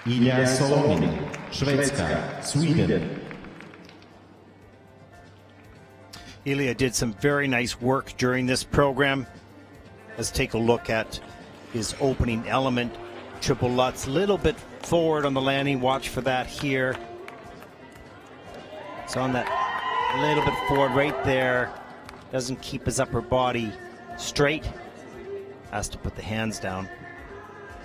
Illya Solomin, Švédska, Sweden. Illya did some very nice work during this program. Let's take a look at his opening element. Triple Lutz, little bit forward on the landing. Watch for that here. It's on that little bit forward right there. Doesn't keep his upper body straight. Has to put the hands down.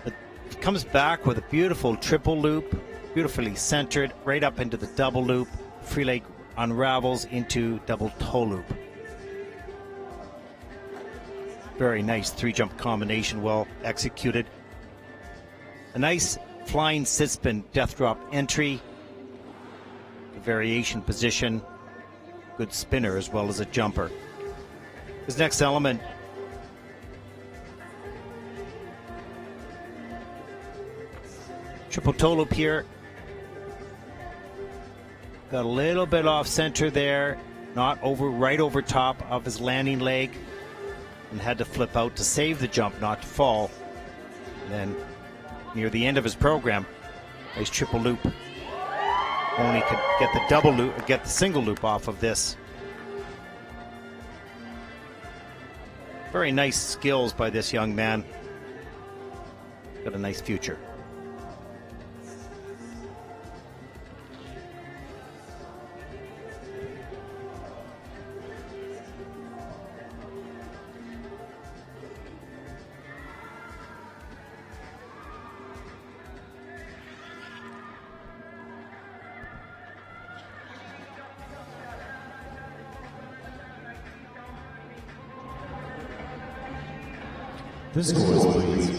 But comes back with a beautiful triple loop, beautifully centered, right up into the double loop. Free leg unravels into double toe loop. Very nice three-jump combination, well executed. A nice flying sit spin death drop entry. The variation position. Good spinner as well as a jumper. His next element. Triple toe loop here. Got a little bit off center there, not over, right over top of his landing leg, and had to flip out to save the jump, not to fall. And then near the end of his program, nice triple loop. Only could get the double loop, get the single loop off of this. Very nice skills by this young man. Got a nice future. The scores, please.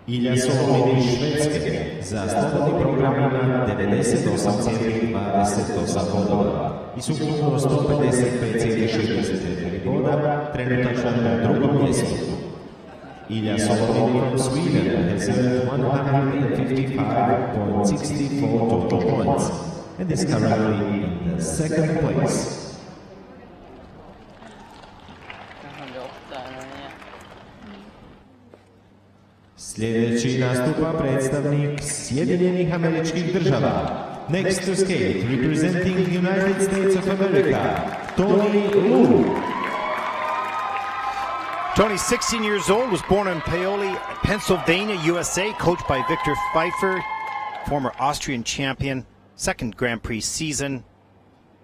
Illya Solomin iz Švédske za slobodný program ima 98,28 bodova i s ukupno 155,64 boda trenutačno na drugom mjestu. Illya Solomin from Sweden has earned 155.64 total points and is currently in the second place. Sljedeći nastupa predstavnik Sjedinjenih Američkih Država. Next to skate, representing United States of America, Tony Liu. Tony, 16 years old, was born in Paoli, Pennsylvania, USA, coached by Victor Pfeiffer, former Austrian champion, second Grand Prix season.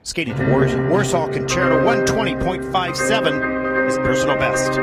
Skating to Warsaw Concerto, 120.57, his personal best.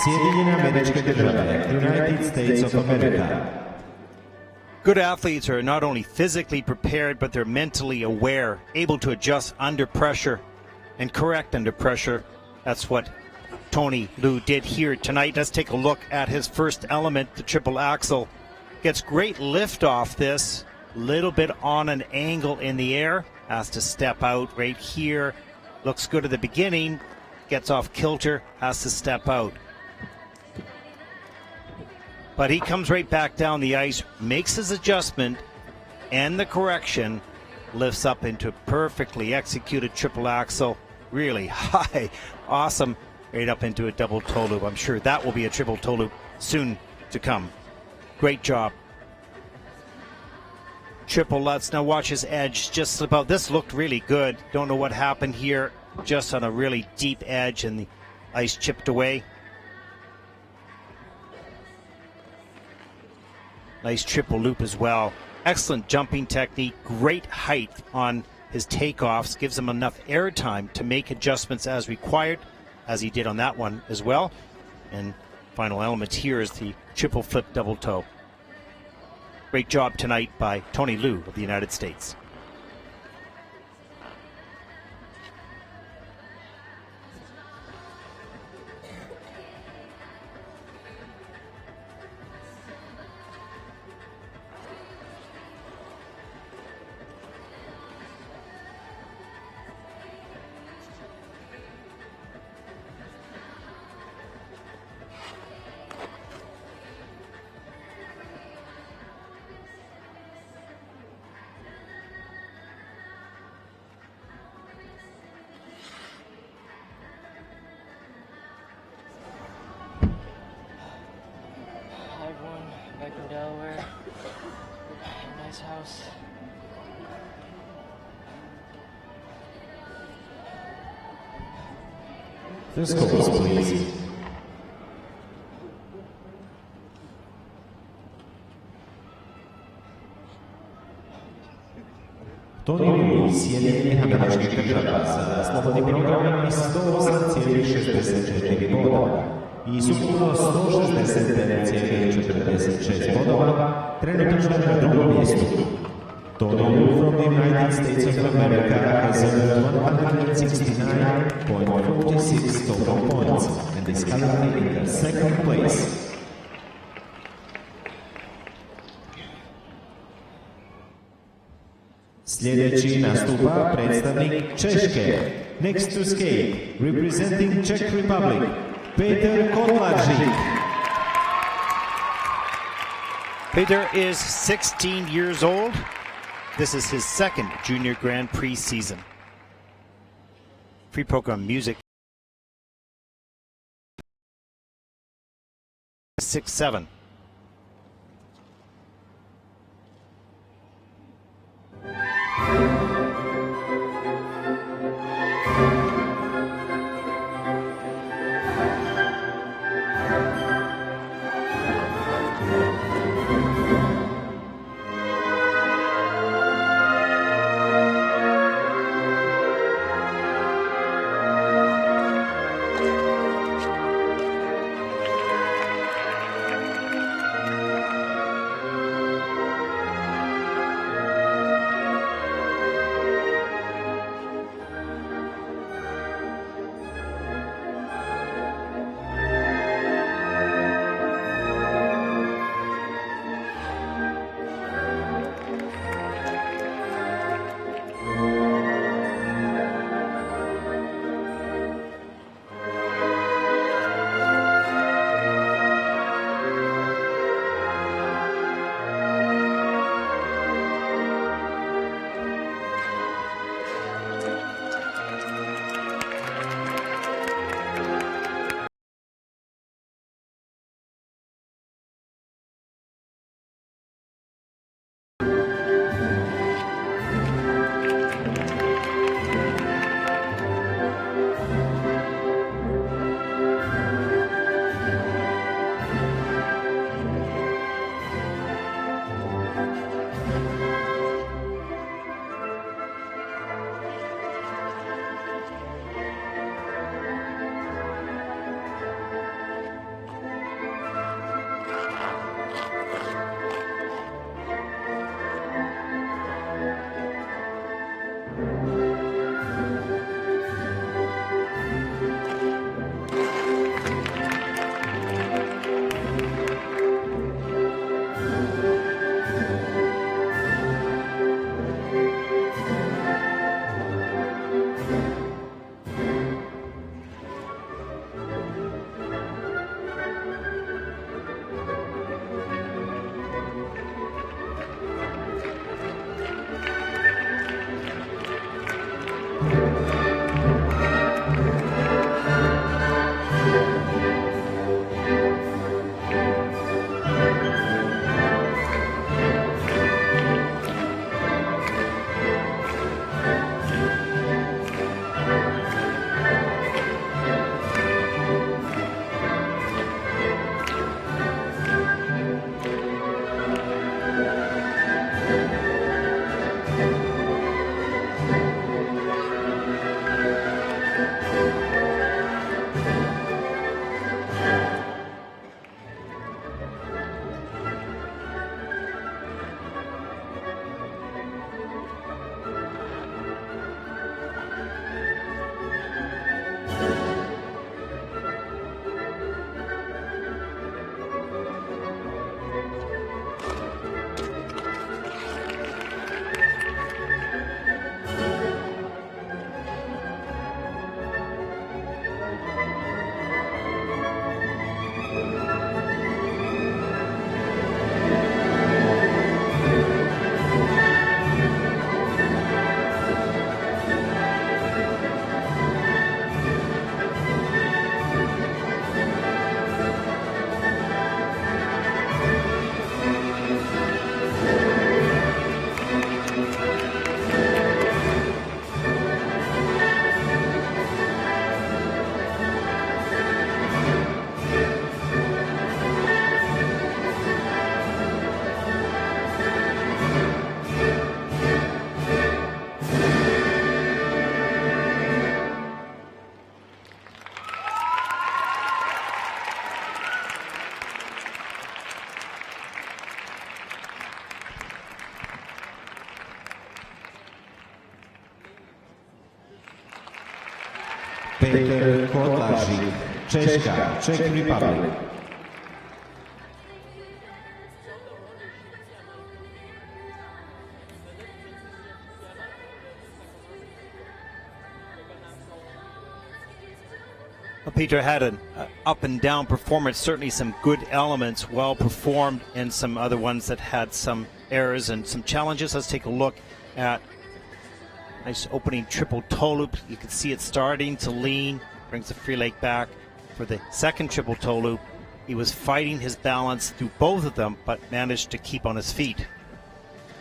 Sjedinjene Američke Države, United States of America. Good athletes are not only physically prepared, but they're mentally aware, able to adjust under pressure and correct under pressure. That's what Tony Liu did here tonight. Let's take a look at his first element, the triple axel. Gets great lift off this, little bit on an angle in the air, has to step out right here. Looks good at the beginning, gets off kilter, has to step out. But he comes right back down the ice, makes his adjustment and the correction, lifts up into perfectly executed triple axel. Really high, awesome, right up into a double toe loop. I'm sure that will be a triple toe loop soon to come. Great job. Triple Lutz. Now watch his edge just about. This looked really good. Don't know what happened here. Just on a really deep edge and the ice chipped away. Nice triple loop as well. Excellent jumping technique. Great height on his takeoffs. Gives him enough air time to make adjustments as required, as he did on that one as well. And final element here is the triple flip double toe. Great job tonight by Tony Liu of the United States. Hi everyone, back in Delaware. Nice house. The scores, please. Tony Liu iz Sjedinjenih Američkih Država sa slobodnim programom 108,64 boda i ukupno 169,46 bodova, trenutačno na drugom mjestu. Tony Liu from the United States of America has earned 169.46 total points and is currently in the second place. Sljedeći nastupa predstavnik Češke. Next to skate, representing Czech Republic, Petr Kotlařík. Peter is 16 years old. This is his second Junior Grand Prix season. Free program music. 6-7. Petr Kotlařík, Češka, Czech Republic. Well, Peter had an up and down performance, certainly some good elements, well performed, and some other ones that had some errors and some challenges. Let's take a look at nice opening triple toe loop. You can see it starting to lean, brings the free leg back. For the second triple toe loop, he was fighting his balance through both of them, but managed to keep on his feet.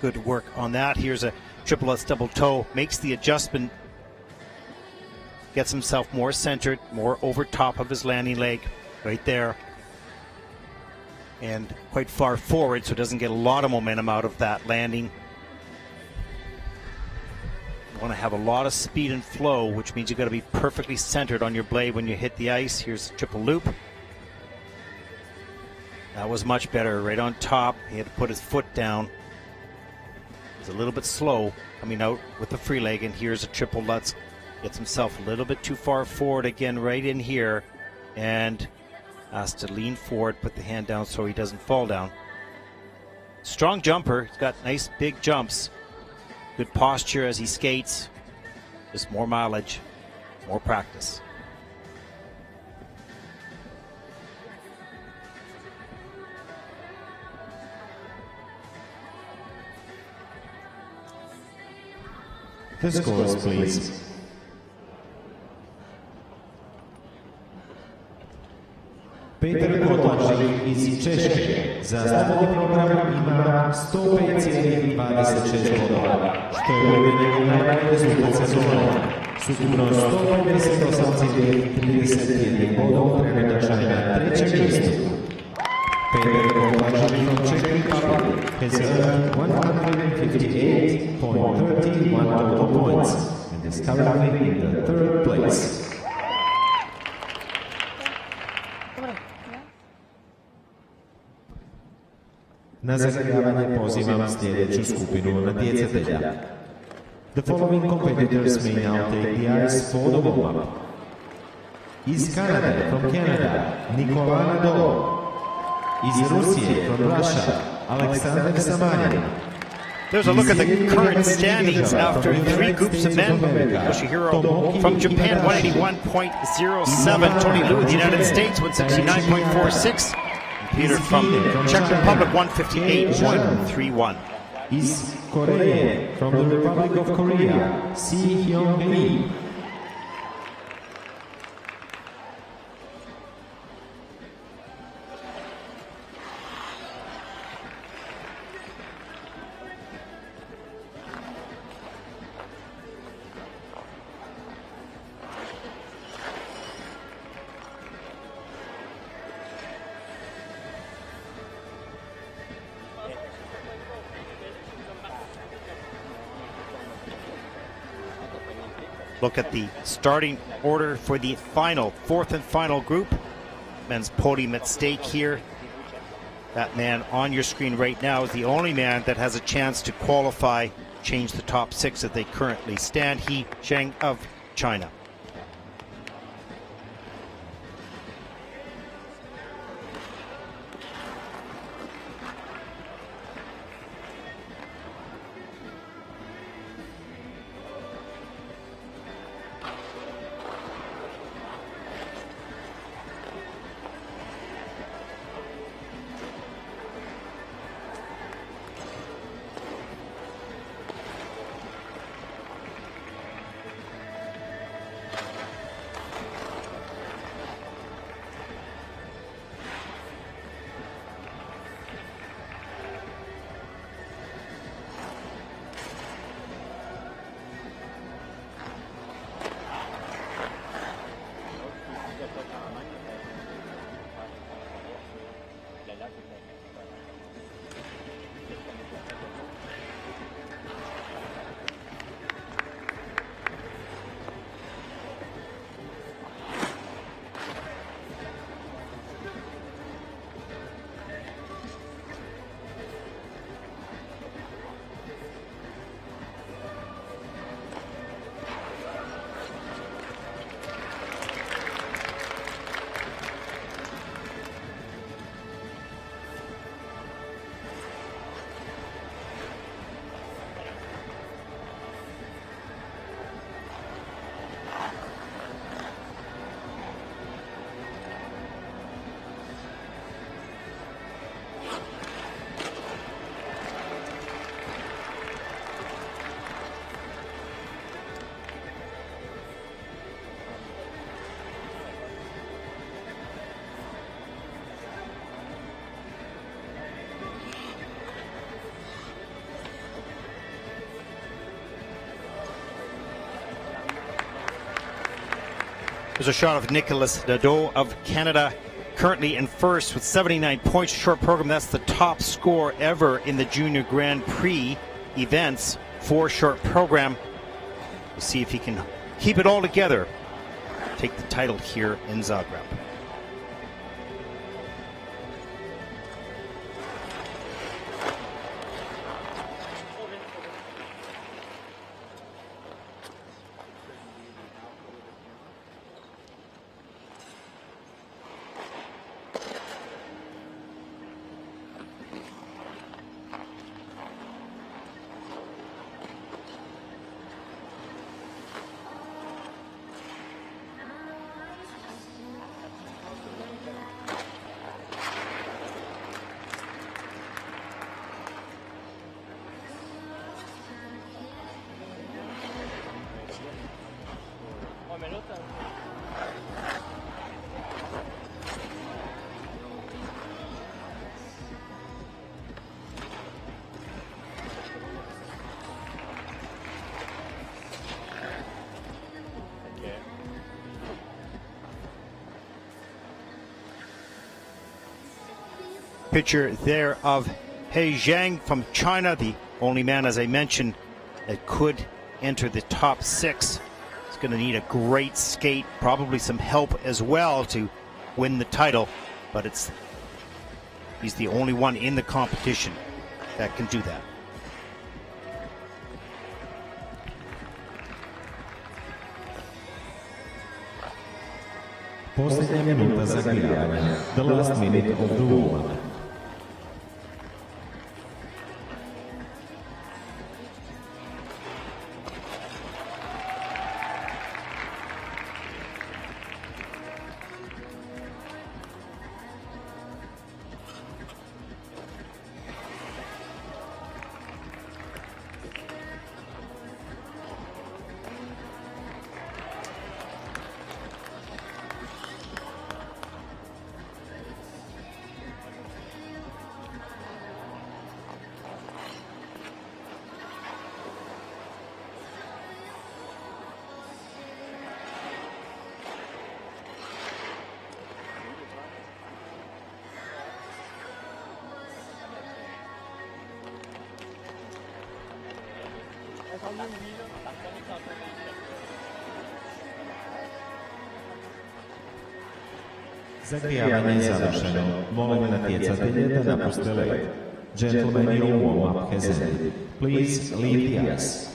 Good work on that. Here's a triple S double toe, makes the adjustment, gets himself more centered, more over top of his landing leg, right there. And quite far forward, so doesn't get a lot of momentum out of that landing. You want to have a lot of speed and flow, which means you've got to be perfectly centered on your blade when you hit the ice. Here's a triple loop. That was much better, right on top. He had to put his foot down. He's a little bit slow coming out with the free leg, and here's a triple Lutz. Gets himself a little bit too far forward again right in here, and has to lean forward, put the hand down so he doesn't fall down. Strong jumper. He's got nice big jumps. Good posture as he skates. Just more mileage, more practice. The scores, please. Petr Kotlařík iz Češke za slobodni program ima 105,26 bodova, što je uvedenje najbolji rezultat sezone. Skupno 158,31 bodov prenadača na trećem mjestu. Petr Kotlařík from Czech Republic has earned 158.31 total points and is currently in the third place. Na zagrijavanje pozivam sljedeću skupinu natjecatelja. The following competitors may now take the ice for the warm-up. Iz Kanade, from Canada, Nadeau. Iz Rusije, from Russia, Alexander Samarin. There's a look at the current standings after three groups of men. Koshiro from Japan, 181.07. Tony Liu of the United States, 169.46. Peter from Czech Republic, 158.31. Iz Koreje, from the Republic of Korea, Si-hyung Lee. Look at the starting order for the fourth and final group. Men's podium at stake here. That man on your screen right now is the only man that has a chance to qualify, change the top six that they currently stand. He, Zhang of China. There's a shot of Nicolas Nadeau of Canada, currently in first with 79 points. Short program, that's the top score ever in the Junior Grand Prix events for short program. We'll see if he can keep it all together, take the title here in Zagreb. Picture there of Zhang from China, the only man, as I mentioned, that could enter the top 6. He's going to need a great skate, probably some help as well to win the title, but he's the only one in the competition that can do that. Posljednja minuta zagrijavanja, the last minute of the warm-up. Zagrijavanje je završeno. Molim natjecatelje da napuste led. Gentlemen, your warm-up has ended. Please leave the ice.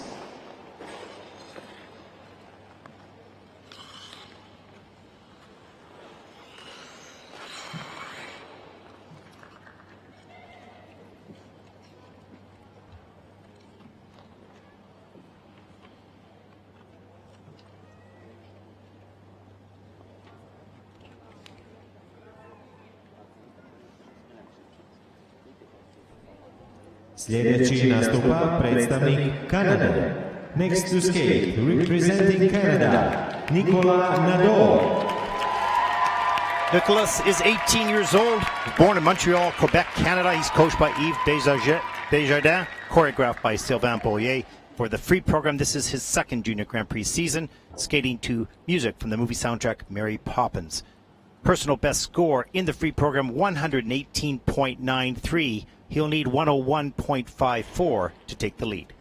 Sljedeći nastupa predstavnik Kanade. Next to skate, representing Canada, Nadeau. Nicolas is 18 years old, born in Montreal, Quebec, Canada. He's coached by Yves Desjardins, choreographed by Sylvain Boyer. For the free program, this is his second Junior Grand Prix season, skating to music from the movie soundtrack Mary Poppins. Personal best score in the free program, 118.93. He'll need 101.54 to take the lead.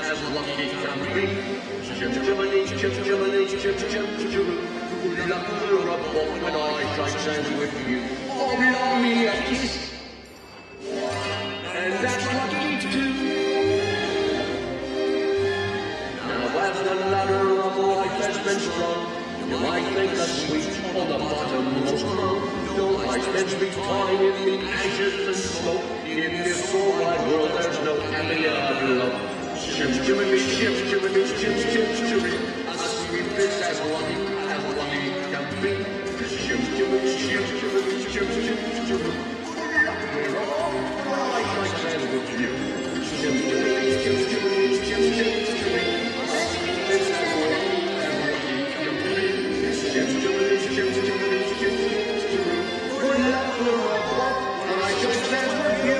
as lucky can be. Luck will rub off when I shake hands with you. Oh, love me a kiss, and that's lucky too. Now as the ladder of life has been strung, you might think the sweet on the bottommost rung. Don't I spend sweet time in the ashes and smoke? In this whole wide world there's no happier love. Shim shimmy, shim shimmy, shim shim shimmy. A sweet bitch as lucky can be. Shim shimmy, shim shimmy, shim shim shimmy. I like hands with you. Shim shimmy, shim shimmy, shim shim shimmy. A sweet bitch as lucky can be. Shim shimmy, shim shimmy, shim shim shimmy. Good luck will rub off when I shake hands with you.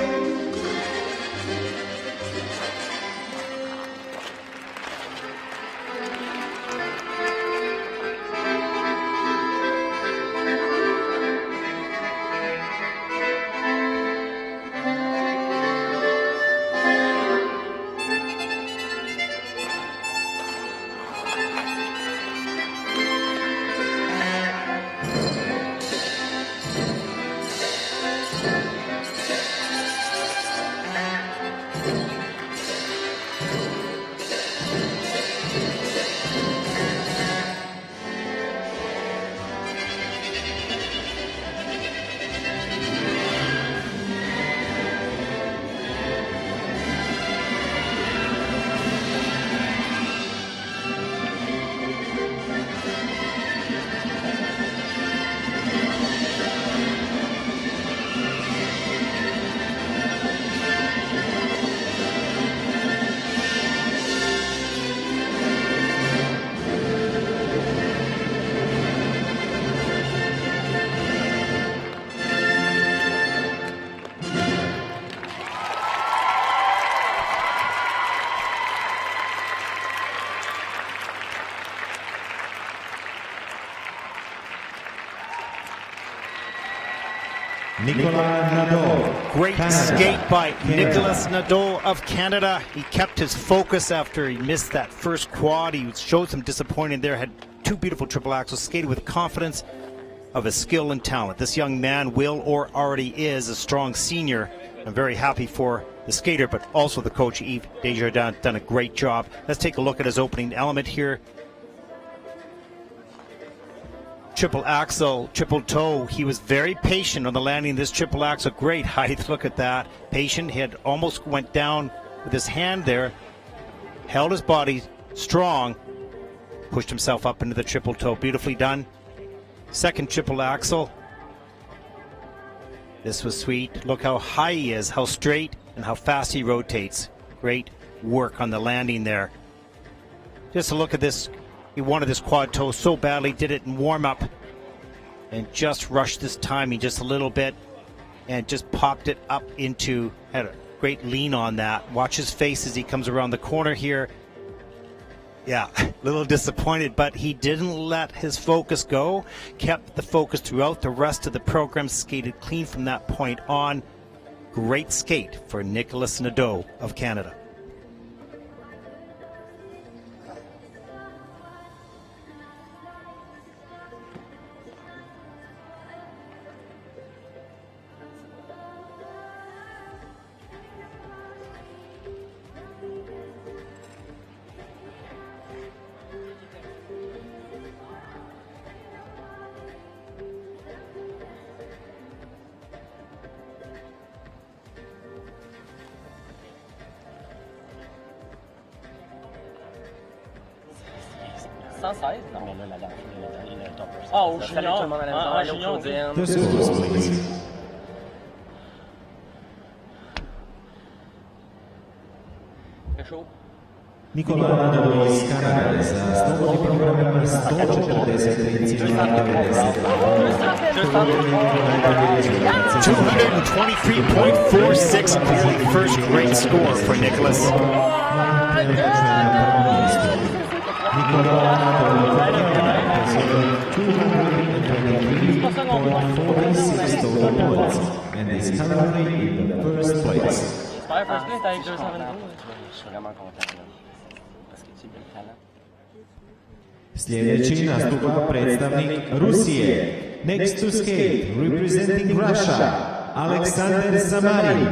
Great skate by Nicolas Nadeau of Canada. He kept his focus after he missed that first quad. He showed some disappointment there, had two beautiful triple axels, skated with confidence of his skill and talent. This young man will or already is a strong senior. I'm very happy for the skater, but also the coach, Yves Desjardins, done a great job. Let's take a look at his opening element here. Triple axel, triple toe. He was very patient on the landing of this triple axel. Great height, look at that. Patient, he had almost went down with his hand there. Held his body strong. Pushed himself up into the triple toe. Beautifully done. Second triple axel. This was sweet. Look how high he is, how straight, and how fast he rotates. Great work on the landing there. Just a look at this. He wanted this quad toe so badly, did it in warm-up, and just rushed this timing just a little bit, and just popped it up into, had a great lean on that. Watch his face as he comes around the corner here. Yeah, a little disappointed, but he didn't let his focus go, kept the focus throughout the rest of the program, skated clean from that point on. Great skate for Nicolas Nadeau of Canada. Non, mais là, le topper. Ah, au junior. Ah, junior. The scores, please. Nicolas Nadeau z Kanady za znowu programem 143 223.46, clearly the first great score for Nicolas. Nicolas Nadeau 223.46 total points and is currently in the first place. First place avec 222. Je suis vraiment content. Sljedeći nastupa predstavnik Rusije. Next to skate, representing Russia, Alexander Samarin.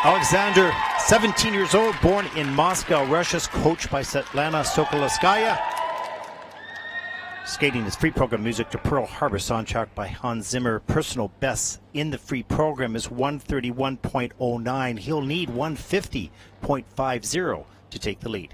Alexander, 17 years old, born in Moscow, Russia, coached by Svetlana Sokolowskaya. Skating his free program music to Pearl Harbor, soundtrack by Hans Zimmer. Personal best in the free program is 131.09. He'll need 150.50 to take the lead.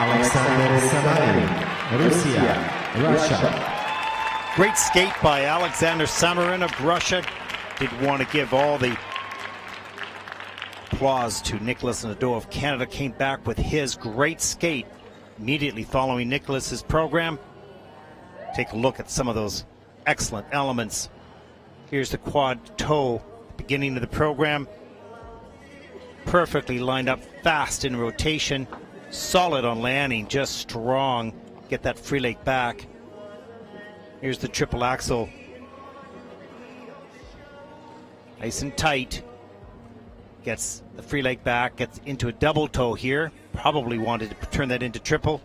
Alexander Samarin, Russia. Great skate by Alexander Samarin of Russia. Did want to give all the applause to Nicholas Nadeau of Canada. Came back with his great skate immediately following Nicholas's program. Take a look at some of those excellent elements. Here's the quad toe, beginning of the program. Perfectly lined up, fast in rotation, solid on landing, just strong. Get that free leg back. Here's the triple axel. Nice and tight. Gets the free leg back, gets into a double toe here. Probably wanted to turn that into triple.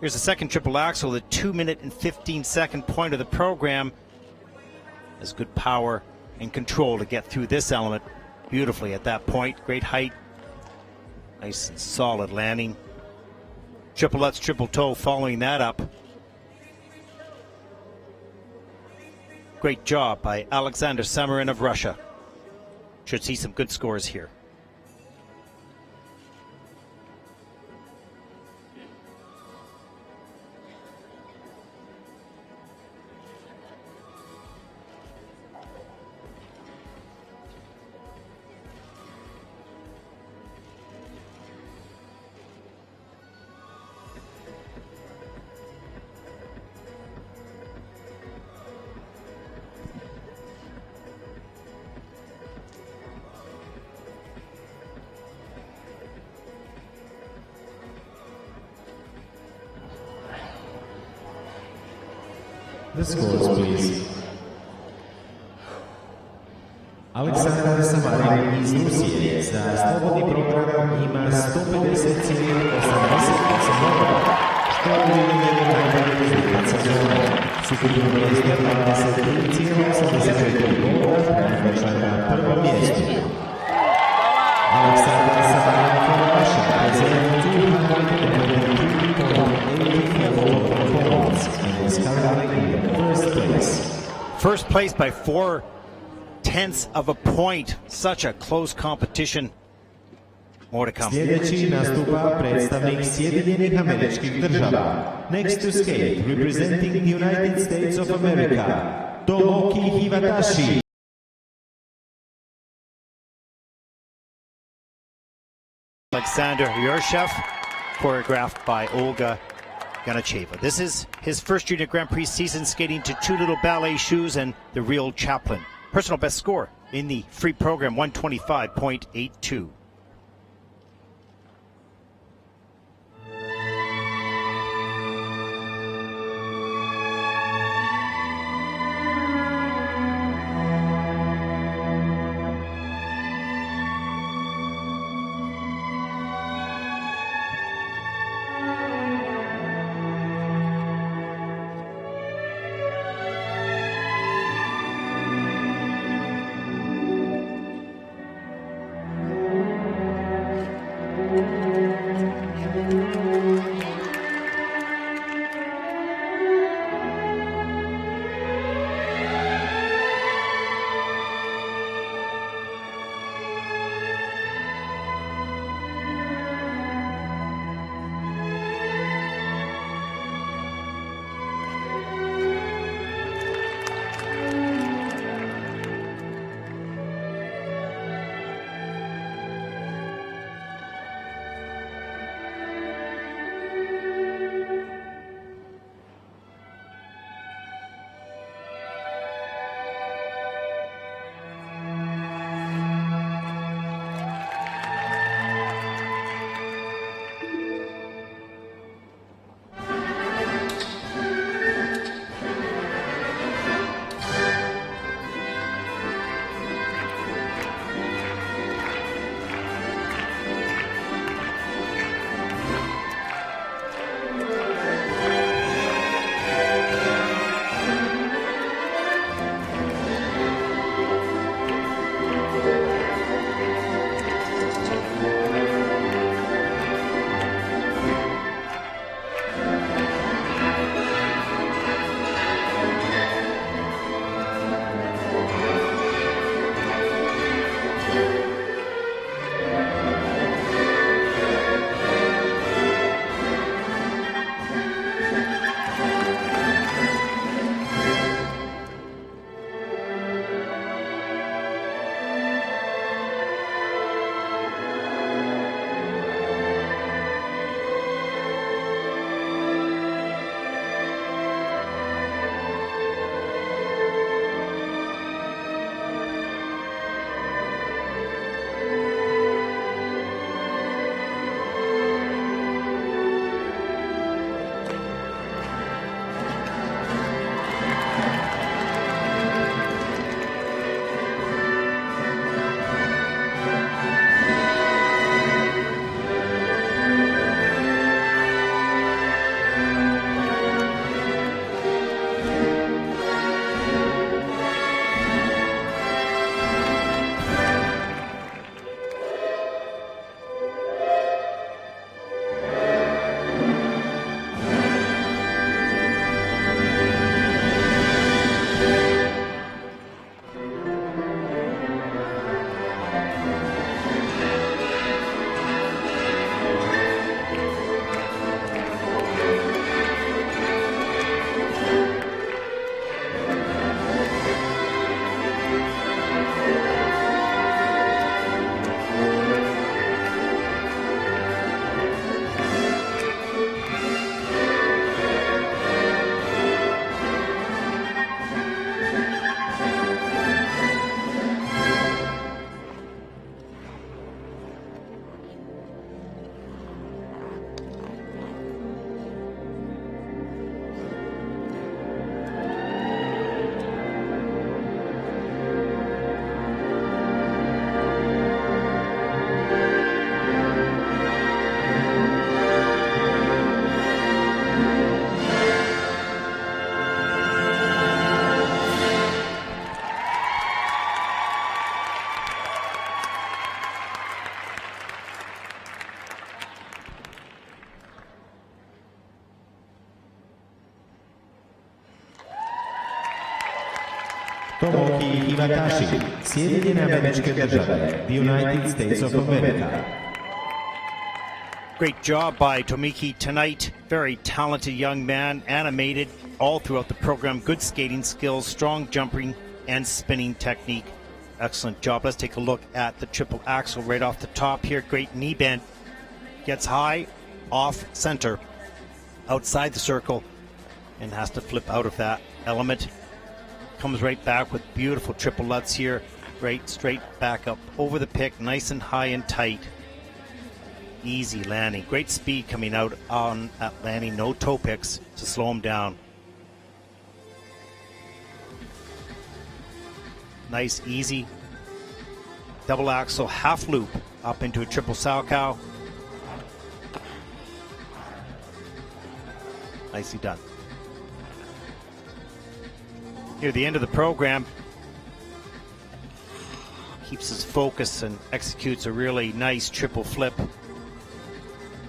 Here's the second triple axel, the 2-minute and 15-second point of the program. Has good power and control to get through this element beautifully at that point. Great height. Nice and solid landing. Triple Lutz, triple toe following that up. Great job by Alexander Samarin of Russia. Should see some good scores here. The scores, please. Alexander Samarin iz Rusije za slobodni program ima 150,88 bodova, što je njegov najbolji rezultat sezone. S ukupnom brojem 23,84 bodova trenutno na prvom mjestu. Alexander Samarin from Russia presents 223.84 performance and is currently in the first place. First place by 0.4 of a point. Such a close competition. More to come. Sljedeći nastupa predstavnik Sjedinjenih Američkih Država. Next to skate, representing the United States of America, Tomoki Hiwatashi. Alexander Yurshev, choreographed by Olga Ganacheva. This is his first Junior Grand Prix season, skating to two little ballet shoes and the real Chaplin. Personal best score in the free program, 125.82. Tomoki Hiwatashi, Sjedinjene Američke Države, the United States of America. Great job by Tomoki tonight. Very talented young man, animated all throughout the program. Good skating skills, strong jumping and spinning technique. Excellent job. Let's take a look at the triple axel right off the top here. Great knee bend. Gets high, off center, outside the circle, and has to flip out of that element. Comes right back with beautiful triple lutz here. Great straight back up over the pick, nice and high and tight. Easy landing. Great speed coming out on that landing. No toe picks to slow him down. Nice, easy double axel half loop up into a triple salchow. Nicely done. Near the end of the program, keeps his focus and executes a really nice triple flip.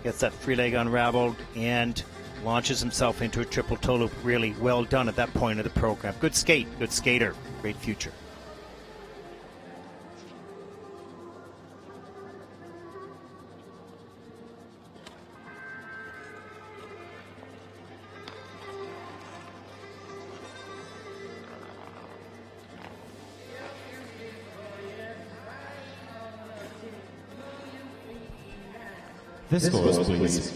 Gets that free leg unraveled and launches himself into a triple toe loop. Really well done at that point of the program. Good skate, good skater, great future. The scores, please.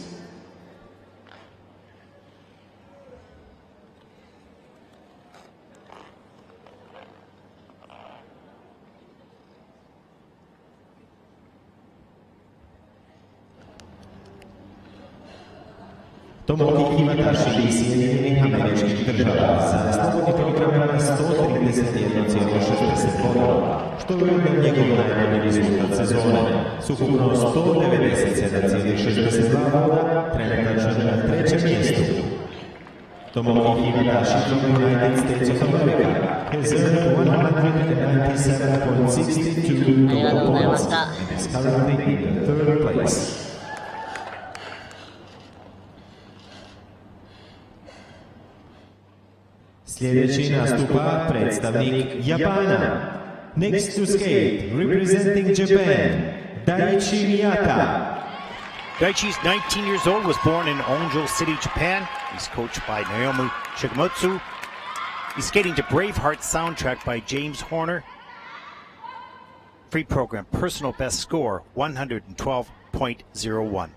Tomoki Hiwatashi, Sjedinjenih Američkih Država, za slobodni program na 131,60 bodova, što je ujedno njegov najbolji rezultat sezone. S ukupno 197,62 boda, trenutačno na trećem mjestu. Tomoki Hiwatashi from the United States of America has earned 197.62 total points and is currently in the third place. Sljedeći nastupa predstavnik Japana. Next to skate, representing Japan, Daiya Miata. Daichi's 19 years old, was born in Onjo City, Japan. He's coached by Naomi Shigemotsu. He's skating to Braveheart soundtrack by James Horner. Free program, personal best score, 112.01.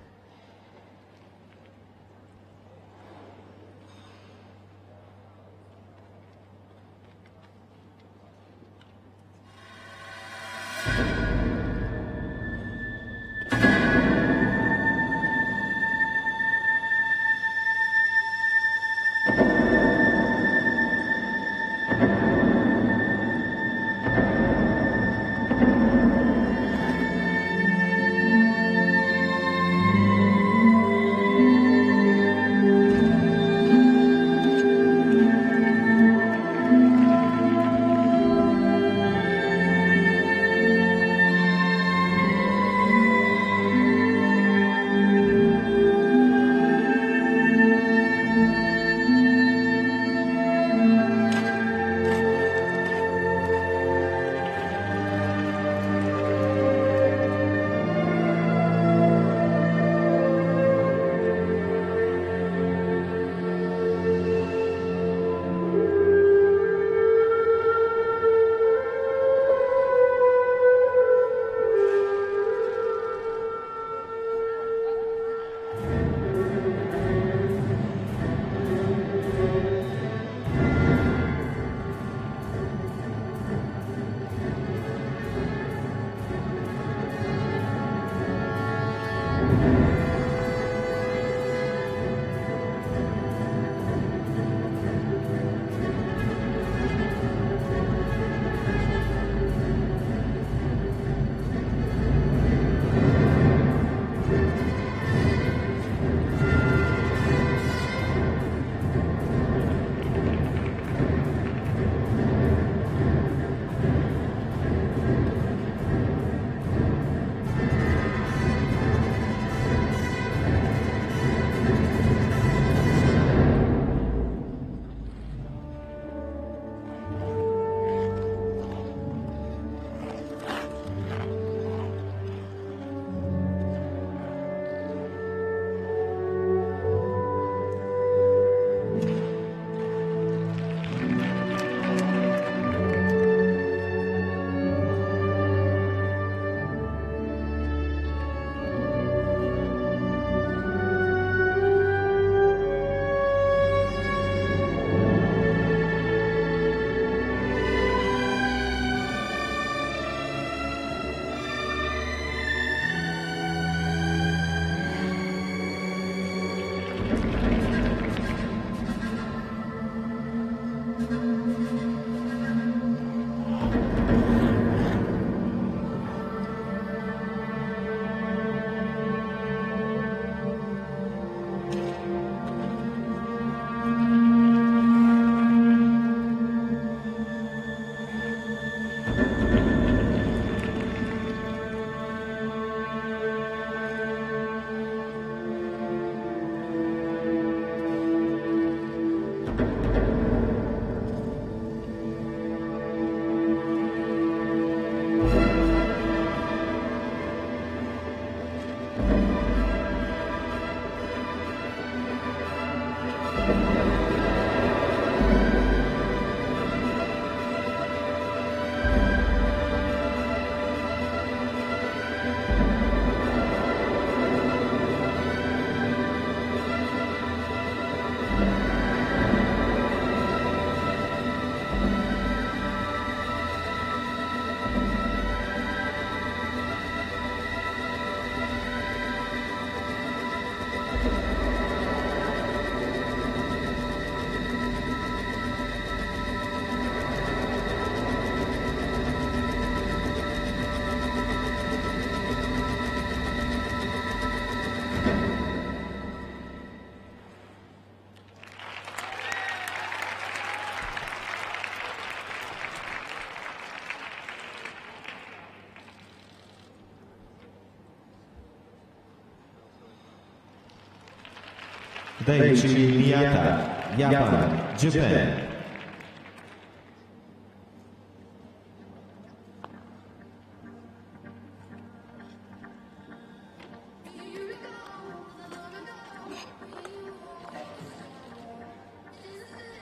Daiya Miata, Japan, Japan.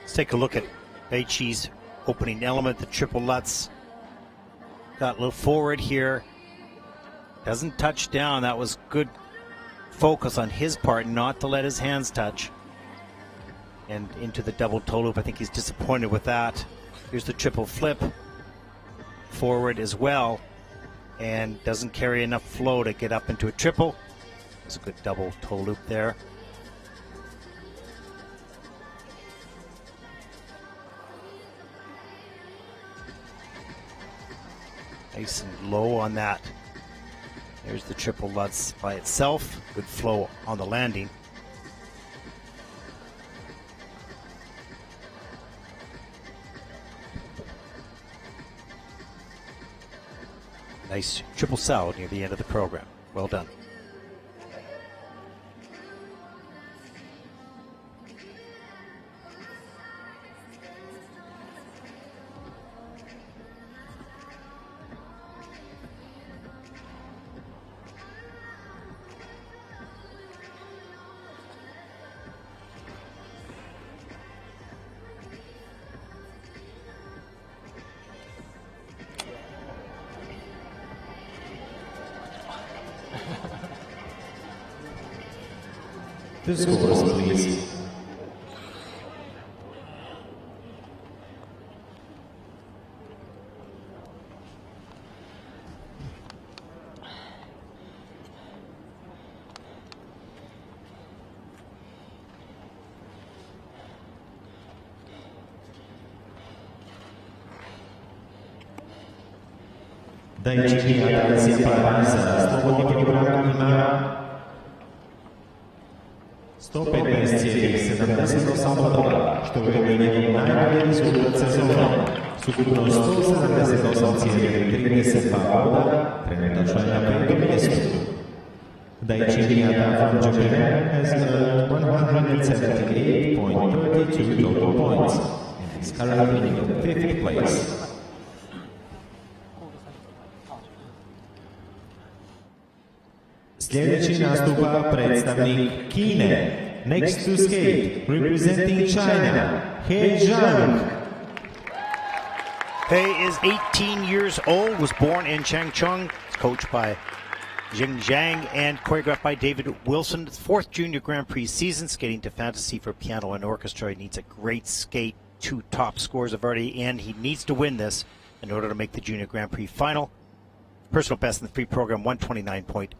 Let's take a look at Daichi's opening element, the triple Lutz. Got a little forward here. Doesn't touch down. That was good focus on his part not to let his hands touch. And into the double toe loop. I think he's disappointed with that. Here's the triple flip. Forward as well. And doesn't carry enough flow to get up into a triple. It's a good double toe loop there. Nice and low on that. There's the triple Lutz by itself. Good flow on the landing. Nice triple salad near the end of the program. Well done. The scores, please. Daiya Miata si pára za Slovakia ima 115,78 bodov, što je njegov najbolji rezultat sezone. Skupno 178,32 boda, trenutačno je na petom mjestu. Daiya Miata from Japan has earned 178.32 total points and is currently in 5th place. Sljedeći nastupa predstavnik Kine. Next to skate, representing China, Zhang. He is 18 years old, was born in Changchun, coached by Zhang and choreographed by David Wilson. His 4th Junior Grand Prix season, skating to Fantasy for Piano and Orchestra. He needs a great skate. 2 top scores have already in. He needs to win this in order to make the Junior Grand Prix final. Personal best in the free program, 129.38.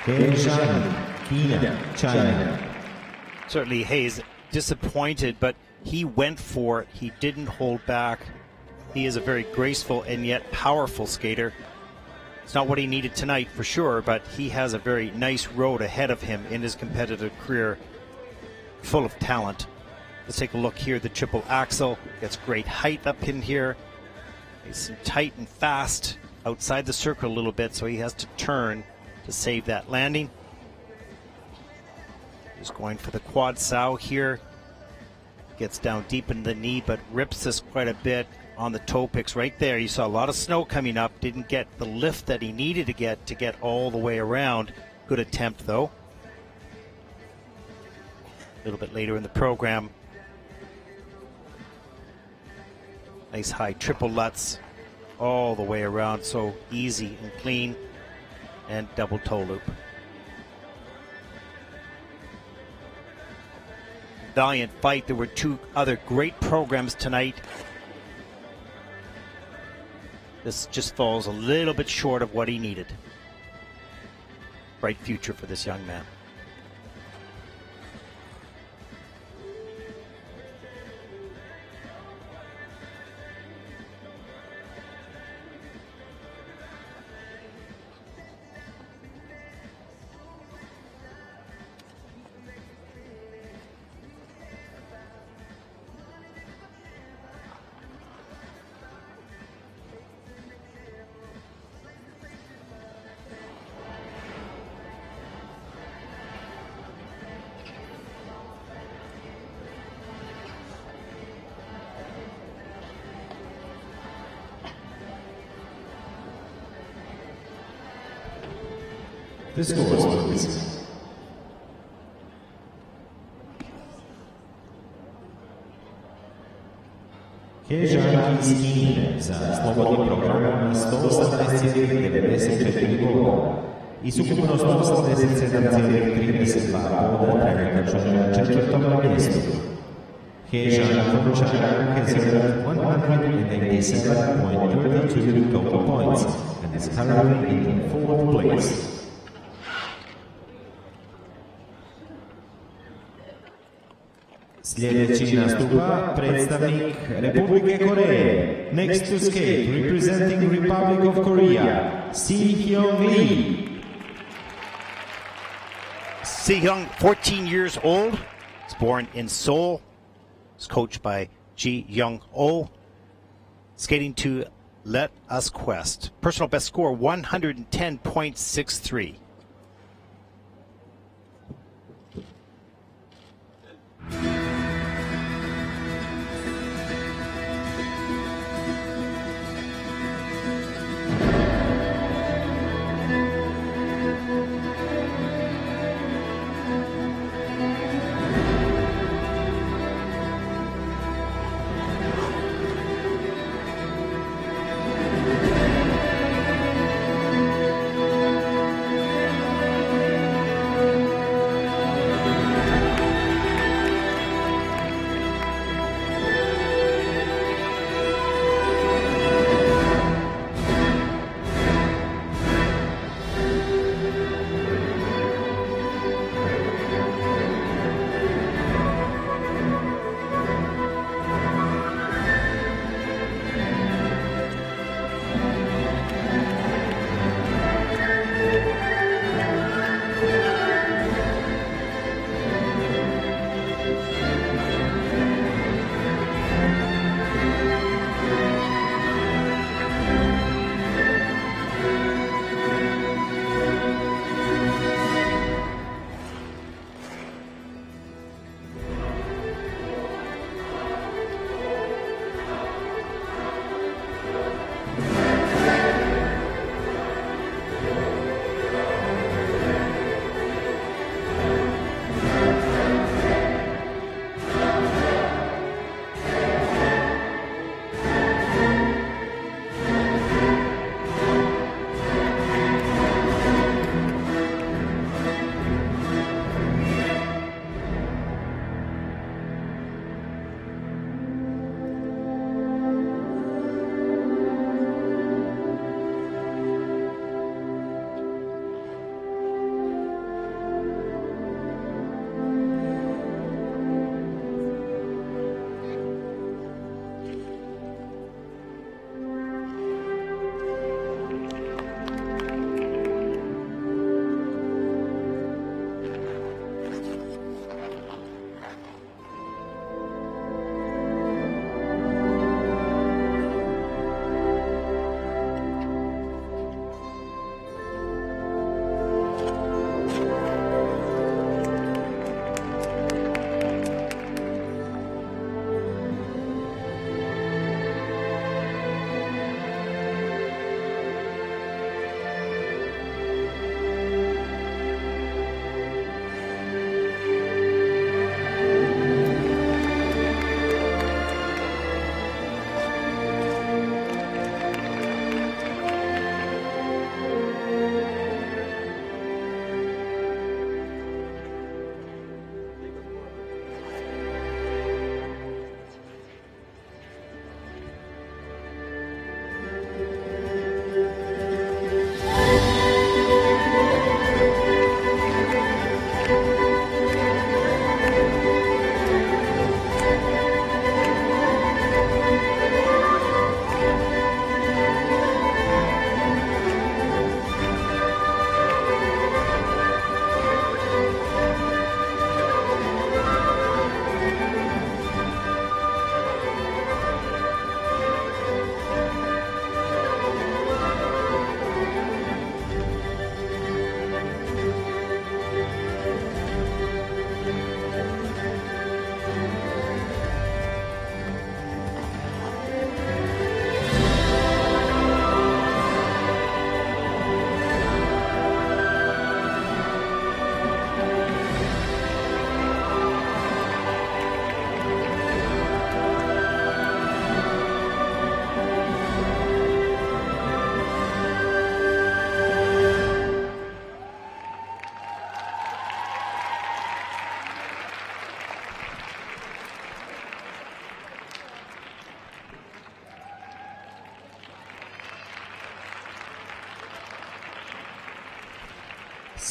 Zhang, China. Certainly Hayes disappointed, but he went for it. He didn't hold back. He is a very graceful and yet powerful skater. It's not what he needed tonight for sure, but he has a very nice road ahead of him in his competitive career, full of talent. Let's take a look here. The triple axel gets great height up in here. He's tight and fast outside the circle a little bit, so he has to turn to save that landing. He's going for the quad sow here. Gets down deep in the knee, but rips this quite a bit on the toe picks right there. You saw a lot of snow coming up. Didn't get the lift that he needed to get all the way around. Good attempt, though. A little bit later in the program. Nice high triple lutz all the way around. So easy and clean. And double toe loop. Valiant fight. There were two other great programs tonight. This just falls a little bit short of what he needed. Bright future for this young man. The scores, please. Zhang za slobodný program na 118,94 góla i s ukupnosť 187,32 góla prekračuje četvrtom miestu. Zhang from China has earned 187.32 total points and is currently in 4th place. Sljedeći nastupa predstavnik Republike Koreje. Next to skate, representing Republic of Korea, Si-hyung Lee. Si-hyung, 14 years old, was born in Seoul. Was coached by Ji-young-oh. Skating to Let Us Quest. Personal best score, 110.63.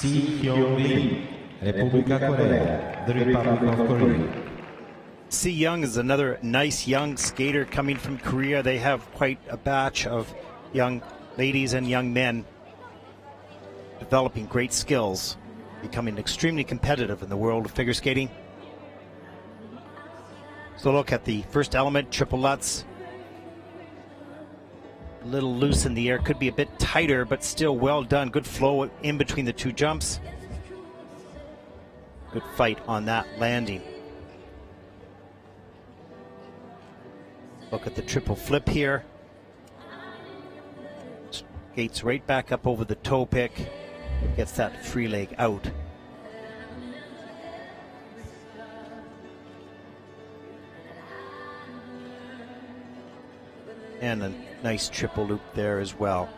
Lee, Republika Korea, the Republic of Korea. Young is another nice young skater coming from Korea. They have quite a batch of young ladies and young men developing great skills, becoming extremely competitive in the world of figure skating. So look at the first element, triple Lutz. A little loose in the air, could be a bit tighter, but still well done. Good flow in between the two jumps. Good fight on that landing. Look at the triple flip here. Skates right back up over the toe pick. Gets that free leg out. And a nice triple loop there as well.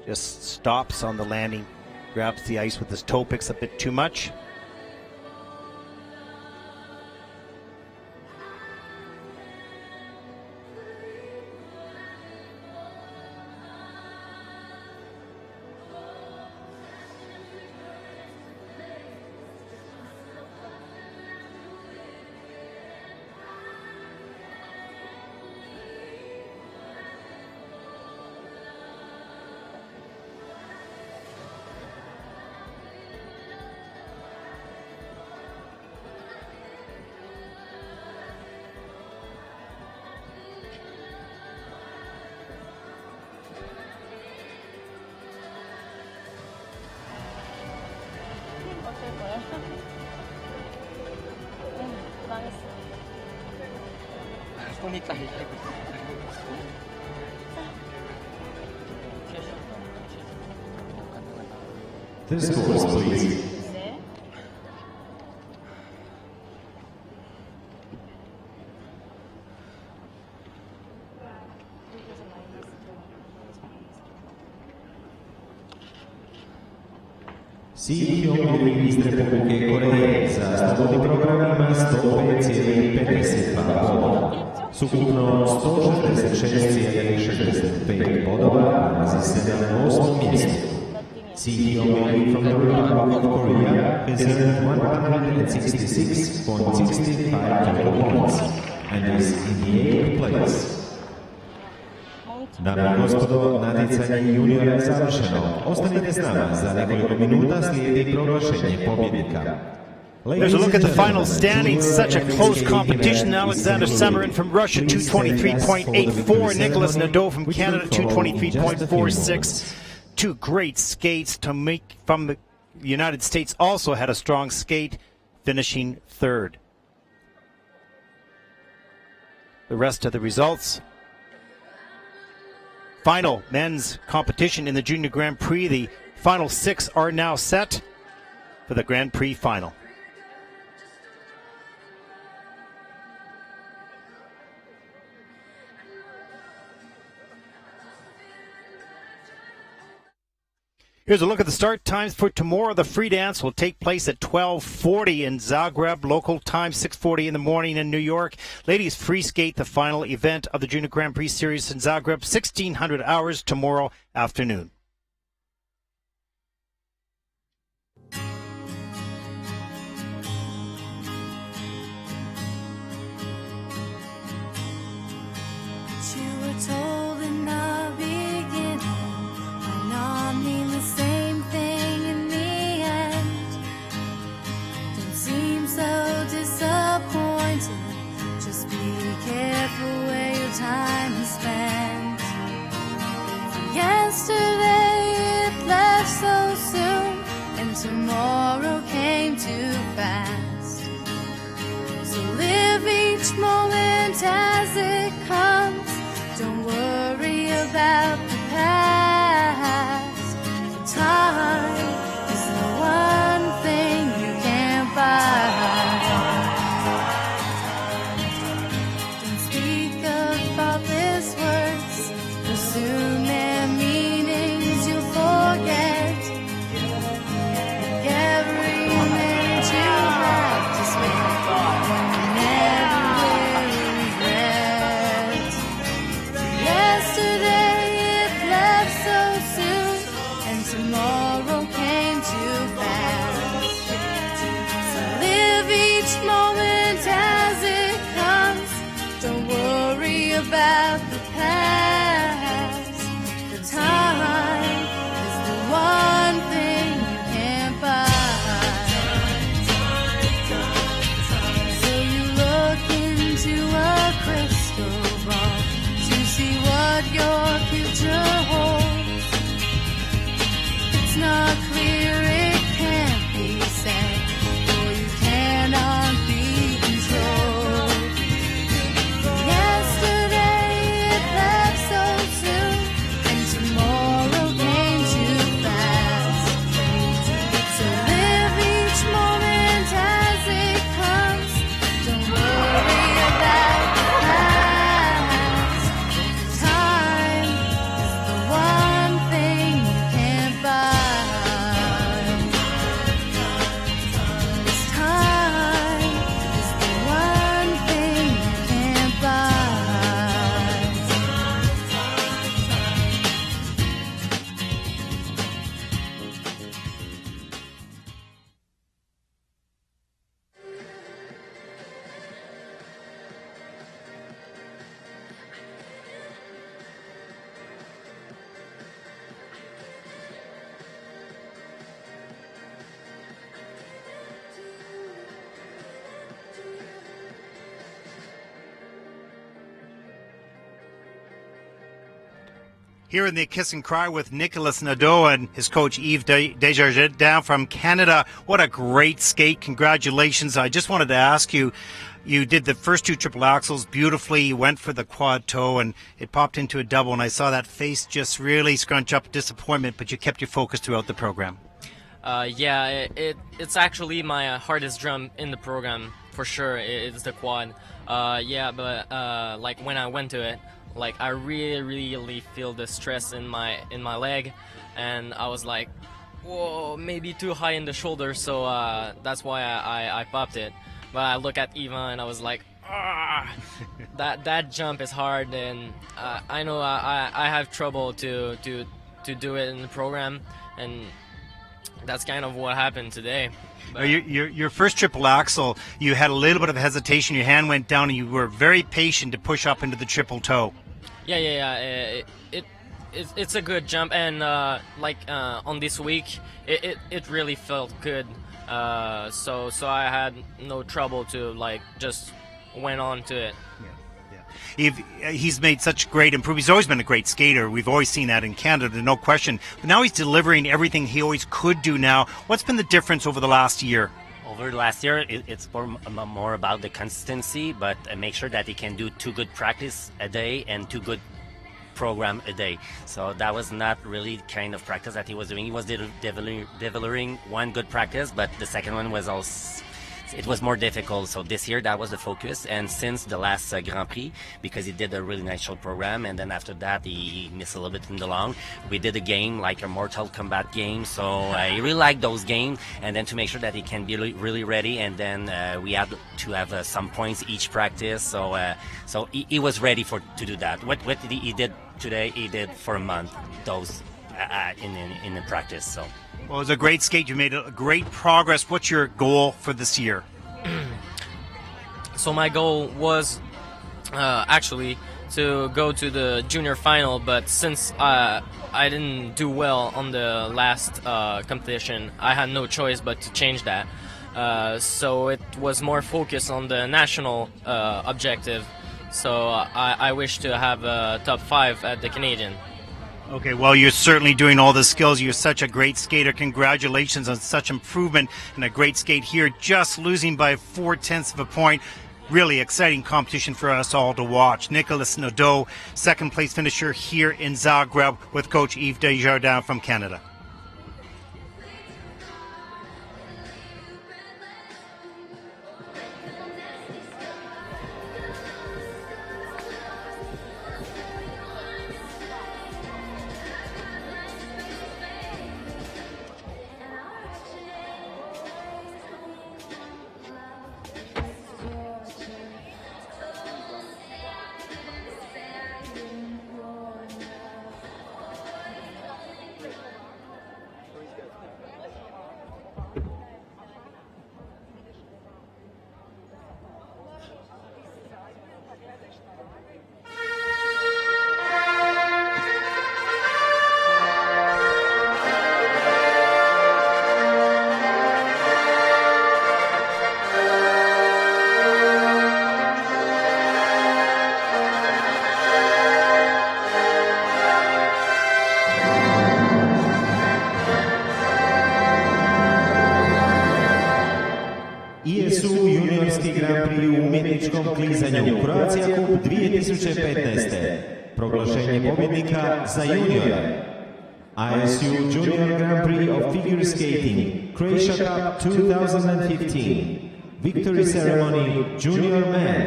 Just stops on the landing, grabs the ice with his toe picks a bit too much. The scores, please. Lee iz Republike Koreje sa slobodným programom má 105,52 bodov. Súkupno 166,65 bodov a získal na 8. mieste. Lee from the Republic of Korea has earned 166.65 total points and is in the 8th place. Dámy a gospodo, natjecanje juniora je završeno. Ostanite s nama, za nekoliko minuta slijedi proglašenje pobjednika. There's a look at the final standings. Such a close competition. Alexander Samarin from Russia, 223.84. Nicholas Nadeau from Canada, 223.46. Two great skates. Tomoki from the United States also had a strong skate, finishing third. The rest of the results. Final men's competition in the Junior Grand Prix. The final 6 are now set for the Grand Prix final. Here's a look at the start times for tomorrow. The free dance will take place at 12:40 in Zagreb, local time 6:40 in the morning in New York. Ladies free skate, the final event of the Junior Grand Prix Series in Zagreb, 1600 hours tomorrow afternoon. Time is spent. Yesterday it left so soon, and tomorrow came too fast. So live each moment as it comes. Don't worry about the past. Time is the one thing you can't buy. Soon their meanings you'll forget. Every minute you have to spend, you never will regret. Yesterday it about the past. The time is the one thing you can't buy. So you look into a crystal ball to see what your future holds. It's not clear, it can't be said, for you cannot be controlled. Yesterday it left so soon, and tomorrow came too fast. So live each moment as it comes. Don't worry about the past. Time is the one thing you can't buy. This time is the one thing you can't buy. Here in the Kiss and Cry with Nicolas Nadeau and his coach Yves Desjardins from Canada. What a great skate. Congratulations. I just wanted to ask you, you did the first two triple axels beautifully. You went for the quad toe and it popped into a double. And I saw that face just really scrunch up disappointment, but you kept your focus throughout the program. It's actually my hardest jump in the program for sure. It's the quad. But like when I went to it, like I really feel the stress in my leg, and I was like, whoa, maybe too high in the shoulder. So that's why I popped it. But I look at Ivan and I was like, that jump is hard, and I know I have trouble to do it in the program, and that's kind of what happened today. But Your first triple axel, you had a little bit of hesitation. Your hand went down, and you were very patient to push up into the triple toe. It's a good jump, and on this week, it really felt good. So I had no trouble to just went on to it. He's made such great improvements. He's always been a great skater. We've always seen that in Canada, no question. But now he's delivering everything he always could do now. What's been the difference over the last year? Over the last year, it's more about the consistency, but make sure that he can do 2 good practice a day and 2 good program a day. So that was not really kind of practice that he was doing. He was delivering 1 good practice, but the second one was also, it was more difficult. So this year that was the focus, and since the last Grand Prix, because he did a really nice short program, and then after that he missed a little bit in the long, we did a game like a Mortal Kombat game. So he really liked those games, and then to make sure that he can be really ready, and then we had to have some points each practice. So he was ready to do that. What he did today, he did for a month those in the practice. So. Well, it was a great skate. You made a great progress. What's your goal for this year? So my goal was actually to go to the junior final, but since I didn't do well on the last competition, I had no choice but to change that. So it was more focused on the national objective. So I wish to have a top 5 at the Canadian. Okay, well, you're certainly doing all the skills. You're such a great skater. Congratulations on such improvement and a great skate here. Just losing by 0.4 of a point. Really exciting competition for us all to watch. Nicolas Nadeau, second place finisher here in Zagreb with coach Yves Desjardins from Canada. teškom klizanju Croatia Cup 2015. Proglašenje pobjednika za juniore. ISU Junior Grand Prix of Figure Skating, Croatia Cup 2015. Victory Ceremony, Junior Man.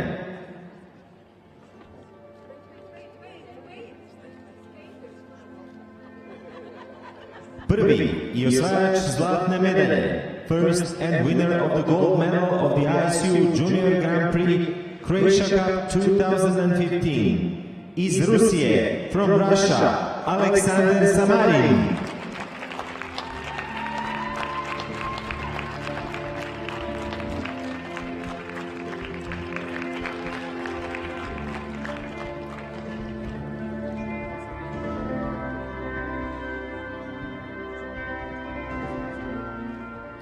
Prvi i osvajač zlatne medalje, first and winner of the gold medal of the ISU Junior Grand Prix, Croatia Cup 2015. Iz Rusije, from Russia, Alexander Samarin.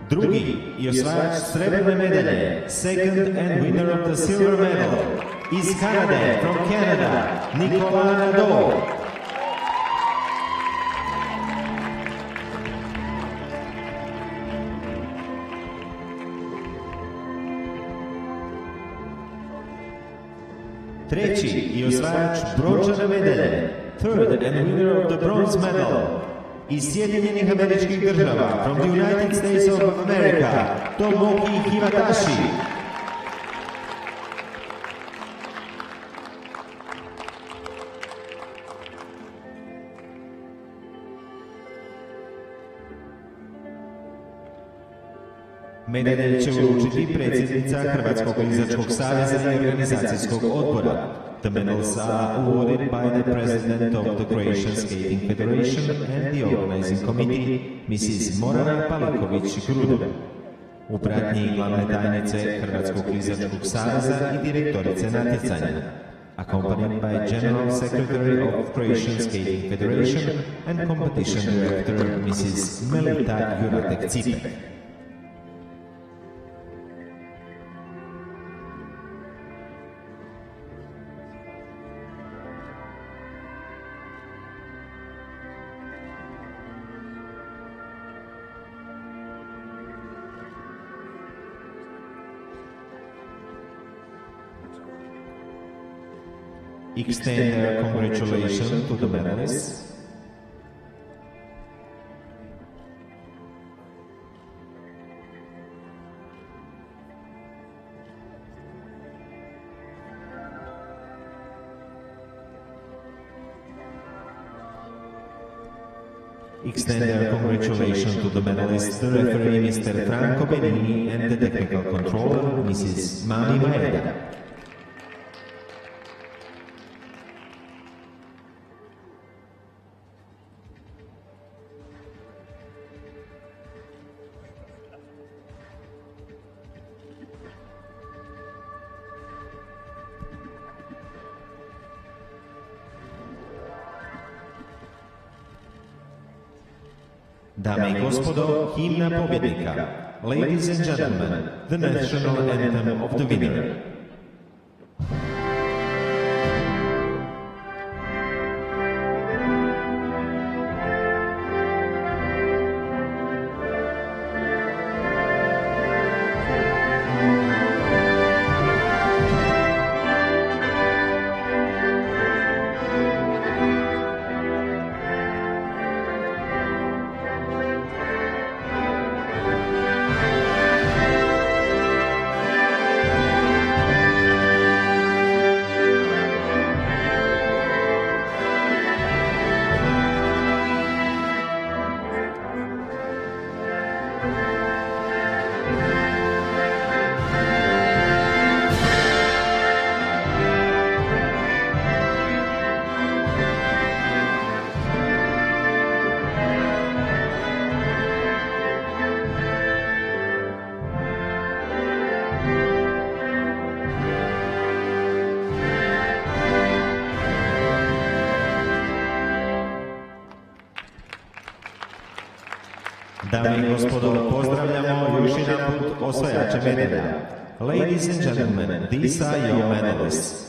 Drugi i osvajač srebrne medalje, second and winner of the silver medal, iz Kanade, from Canada, Nadeau. Treći i osvajač brončane medalje, third and winner of the bronze medal, iz Sjedinjenih Američkih Država, from the United States of America, Tomoki Hiwatashi. Medalje će uručiti predsjednica Hrvatskog klizačkog saveza i organizacijskog odbora. The medals are awarded by the President of the Croatian Skating Federation and the Organizing Committee, Mrs. Morana Paliković-Gruda. U pratnji glavne tajnice Hrvatskog klizačkog saveza i direktorice natjecanja. Accompanied by General Secretary of Croatian Skating Federation and Competition Director, Mrs. Melita Juratek-Cipek. Extend their congratulations to the medalists. Extend their congratulations to the medalists, the referee Mr. Franco Benini and the technical controller Mrs. Mani Maeda. Dame i gospodo, himna pobjednika. Ladies and gentlemen, the national anthem of the winner. Dame i gospodo, pozdravljamo još jedanput osvajače medalja. Ladies and gentlemen, these are your medalists.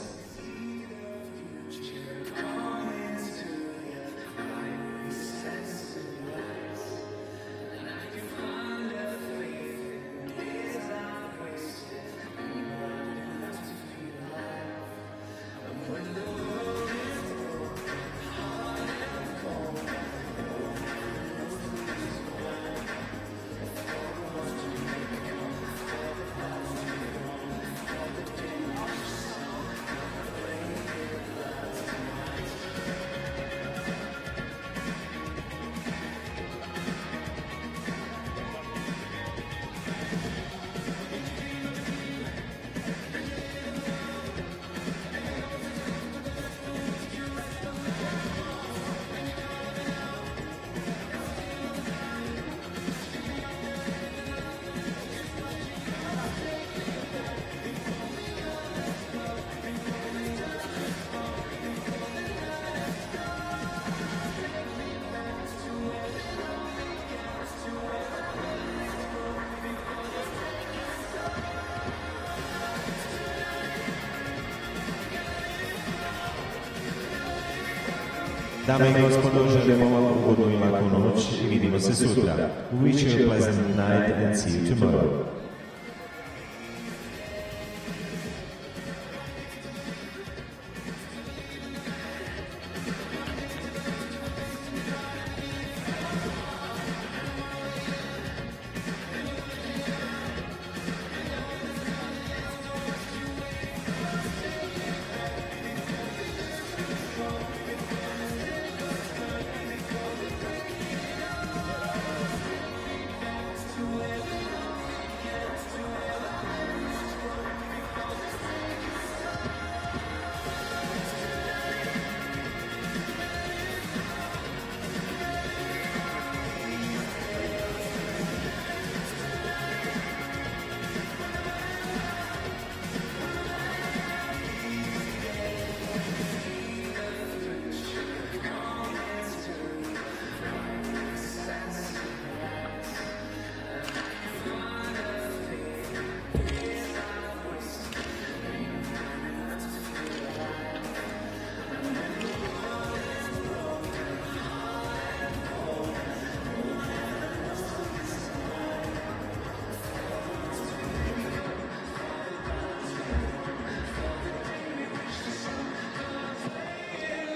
Dame i gospodo, želimo vam ugodnu i laku noć i vidimo se sutra. We wish you a pleasant night and see you tomorrow.